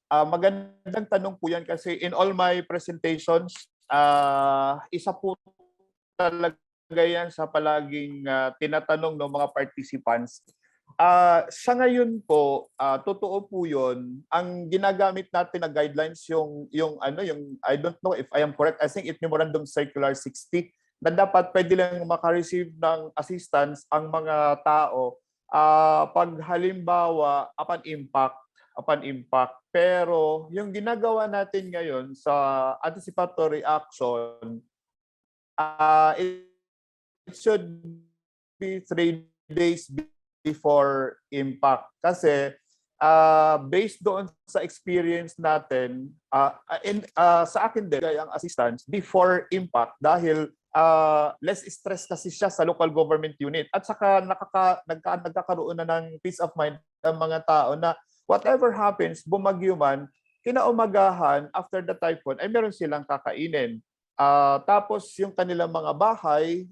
[SPEAKER 8] magandang tanong po yan kasi in all my presentations, isa po talaga yan sa palaging tinatanong ng mga participants. Sa ngayon po, totoo po yun. Ang ginagamit natin na guidelines yung I don't know if I am correct, I think it's Memorandum Circular 60 na dapat pwede lang makareceive ng assistance ang mga tao pag halimbawa upon impact. Pero yung ginagawa natin ngayon sa anticipatory action, it should be 3 days before impact. Kasi based doon sa experience natin, sa akin din, ang assistance before impact dahil less stress kasi siya sa local government unit at saka nagkakaroon na ng peace of mind ang mga tao na whatever happens, bumagyo man, kinaumagahan after the typhoon ay meron silang kakainin. Tapos yung kanilang mga bahay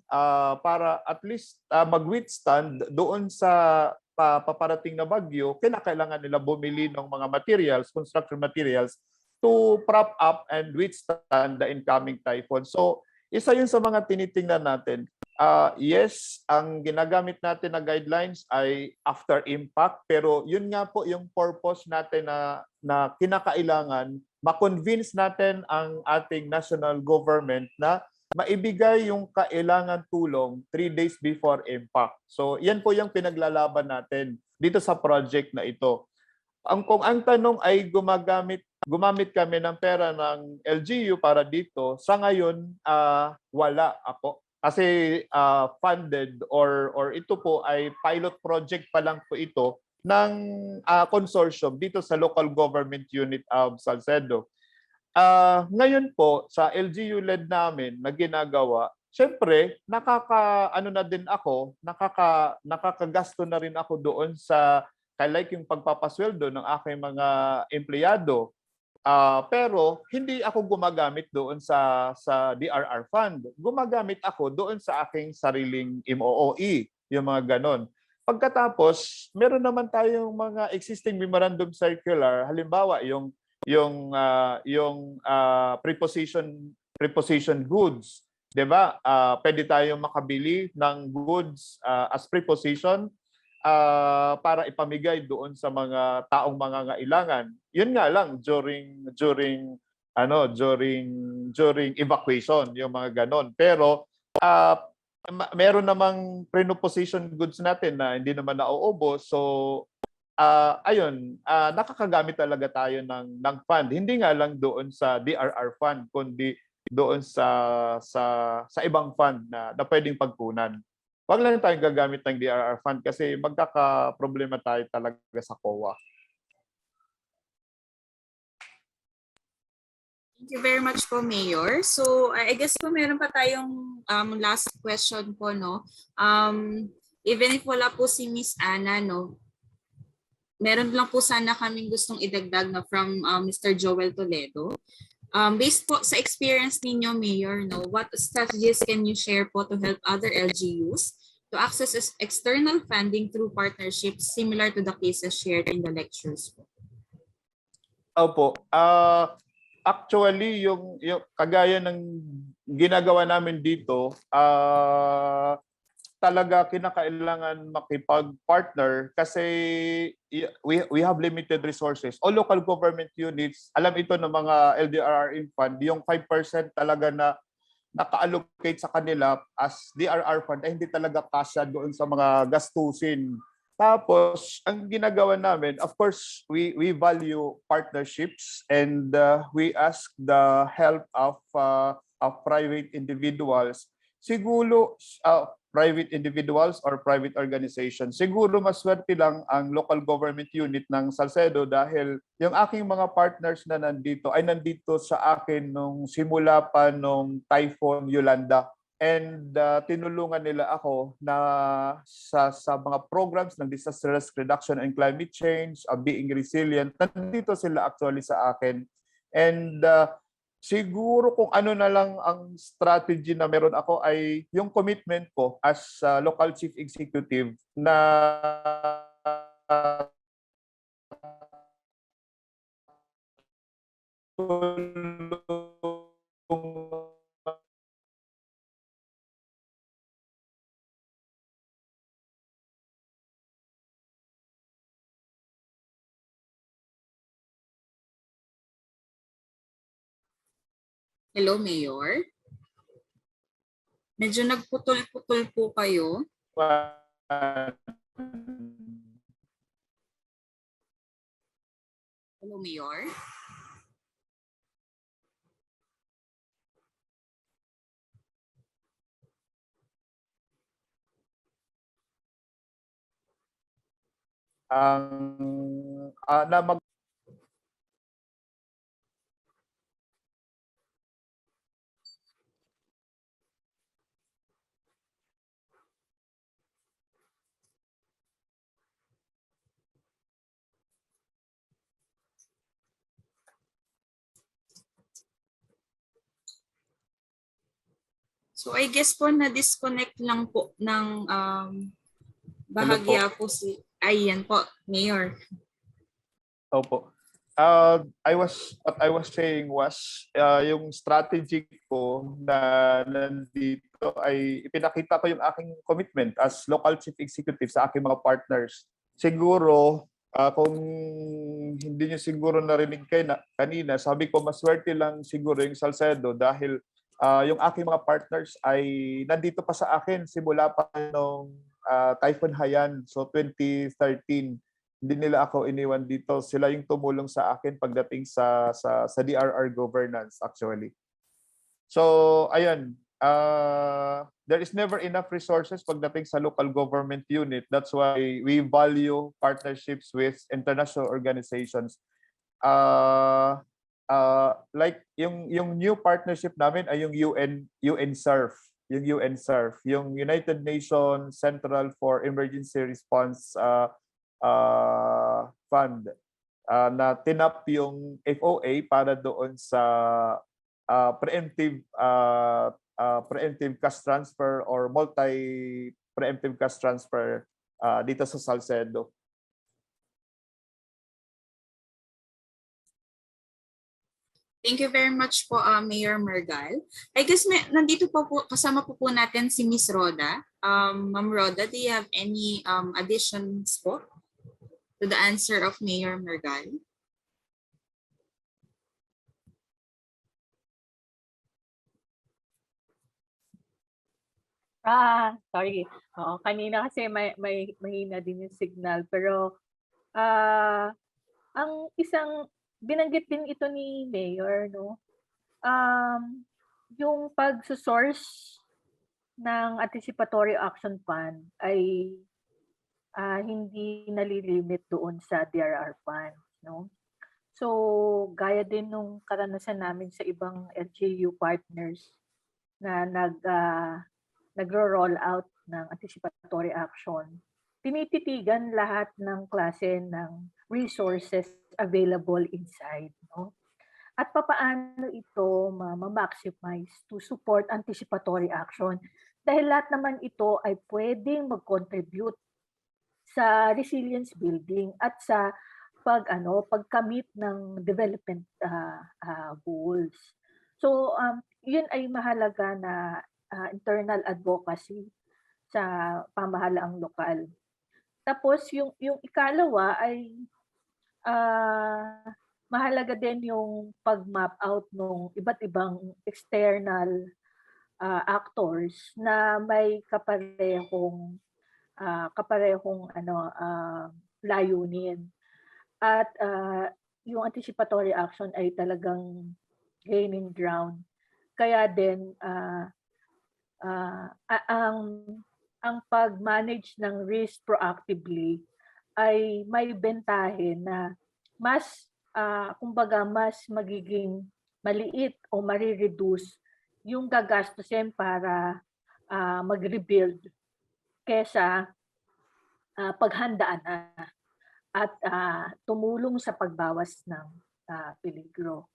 [SPEAKER 8] para at least mag-withstand doon sa paparating na bagyo, kinakailangan nila bumili ng mga materials, construction materials to prop up and withstand the incoming typhoon. So, isa yun sa mga tinitingnan natin. Yes, ang ginagamit natin na guidelines ay after impact, pero yun nga po yung purpose natin na kinakailangan ma-convince natin ang ating national government na maibigay yung kailangan tulong 3 days before impact. So, yan po yung pinaglalaban natin dito sa project na ito. Kung ang tanong ay gumamit kami ng pera ng LGU para dito, sa ngayon wala ako. Kasi funded or ito po ay pilot project pa lang po ito ng consortium dito sa local government unit of Salcedo. Ngayon po sa LGU-led namin na ginagawa, syempre nakakagasto na rin ako doon sa like yung pagpapasweldo ng aking mga empleyado. Pero hindi ako gumagamit doon sa DRR fund. Gumagamit ako doon sa aking sariling MOOE, yung mga ganon. Pagkatapos, meron naman tayong mga existing memorandum circular, halimbawa yung preposition goods, 'di ba? Pwede tayong makabili ng goods as preposition para ipamigay doon sa mga taong mangangailangan. Yun nga lang during evacuation, yung mga ganon. Pero meron namang preposition goods natin na hindi naman nauubos. So nakakagamit talaga tayo ng fund. Hindi nga lang doon sa DRR fund kundi doon sa ibang fund na pwedeng pagkunan. Wag lang tayong gagamit ng DRR fund kasi magkakaproblema tayo talaga sa COA.
[SPEAKER 1] Thank you very much po, Mayor. So, I guess po meron pa tayong last question po, no? Even if wala po si Miss Ana, no? Meron lang po sana kaming gustong idagdag na from Mr. Joel Toledo. Based po sa experience ninyo, Mayor, no, what strategies can you share po to help other LGUs to access external funding through partnerships similar to the cases shared in the lectures po?
[SPEAKER 8] Opo. Actually, yung kagaya ng ginagawa namin dito, talaga kinakailangan makipag-partner kasi we have limited resources. All local government units, alam ito ng mga LDRR fund, yung 5% talaga na naka-allocate sa kanila as DRR fund ay hindi talaga kasya doon sa mga gastusin. Tapos, ang ginagawa namin, of course, we value partnerships and we ask the help of private individuals. Siguro, private individuals or private organizations. Siguro maswerte lang ang local government unit ng Salcedo dahil yung aking mga partners na nandito ay nandito sa akin nung simula pa nung Typhoon Yolanda. And tinulungan nila ako na sa mga programs ng disaster risk reduction and climate change, being resilient. Nandito sila actually sa akin. And siguro kung ano na lang ang strategy na meron ako ay yung commitment ko as local chief executive na
[SPEAKER 1] Hello, Mayor. Medyo nagputol-putol po kayo. Hello, Mayor.
[SPEAKER 8] ang na mag
[SPEAKER 1] So I guess po na-disconnect lang po ng bahagya po si, ayan po, Mayor.
[SPEAKER 8] Opo. What I was saying was yung strategy ko na nandito ay ipinakita ko yung aking commitment as local chief executive sa aking mga partners. Siguro kung hindi niyo siguro narinig kanina, sabi ko maswerte lang siguro yung Salcedo dahil yung aking mga partners ay nandito pa sa akin simula pa nung Typhoon Haiyan, so 2013. Hindi nila ako iniwan dito. Sila yung tumulong sa akin pagdating sa DRR governance actually. So ayan, there is never enough resources pagdating sa local government unit. That's why we value partnerships with international organizations. Like yung new partnership namin ay yung UN SURF, yung United Nations Central for Emergency Response Fund na tinap yung FOA para doon sa preemptive cash transfer or multi preemptive cash transfer dito sa Salcedo.
[SPEAKER 1] Thank you very much po, Mayor Mergal. I guess nandito po kasama po natin si Miss Roda. Ma'am Roda, do you have any additions po to the answer of Mayor Mergal?
[SPEAKER 7] Sorry. Oo, kanina kasi may mahina din yung signal. Pero ang isang binanggit din ito ni Mayor, no? Yung pag-source ng Anticipatory Action Fund ay hindi nalilimit doon sa DRR Fund, no? So, gaya din nung karanasan namin sa ibang LGU partners na nagro-roll out ng anticipatory action, tinititigan lahat ng klase ng resources available inside, no? At papaano ito ma-maximize to support anticipatory action dahil lahat naman ito ay pwedeng mag-contribute sa resilience building at sa pagkamit ng development goals. So yun ay mahalaga na internal advocacy sa pamahalaang lokal. Tapos yung ikalawa ay mahalaga din yung pag-map out ng iba't ibang external actors na may kaparehong layunin. At yung anticipatory action ay talagang gaining ground. Kaya din ang pag-manage ng risk proactively ay may bentahin na mas mas magiging maliit o marireduce yung gagastusin para mag-rebuild kesa paghandaan na at tumulong sa pagbawas ng peligro.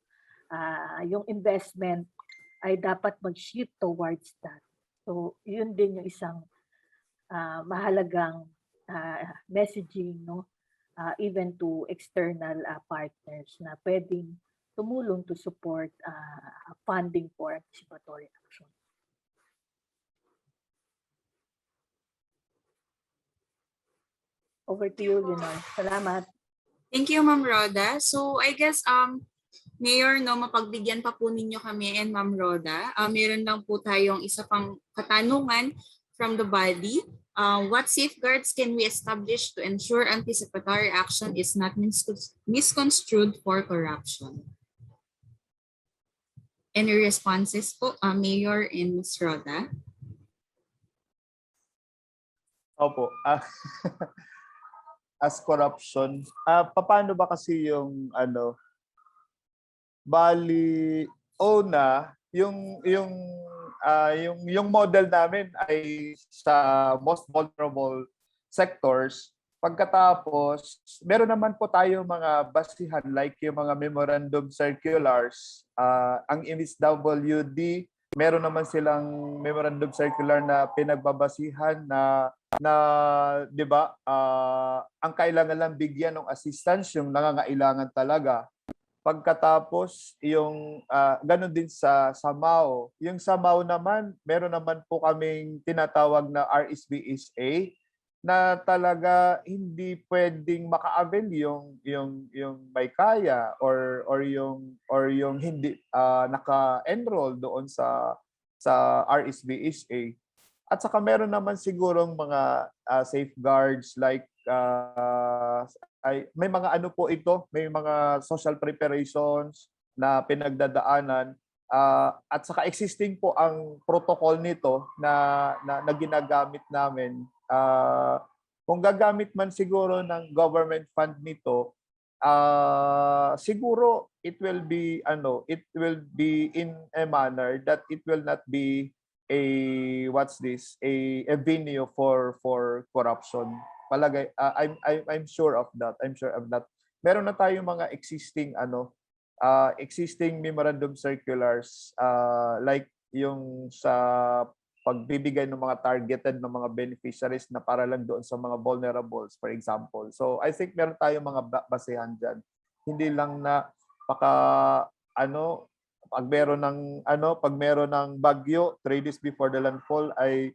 [SPEAKER 7] Yung investment ay dapat mag-shift towards that. So, yun din yung isang mahalagang messaging, no? Even to external partners na pwedeng tumulong to support funding for anticipatory action. Over to you, Leonor. Salamat.
[SPEAKER 1] Thank you, Ma'am Roda. So I guess Mayor, no, mapagbigyan pa po ninyo kami and Ma'am Roda. Meron lang po tayong isa pang katanungan from the body. What safeguards can we establish to ensure anticipatory action is not misconstrued for corruption? Any responses po, Mayor and Ms. Roda?
[SPEAKER 8] Opo.
[SPEAKER 10] as corruption, paano ba kasi yung ano, bali una yung model namin ay sa most vulnerable sectors. Pagkatapos, meron naman po tayo mga basihan like yung mga memorandum circulars. Ang MSWD, meron naman silang memorandum circular na pinagbabasihan na 'di ba, ang kailangan lang bigyan ng assistance yung nangangailangan talaga. Pagkatapos yung ganun din sa Samao. Yung Samao naman, meron naman po kaming tinatawag na RSBSA na talaga hindi pwedeng maka-avail yung may kaya or yung hindi naka-enroll doon sa RSBSA. At saka meron naman sigurong mga safeguards like may mga ano po ito, may mga social preparations na pinagdadaanan at saka existing po ang protocol nito na ginagamit namin. Kung gagamit man siguro ng government fund nito, siguro it will be in a manner that it will not be a a venue for corruption. Palagay I'm sure of that. Meron na tayong mga existing existing memorandum circulars like yung sa pagbibigay ng mga targeted ng mga beneficiaries na para lang doon sa mga vulnerables, for example. So I think meron tayong mga basehan diyan. Hindi lang na pag meron ng bagyo 3 days before the landfall ay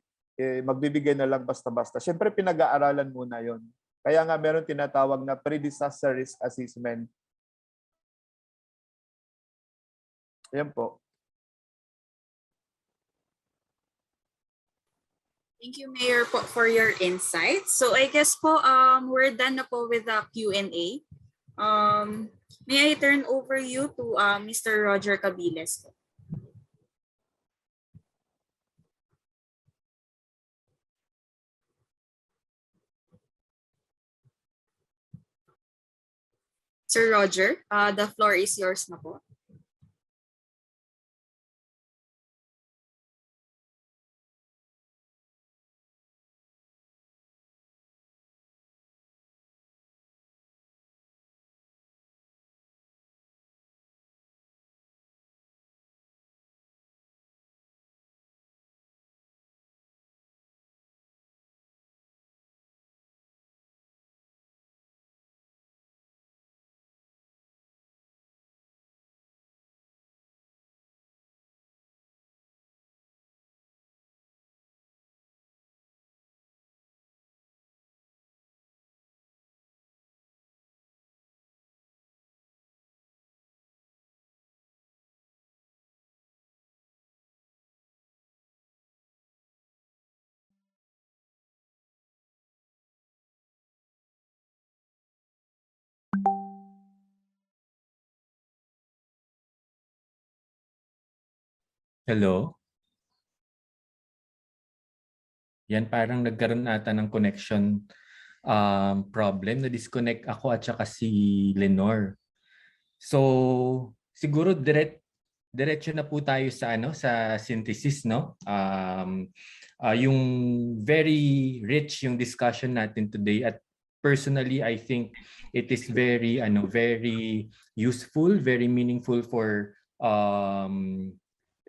[SPEAKER 10] magbibigay na lang basta-basta. Siyempre, pinag-aaralan muna yon. Kaya nga meron tinatawag na pre-disaster risk assessment. Yan po.
[SPEAKER 1] Thank you, Mayor, po, for your insights. So I guess po, we're done na po with the Q&A. May I turn over you to Mr. Roger Cabiles? Sir Roger, the floor is yours na po.
[SPEAKER 2] Hello? Yan, parang nagkaroon ata ng connection problem. Na-disconnect ako at saka si Lenore. So, siguro diretso na po tayo sa sa synthesis, no? Yung very rich yung discussion natin today, at personally I think it is very very useful, very meaningful for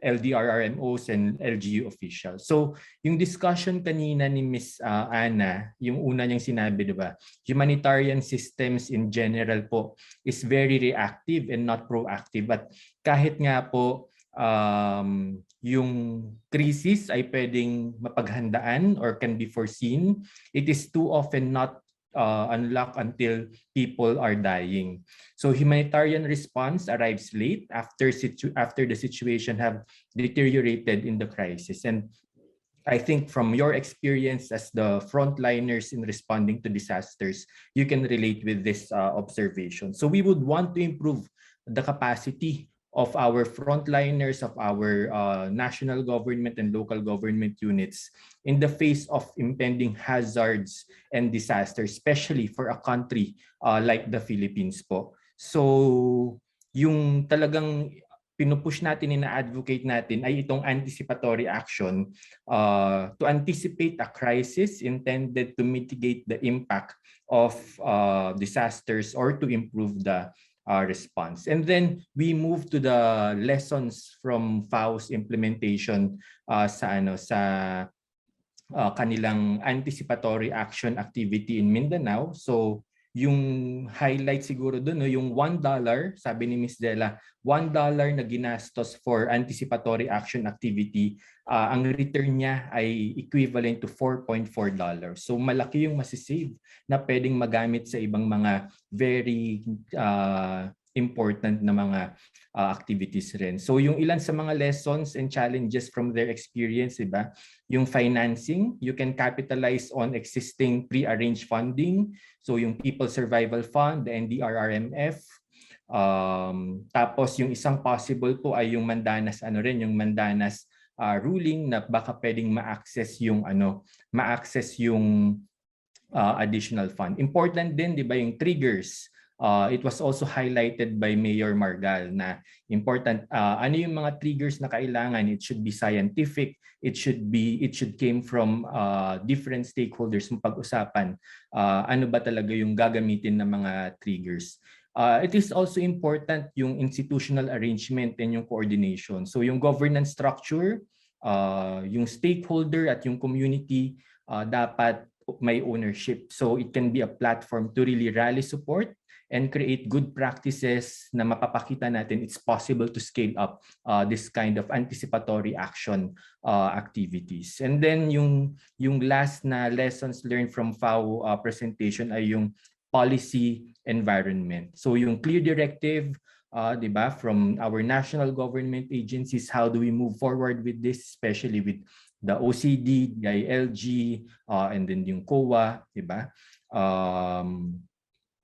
[SPEAKER 2] LDRRMOs and LGU officials. So, yung discussion kanina ni Ms. Ana, yung una niyang sinabi, di ba? Humanitarian systems in general po is very reactive and not proactive. At kahit nga po yung crisis ay pwedeng mapaghandaan or can be foreseen, it is too often not unlocked until people are dying. So humanitarian response arrives late after the situation have deteriorated in the crisis. And I think from your experience as the frontliners in responding to disasters, you can relate with this observation. So we would want to improve the capacity of our frontliners, of our national government and local government units in the face of impending hazards and disasters, especially for a country like the Philippines po. So yung talagang pinupush natin, ina-advocate natin ay itong anticipatory action to anticipate a crisis intended to mitigate the impact of disasters or to improve the response. And then we move to the lessons from FAO's implementation sa kanilang anticipatory action activity in Mindanao. So yung highlight siguro doon, no, yung $1, sabi ni Ms. Dela, $1 na ginastos for anticipatory action activity, ang return niya ay equivalent to $4.4. So malaki yung masisave na pwedeng magamit sa ibang mga very important na mga activities rin. So yung ilan sa mga lessons and challenges from their experience, diba? Yung financing, you can capitalize on existing pre-arranged funding. So yung People Survival Fund, the NDRRMF. Tapos yung isang possible po ay yung Mandanas, yung Mandanas ruling na baka pwedeng ma-access yung additional fund. Important din, di ba, yung triggers. It was also highlighted by Mayor Margal na important ano yung mga triggers na kailangan. It should be scientific, it should came from different stakeholders ng pag-usapan. Ano ba talaga yung gagamitin ng mga triggers. It is also important yung institutional arrangement and yung coordination. So yung governance structure, yung stakeholder at yung community dapat may ownership. So it can be a platform to really rally support and create good practices na mapapakita natin it's possible to scale up this kind of anticipatory action activities. And then yung last na lessons learned from FAO presentation ay yung policy environment. So yung clear directive, di ba, from our national government agencies, how do we move forward with this, especially with the OCD, DILG, and then yung COA, di ba?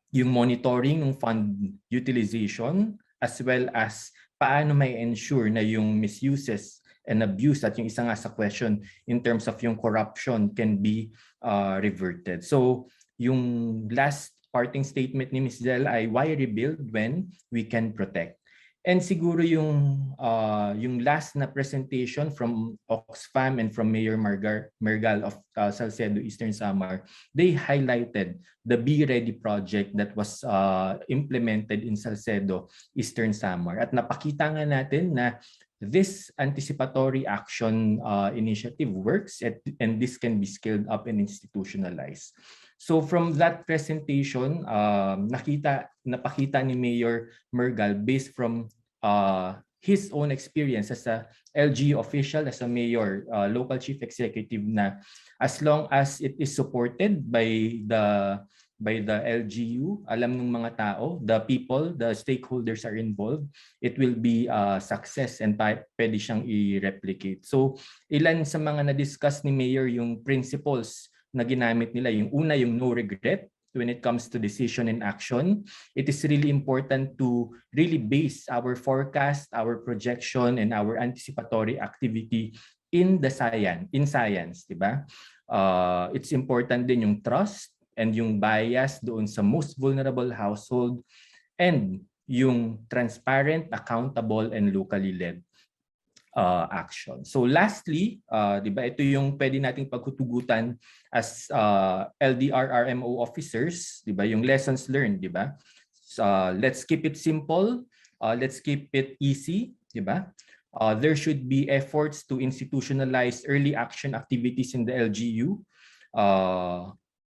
[SPEAKER 2] Yung monitoring ng fund utilization as well as paano may ensure na yung misuses and abuse at yung isa nga sa question in terms of yung corruption can be reverted. So yung last parting statement ni Ms. Del ay why rebuild when we can protect. And siguro yung last na presentation from Oxfam and from Mayor Margal of Salcedo, Eastern Samar, they highlighted the Be Ready project that was implemented in Salcedo, Eastern Samar. At napakita nga natin na this anticipatory action initiative works and this can be scaled up and institutionalized. So from that presentation, napakita ni Mayor Margal based from his own experience as a LGU official, as a mayor, local chief executive na as long as it is supported by the LGU, alam ng mga tao, the people, the stakeholders are involved, it will be a success and pwede siyang i-replicate. So ilan sa mga na-discuss ni Mayor yung principles na ginamit nila. Yung una, yung no regret when it comes to decision and action. It is really important to really base our forecast, our projection, and our anticipatory activity in science, di ba? It's important din yung trust and yung bias doon sa most vulnerable household and yung transparent, accountable, and locally led action. So lastly, di ba, ito yung pwede nating paghutugutan as LDRRMO officers, di ba, yung lessons learned, di ba? Let's keep it simple, let's keep it easy, di ba? There should be efforts to institutionalize early action activities in the LGU.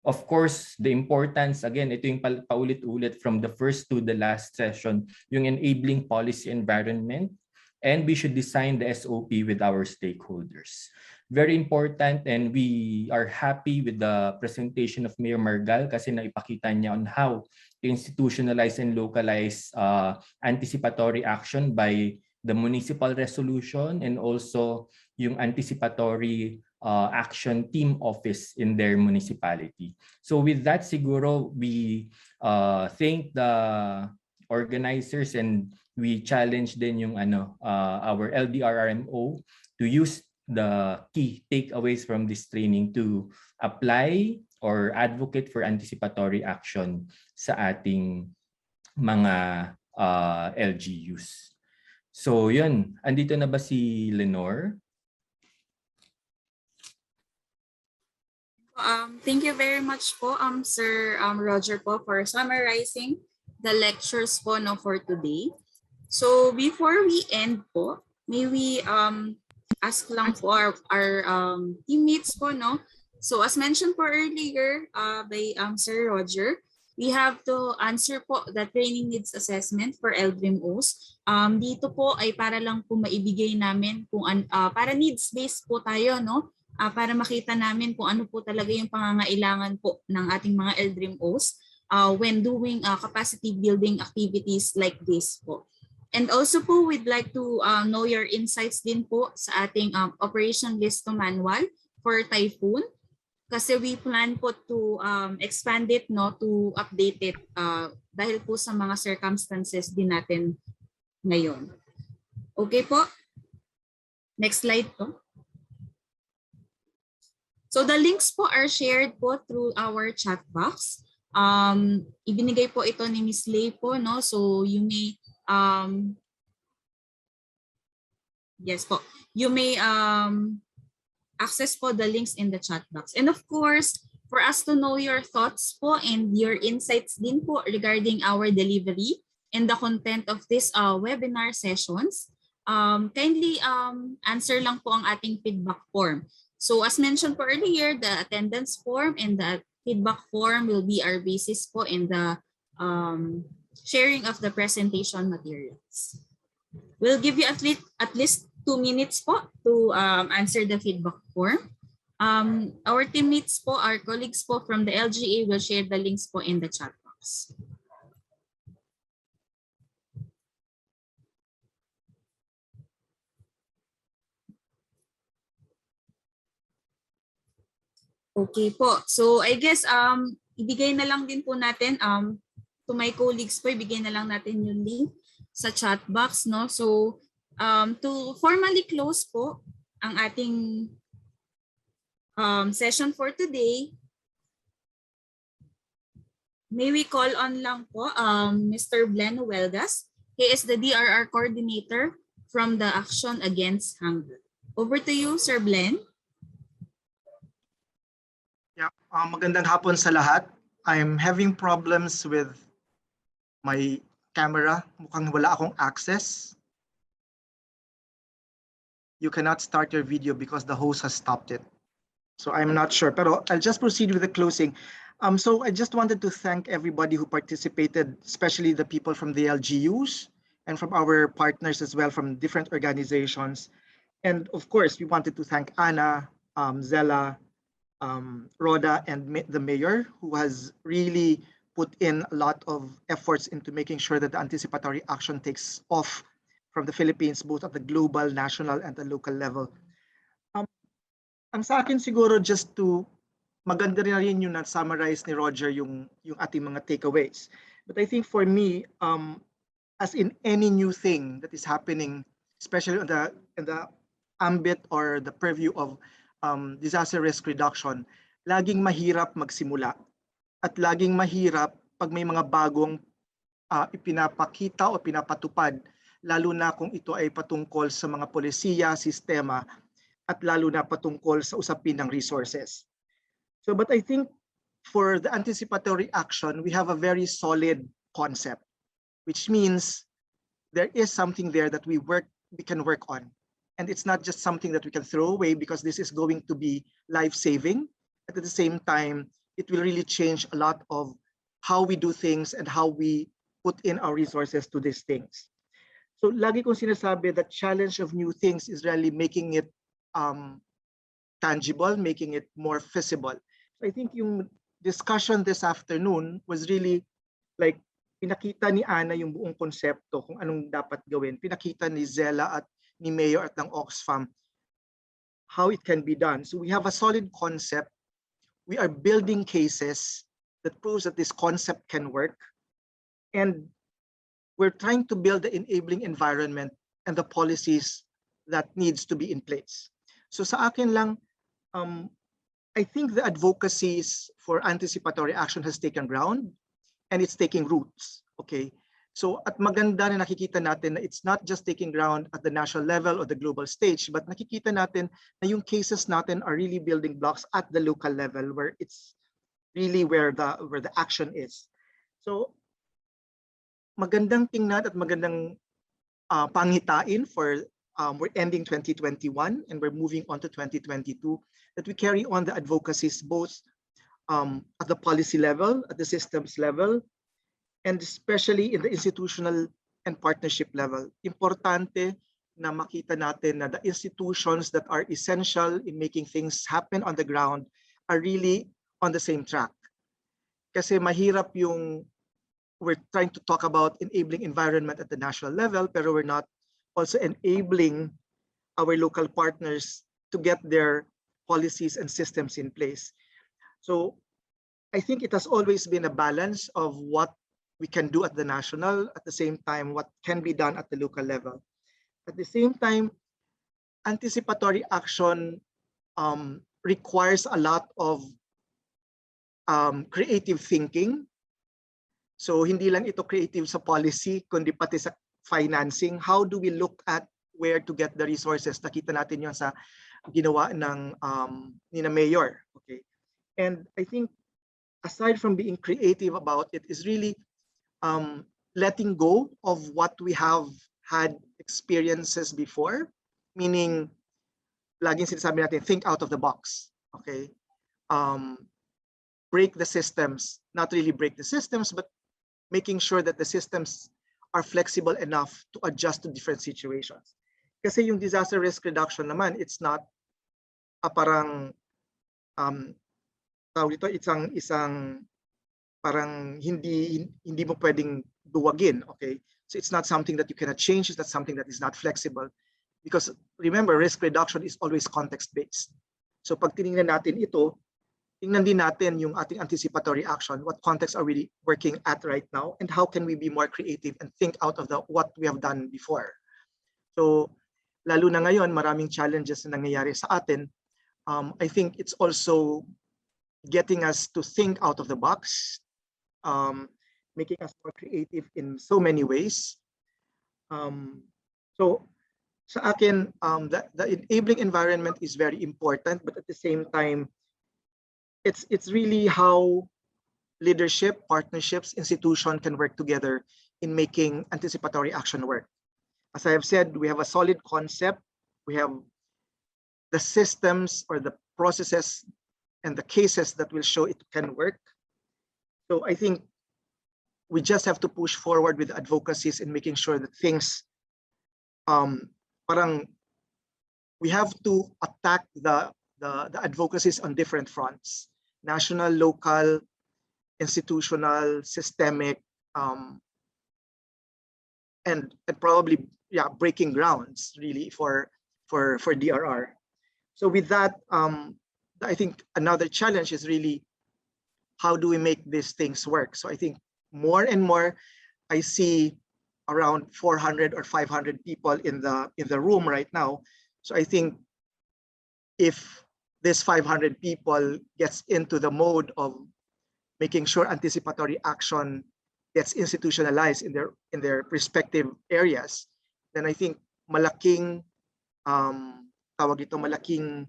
[SPEAKER 2] Of course, the importance, again, ito yung paulit-ulit from the first to the last session, yung enabling policy environment. And we should design the SOP with our stakeholders. Very important, and we are happy with the presentation of Mayor Margal kasi naipakita niya on how to institutionalize and localize anticipatory action by the municipal resolution and also yung anticipatory action team office in their municipality. So with that, siguro we thank the organizers, and we challenge din yung our LDRRMO to use the key takeaways from this training to apply or advocate for anticipatory action sa ating mga LGUs. So yun, andito na ba si Lenore?
[SPEAKER 1] Thank you very much po, Sir Roger po, for summarizing the lectures po for today. So before we end po, may we ask lang po our teammates po, no? So as mentioned po earlier by Sir Roger, we have to answer po the training needs assessment for LDRMOs. Dito po ay para lang po maibigay namin kung para needs-based po tayo, no? Para makita namin kung ano po talaga yung pangangailangan po ng ating mga LDRMOs when doing capacity building activities like this po. And also po, we'd like to know your insights din po sa ating operation list to manual for Typhoon. Kasi we plan po to expand it, no, to update it dahil po sa mga circumstances din natin ngayon. Okay po? Next slide po. So the links po are shared po through our chat box. Ibinigay po ito ni Ms. Lay po, no? So you may yes po. You may access po the links in the chat box. And of course, for us to know your thoughts po and your insights din po regarding our delivery and the content of this webinar sessions, kindly answer lang po ang ating feedback form. So as mentioned po earlier, the attendance form and the feedback form will be our basis po in the sharing of the presentation materials. We'll give you at least 2 minutes po to answer the feedback form. Our teammates po, our colleagues po from the LGA will share the links po in the chat box. Okay po. So I guess ibigay na lang din po natin to my colleagues po, ibigay na lang natin yung link sa chat box, no? So to formally close po ang ating session for today, may we call on lang po Mr. Blen Huelgas. He is the DRR coordinator from the Action Against Hunger. Over to you, Sir Blen.
[SPEAKER 11] Yeah, magandang hapon sa lahat. I'm having problems with my camera. Mukhang wala akong access. You cannot start your video because the host has stopped it. So I'm not sure, pero I'll just proceed with the closing. So I just wanted to thank everybody who participated, especially the people from the LGUs and from our partners as well from different organizations. And of course, we wanted to thank Anna, Zella, Rhoda, and the mayor, who has really put in a lot of efforts into making sure that the anticipatory action takes off from the Philippines, both at the global, national, and the local level. Ang sa akin siguro, just to maganda rin yung na-summarize ni Roger yung ating mga takeaways. But I think for me, as in any new thing that is happening, especially in the ambit or the purview of disaster risk reduction, laging mahirap magsimula at laging mahirap pag may mga bagong ipinapakita o pinapatupad, lalo na kung ito ay patungkol sa mga polisiya, sistema, at lalo na patungkol sa usapin ng resources. So, but I think for the anticipatory action, we have a very solid concept, which means there is something there that we can work on. And it's not just something that we can throw away, because this is going to be life-saving. At the same time, it will really change a lot of how we do things and how we put in our resources to these things. So lagi kong sinasabi that challenge of new things is really making it tangible, making it more feasible. So I think yung discussion this afternoon was really like pinakita ni Ana yung buong konsepto kung anong dapat gawin. Pinakita ni Zella at ni Mayor at ng Oxfam how it can be done. So we have a solid concept. We are building cases that proves that this concept can work. And we're trying to build the enabling environment and the policies that needs to be in place. So sa akin lang, I think the advocacies for anticipatory action has taken ground and it's taking roots. Okay. So at maganda na nakikita natin na it's not just taking ground at the national level or the global stage, but nakikita natin na yung cases natin are really building blocks at the local level where it's really where the action is. So magandang tingnan at magandang pangitain for we're ending 2021 and we're moving on to 2022, that we carry on the advocacies both at the policy level, at the systems level, and especially in the institutional and partnership level. Importante na makita natin na the institutions that are essential in making things happen on the ground are really on the same track. Kasi mahirap yung we're trying to talk about enabling environment at the national level, pero we're not also enabling our local partners to get their policies and systems in place. So I think it has always been a balance of what we can do at the national, at the same time, what can be done at the local level. At the same time, anticipatory action requires a lot of creative thinking. So hindi lang ito creative sa policy, kundi pati sa financing. How do we look at where to get the resources? Nakita natin yun sa ginawa ng ni na Mayor. Okay. And I think aside from being creative about it is really letting go of what we have had experiences before, meaning laging sinasabi natin, think out of the box. Okay. Break the systems, not really break the systems, but making sure that the systems are flexible enough to adjust to different situations. Kasi yung disaster risk reduction naman, it's not parang tawag ito, isang parang hindi mo pwedeng duwagin, okay? So it's not something that you cannot change, it's not something that is not flexible. Because remember, risk reduction is always context-based. So pag tinignan natin ito, tingnan din natin yung ating anticipatory action, what context are we working at right now, and how can we be more creative and think out of what we have done before. So lalo na ngayon, maraming challenges na nangyayari sa atin. I think it's also getting us to think out of the box, making us more creative in so many ways. So sa akin, the enabling environment is very important, but at the same time, it's really how leadership, partnerships, institution can work together in making anticipatory action work. As I have said, we have a solid concept. We have the systems or the processes and the cases that will show it can work. So I think we just have to push forward with advocacies in making sure that things, parang we have to attack the advocacies on different fronts: national, local, institutional, systemic, and probably breaking grounds really for DRR. So with that, I think another challenge is really how do we make these things work? So I think more and more I see around 400 or 500 people in the room right now. So I think if this 500 people gets into the mode of making sure anticipatory action gets institutionalized in their respective areas, then I think malaking tawag ito, malaking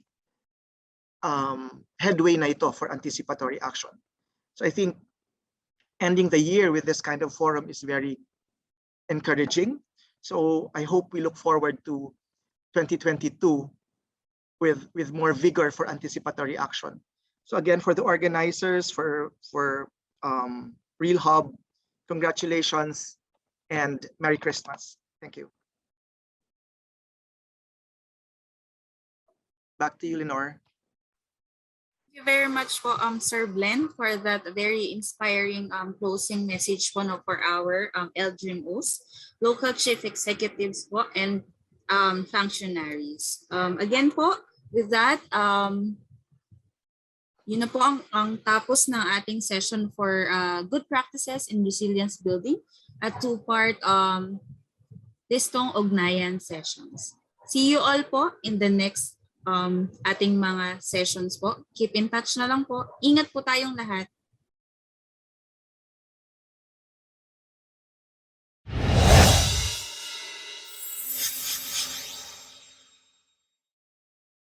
[SPEAKER 11] headway na ito for anticipatory action. So I think ending the year with this kind of forum is very encouraging. So I hope we look forward to 2022 with more vigor for anticipatory action. So again, for the organizers, for RILHUB, congratulations and Merry Christmas. Thank you. Back to you, Lenore.
[SPEAKER 1] Thank you very much po, Sir Glenn, for that very inspiring closing message po, no, for our LGMOs, local chief executives po, and functionaries. Again po, with that, yun na po ang tapos ng ating session for good practices in resilience building. a two-part STONG Ugnayan sessions. See you all po in the next ating mga sessions po. Keep in touch na lang po. Ingat po tayong lahat.